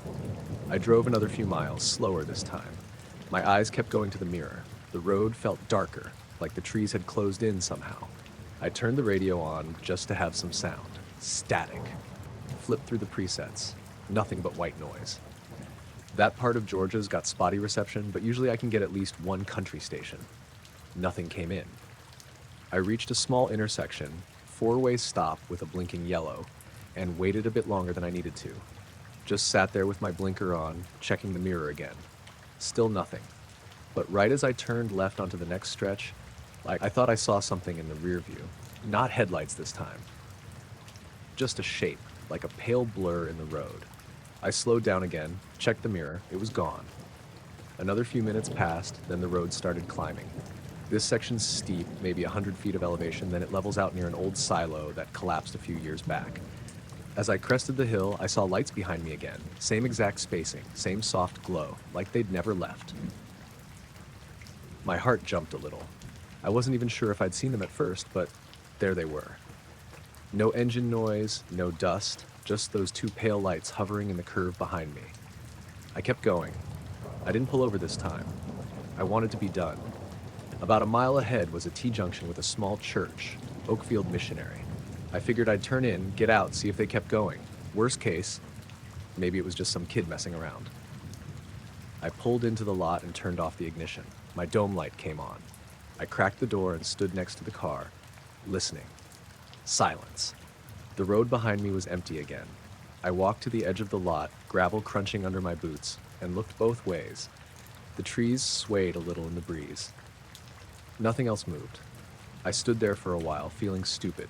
I drove another few miles, slower this time. My eyes kept going to the mirror. The road felt darker, like the trees had closed in somehow. I turned the radio on just to have some sound. Static. Flipped through the presets. Nothing but white noise. That part of Georgia's got spotty reception, but usually I can get at least one country station. Nothing came in. I reached a small intersection, four-way stop with a blinking yellow, and waited a bit longer than I needed to. Just sat there with my blinker on, checking the mirror again. Still nothing. But right as I turned left onto the next stretch, I thought I saw something in the rear view. Not headlights this time. Just a shape, like a pale blur in the road. I slowed down again, checked the mirror, it was gone. Another few minutes passed, then the road started climbing. This section's steep, maybe 100 feet of elevation, then it levels out near an old silo that collapsed a few years back. As I crested the hill, I saw lights behind me again. Same exact spacing, same soft glow, like they'd never left. My heart jumped a little. I wasn't even sure if I'd seen them at first, but there they were. No engine noise, no dust, just those two pale lights hovering in the curve behind me. I kept going. I didn't pull over this time. I wanted to be done. About a mile ahead was a T-junction with a small church, Oakfield Missionary. I figured I'd turn in, get out, see if they kept going. Worst case, maybe it was just some kid messing around. I pulled into the lot and turned off the ignition. My dome light came on. I cracked the door and stood next to the car, listening. Silence. The road behind me was empty again. I walked to the edge of the lot, gravel crunching under my boots, and looked both ways. The trees swayed a little in the breeze. Nothing else moved. I stood there for a while, feeling stupid.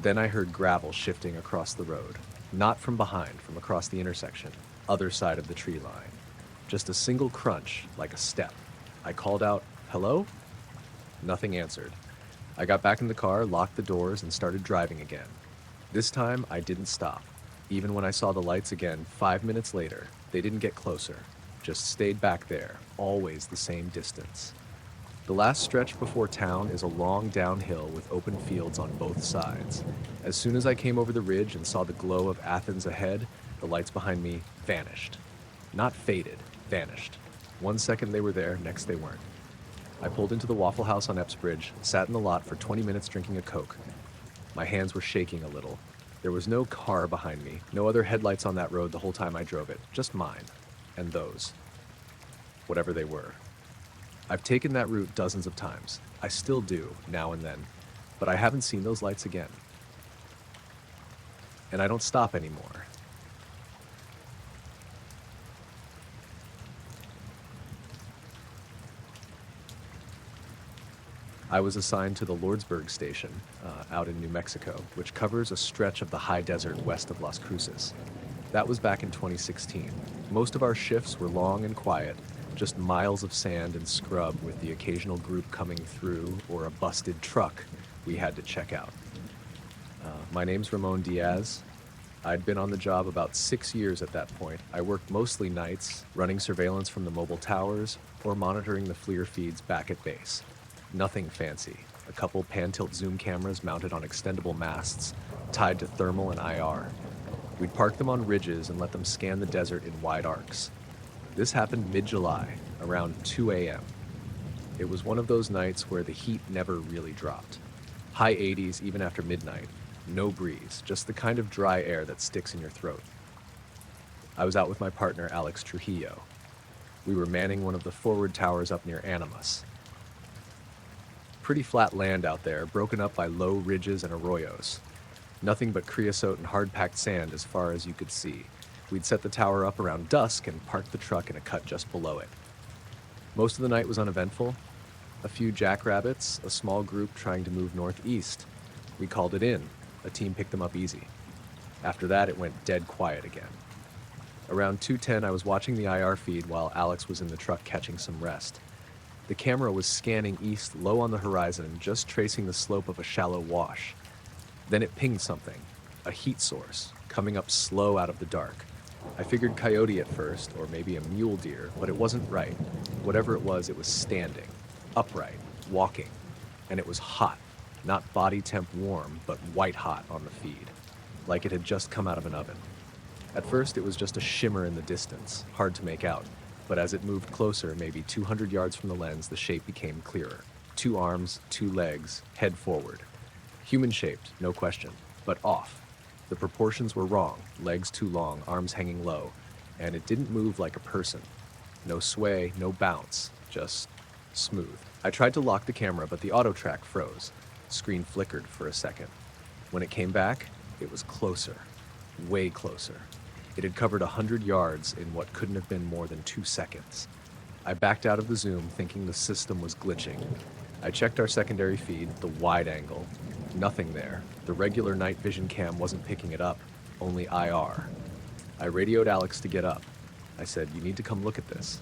Then I heard gravel shifting across the road. Not from behind, from across the intersection, other side of the tree line. Just a single crunch, like a step. I called out, "Hello?" Nothing answered. I got back in the car, locked the doors, and started driving again. This time, I didn't stop. Even when I saw the lights again 5 minutes later, they didn't get closer. Just stayed back there, always the same distance. The last stretch before town is a long downhill with open fields on both sides. As soon as I came over the ridge and saw the glow of Athens ahead, the lights behind me vanished. Not faded, vanished. 1 second they were there, next they weren't. I pulled into the Waffle House on Epps Bridge, sat in the lot for 20 minutes drinking a Coke. My hands were shaking a little. There was no car behind me, no other headlights on that road the whole time I drove it, just mine. And those. Whatever they were. I've taken that route dozens of times. I still do, now and then. But I haven't seen those lights again. And I don't stop anymore. I was assigned to the Lordsburg station out in New Mexico, which covers a stretch of the high desert west of Las Cruces. That was back in 2016. Most of our shifts were long and quiet, just miles of sand and scrub with the occasional group coming through or a busted truck we had to check out. My name's Ramon Diaz. I'd been on the job about 6 years at that point. I worked mostly nights, running surveillance from the mobile towers or monitoring the FLIR feeds back at base. Nothing fancy. A couple pan-tilt zoom cameras mounted on extendable masts, tied to thermal and IR. We'd park them on ridges and let them scan the desert in wide arcs. This happened mid-July, around 2 a.m. It was one of those nights where the heat never really dropped. High 80s even after midnight. No breeze, just the kind of dry air that sticks in your throat. I was out with my partner, Alex Trujillo. We were manning one of the forward towers up near Animas. Pretty flat land out there, broken up by low ridges and arroyos. Nothing but creosote and hard-packed sand as far as you could see. We'd set the tower up around dusk and parked the truck in a cut just below it. Most of the night was uneventful. A few jackrabbits, a small group trying to move northeast. We called it in. A team picked them up easy. After that, it went dead quiet again. Around 2:10, I was watching the IR feed while Alex was in the truck catching some rest. The camera was scanning east low on the horizon, just tracing the slope of a shallow wash. Then it pinged something, a heat source, coming up slow out of the dark. I figured coyote at first, or maybe a mule deer, but it wasn't right. Whatever it was standing, upright, walking, and it was hot. Not body temp warm, but white hot on the feed, like it had just come out of an oven. At first, it was just a shimmer in the distance, hard to make out. But as it moved closer, maybe 200 yards from the lens, the shape became clearer. 2 arms, 2 legs, head forward. Human-shaped, no question, but off. The proportions were wrong, legs too long, arms hanging low, and it didn't move like a person. No sway, no bounce, just smooth. I tried to lock the camera, but the auto track froze. Screen flickered for a second. When it came back, it was closer, way closer. It had covered 100 yards in what couldn't have been more than 2 seconds. I backed out of the zoom thinking the system was glitching. I checked our secondary feed, the wide angle. Nothing there. The regular night vision cam wasn't picking it up, only IR. I radioed Alex to get up. I said, "You need to come look at this."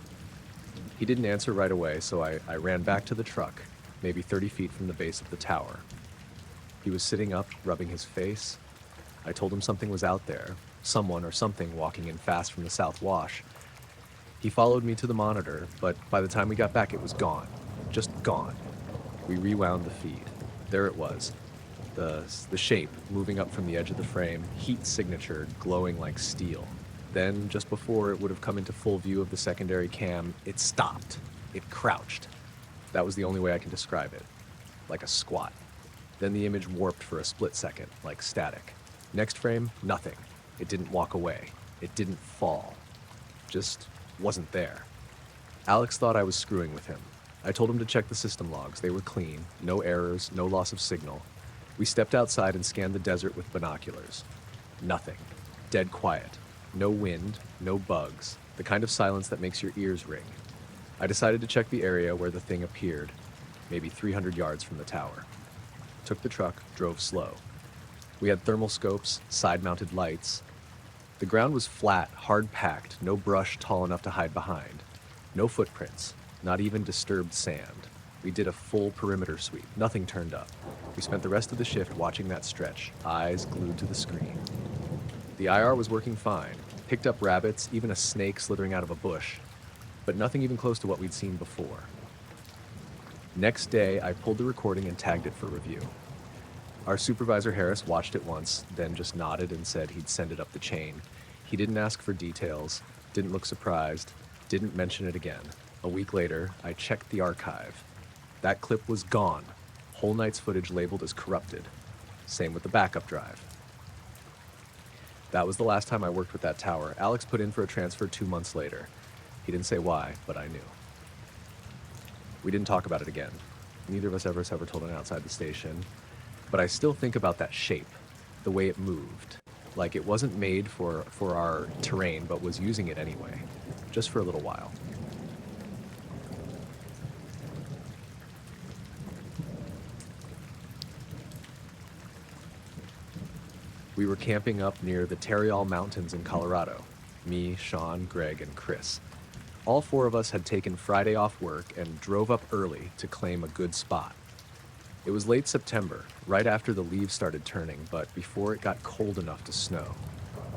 He didn't answer right away, so I ran back to the truck, maybe 30 feet from the base of the tower. He was sitting up, rubbing his face. I told him something was out there, someone or something walking in fast from the South Wash. He followed me to the monitor, but by the time we got back, it was gone. Just gone. We rewound the feed. There it was. The shape moving up from the edge of the frame, heat signature glowing like steel. Then, just before it would have come into full view of the secondary cam, it stopped. It crouched. That was the only way I can describe it. Like a squat. Then the image warped for a split second, like static. Next frame, nothing. It didn't walk away. It didn't fall. Just wasn't there. Alex thought I was screwing with him. I told him to check the system logs. They were clean. No errors, no loss of signal. We stepped outside and scanned the desert with binoculars. Nothing. Dead quiet. No wind, no bugs. The kind of silence that makes your ears ring. I decided to check the area where the thing appeared, maybe 300 yards from the tower. Took the truck, drove slow. We had thermal scopes, side-mounted lights. The ground was flat, hard-packed, no brush tall enough to hide behind. No footprints, not even disturbed sand. We did a full perimeter sweep, nothing turned up. We spent the rest of the shift watching that stretch, eyes glued to the screen. The IR was working fine, picked up rabbits, even a snake slithering out of a bush, but nothing even close to what we'd seen before. Next day, I pulled the recording and tagged it for review. Our supervisor Harris watched it once, then just nodded and said he'd send it up the chain. He didn't ask for details, didn't look surprised, didn't mention it again. A week later, I checked the archive. That clip was gone. Whole night's footage labeled as corrupted. Same with the backup drive. That was the last time I worked with that tower. Alex put in for a transfer 2 months later. He didn't say why, but I knew. We didn't talk about it again. Neither of us ever told anyone outside the station. But I still think about that shape, the way it moved. Like it wasn't made for our terrain, but was using it anyway, just for a little while. We were camping up near the Tarryall Mountains in Colorado. Me, Sean, Greg, and Chris. All 4 of us had taken Friday off work and drove up early to claim a good spot. It was late September, right after the leaves started turning, but before it got cold enough to snow.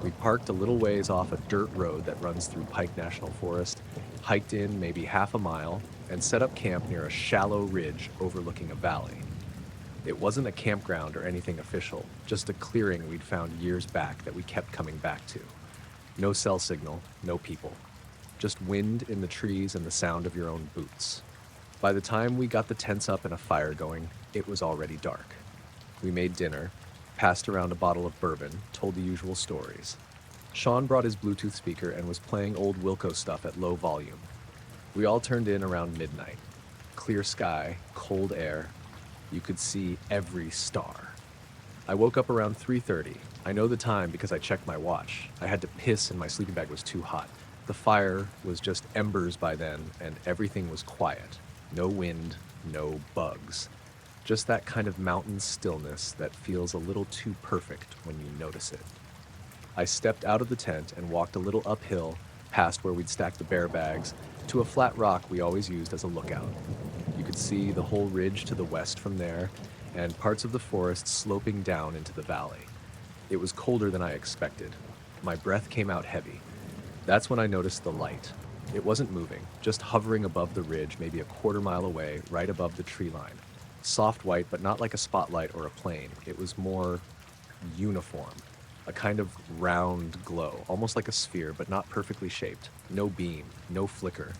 We parked a little ways off a dirt road that runs through Pike National Forest, hiked in maybe half a mile, and set up camp near a shallow ridge overlooking a valley. It wasn't a campground or anything official, just a clearing we'd found years back that we kept coming back to. No cell signal, no people. Just wind in the trees and the sound of your own boots. By the time we got the tents up and a fire going, it was already dark. We made dinner, passed around a bottle of bourbon, told the usual stories. Sean brought his Bluetooth speaker and was playing old Wilco stuff at low volume. We all turned in around midnight. Clear sky, cold air. You could see every star. I woke up around 3:30. I know the time because I checked my watch. I had to piss and my sleeping bag was too hot. The fire was just embers by then, and everything was quiet. No wind, no bugs. Just that kind of mountain stillness that feels a little too perfect when you notice it. I stepped out of the tent and walked a little uphill, past where we'd stacked the bear bags, to a flat rock we always used as a lookout. You could see the whole ridge to the west from there, and parts of the forest sloping down into the valley. It was colder than I expected. My breath came out heavy. That's when I noticed the light. It wasn't moving, just hovering above the ridge, maybe a quarter mile away, right above the tree line. Soft white, but not like a spotlight or a plane. It was more uniform, a kind of round glow, almost like a sphere, but not perfectly shaped. No beam, no flicker,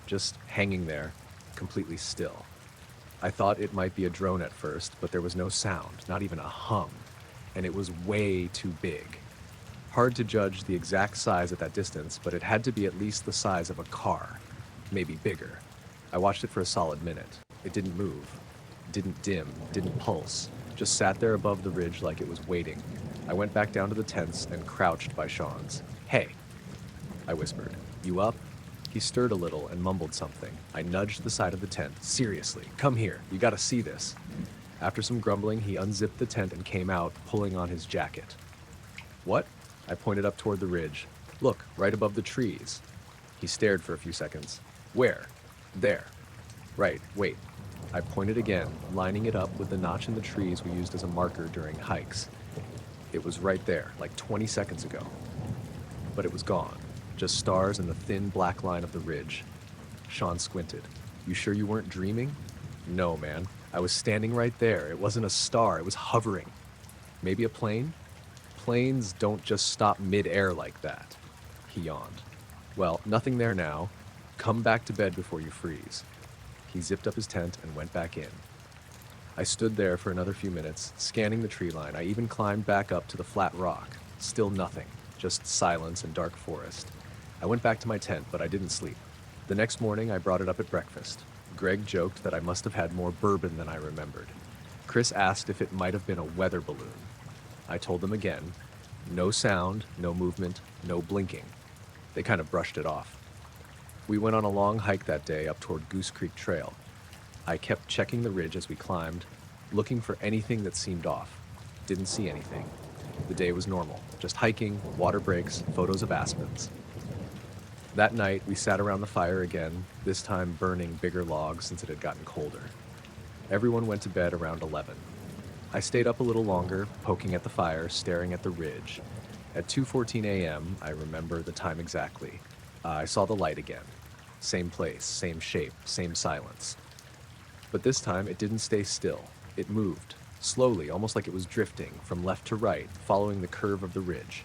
just hanging there, completely still. I thought it might be a drone at first, but there was no sound, not even a hum, and it was way too big. Hard to judge the exact size at that distance, but it had to be at least the size of a car, maybe bigger. I watched it for a solid minute. It didn't move, didn't dim, didn't pulse, just sat there above the ridge like it was waiting. I went back down to the tents and crouched by Sean's. "Hey," I whispered. "You up?" He stirred a little and mumbled something. I nudged the side of the tent. "Seriously, come here. You gotta see this." After some grumbling, he unzipped the tent and came out, pulling on his jacket. "What?" I pointed up toward the ridge. "Look, right above the trees." He stared for a few seconds. "Where?" "There." "Right, wait." I pointed again, lining it up with the notch in the trees we used as a marker during hikes. It was right there, like 20 seconds ago. But it was gone. Just stars and the thin black line of the ridge. Sean squinted. "You sure you weren't dreaming?" "No, man. I was standing right there. It wasn't a star. It was hovering." "Maybe a plane?" "Planes don't just stop mid-air like that." He yawned. "Well, nothing there now. Come back to bed before you freeze." He zipped up his tent and went back in. I stood there for another few minutes, scanning the tree line. I even climbed back up to the flat rock. Still nothing, just silence and dark forest. I went back to my tent, but I didn't sleep. The next morning, I brought it up at breakfast. Greg joked that I must have had more bourbon than I remembered. Chris asked if it might have been a weather balloon. I told them again. No sound, no movement, no blinking. They kind of brushed it off. We went on a long hike that day up toward Goose Creek Trail. I kept checking the ridge as we climbed, looking for anything that seemed off. Didn't see anything. The day was normal, just hiking, water breaks, photos of aspens. That night, we sat around the fire again, this time burning bigger logs since it had gotten colder. Everyone went to bed around 11. I stayed up a little longer, poking at the fire, staring at the ridge. At 2:14 a.m., I remember the time exactly, I saw the light again. Same place, same shape, same silence. But this time, it didn't stay still. It moved, slowly, almost like it was drifting, from left to right, following the curve of the ridge.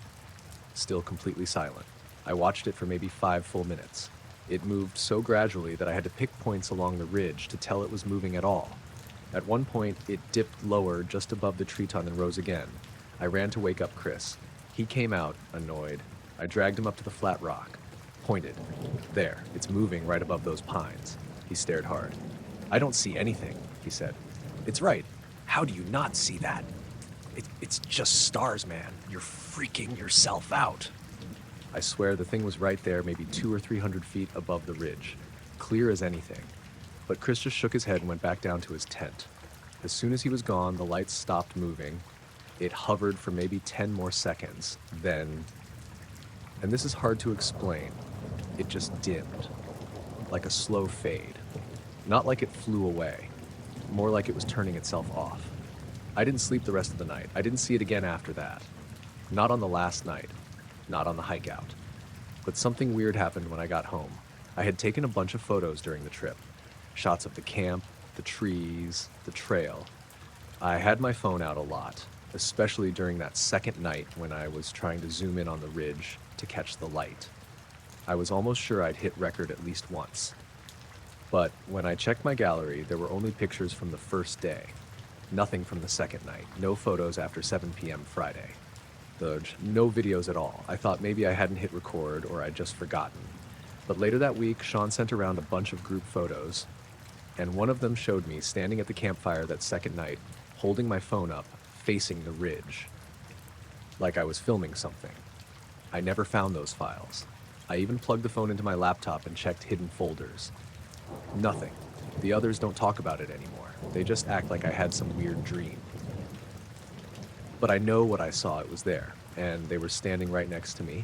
Still completely silent. I watched it for maybe 5 full minutes. It moved so gradually that I had to pick points along the ridge to tell it was moving at all. At one point, it dipped lower just above the tree tongue and rose again. I ran to wake up Chris. He came out, annoyed. I dragged him up to the flat rock. Pointed. "There, it's moving right above those pines." He stared hard. "I don't see anything," he said. "It's right. How do you not see that? It's just stars, man. You're freaking yourself out." I swear the thing was right there, maybe 200 or 300 feet above the ridge. Clear as anything. But Chris just shook his head and went back down to his tent. As soon as he was gone, the lights stopped moving. It hovered for maybe 10 more seconds. Then, and this is hard to explain, it just dimmed. Like a slow fade. Not like it flew away. More like it was turning itself off. I didn't sleep the rest of the night. I didn't see it again after that. Not on the last night. Not on the hike out. But something weird happened when I got home. I had taken a bunch of photos during the trip. Shots of the camp, the trees, the trail. I had my phone out a lot, especially during that second night when I was trying to zoom in on the ridge to catch the light. I was almost sure I'd hit record at least once. But when I checked my gallery, there were only pictures from the first day. Nothing from the second night. No photos after 7 p.m. Friday. No videos at all. I thought maybe I hadn't hit record or I'd just forgotten. But later that week, Sean sent around a bunch of group photos, and one of them showed me standing at the campfire that second night, holding my phone up, facing the ridge. Like I was filming something. I never found those files. I even plugged the phone into my laptop and checked hidden folders. Nothing. The others don't talk about it anymore. They just act like I had some weird dream. But I know what I saw. It was there, and they were standing right next to me,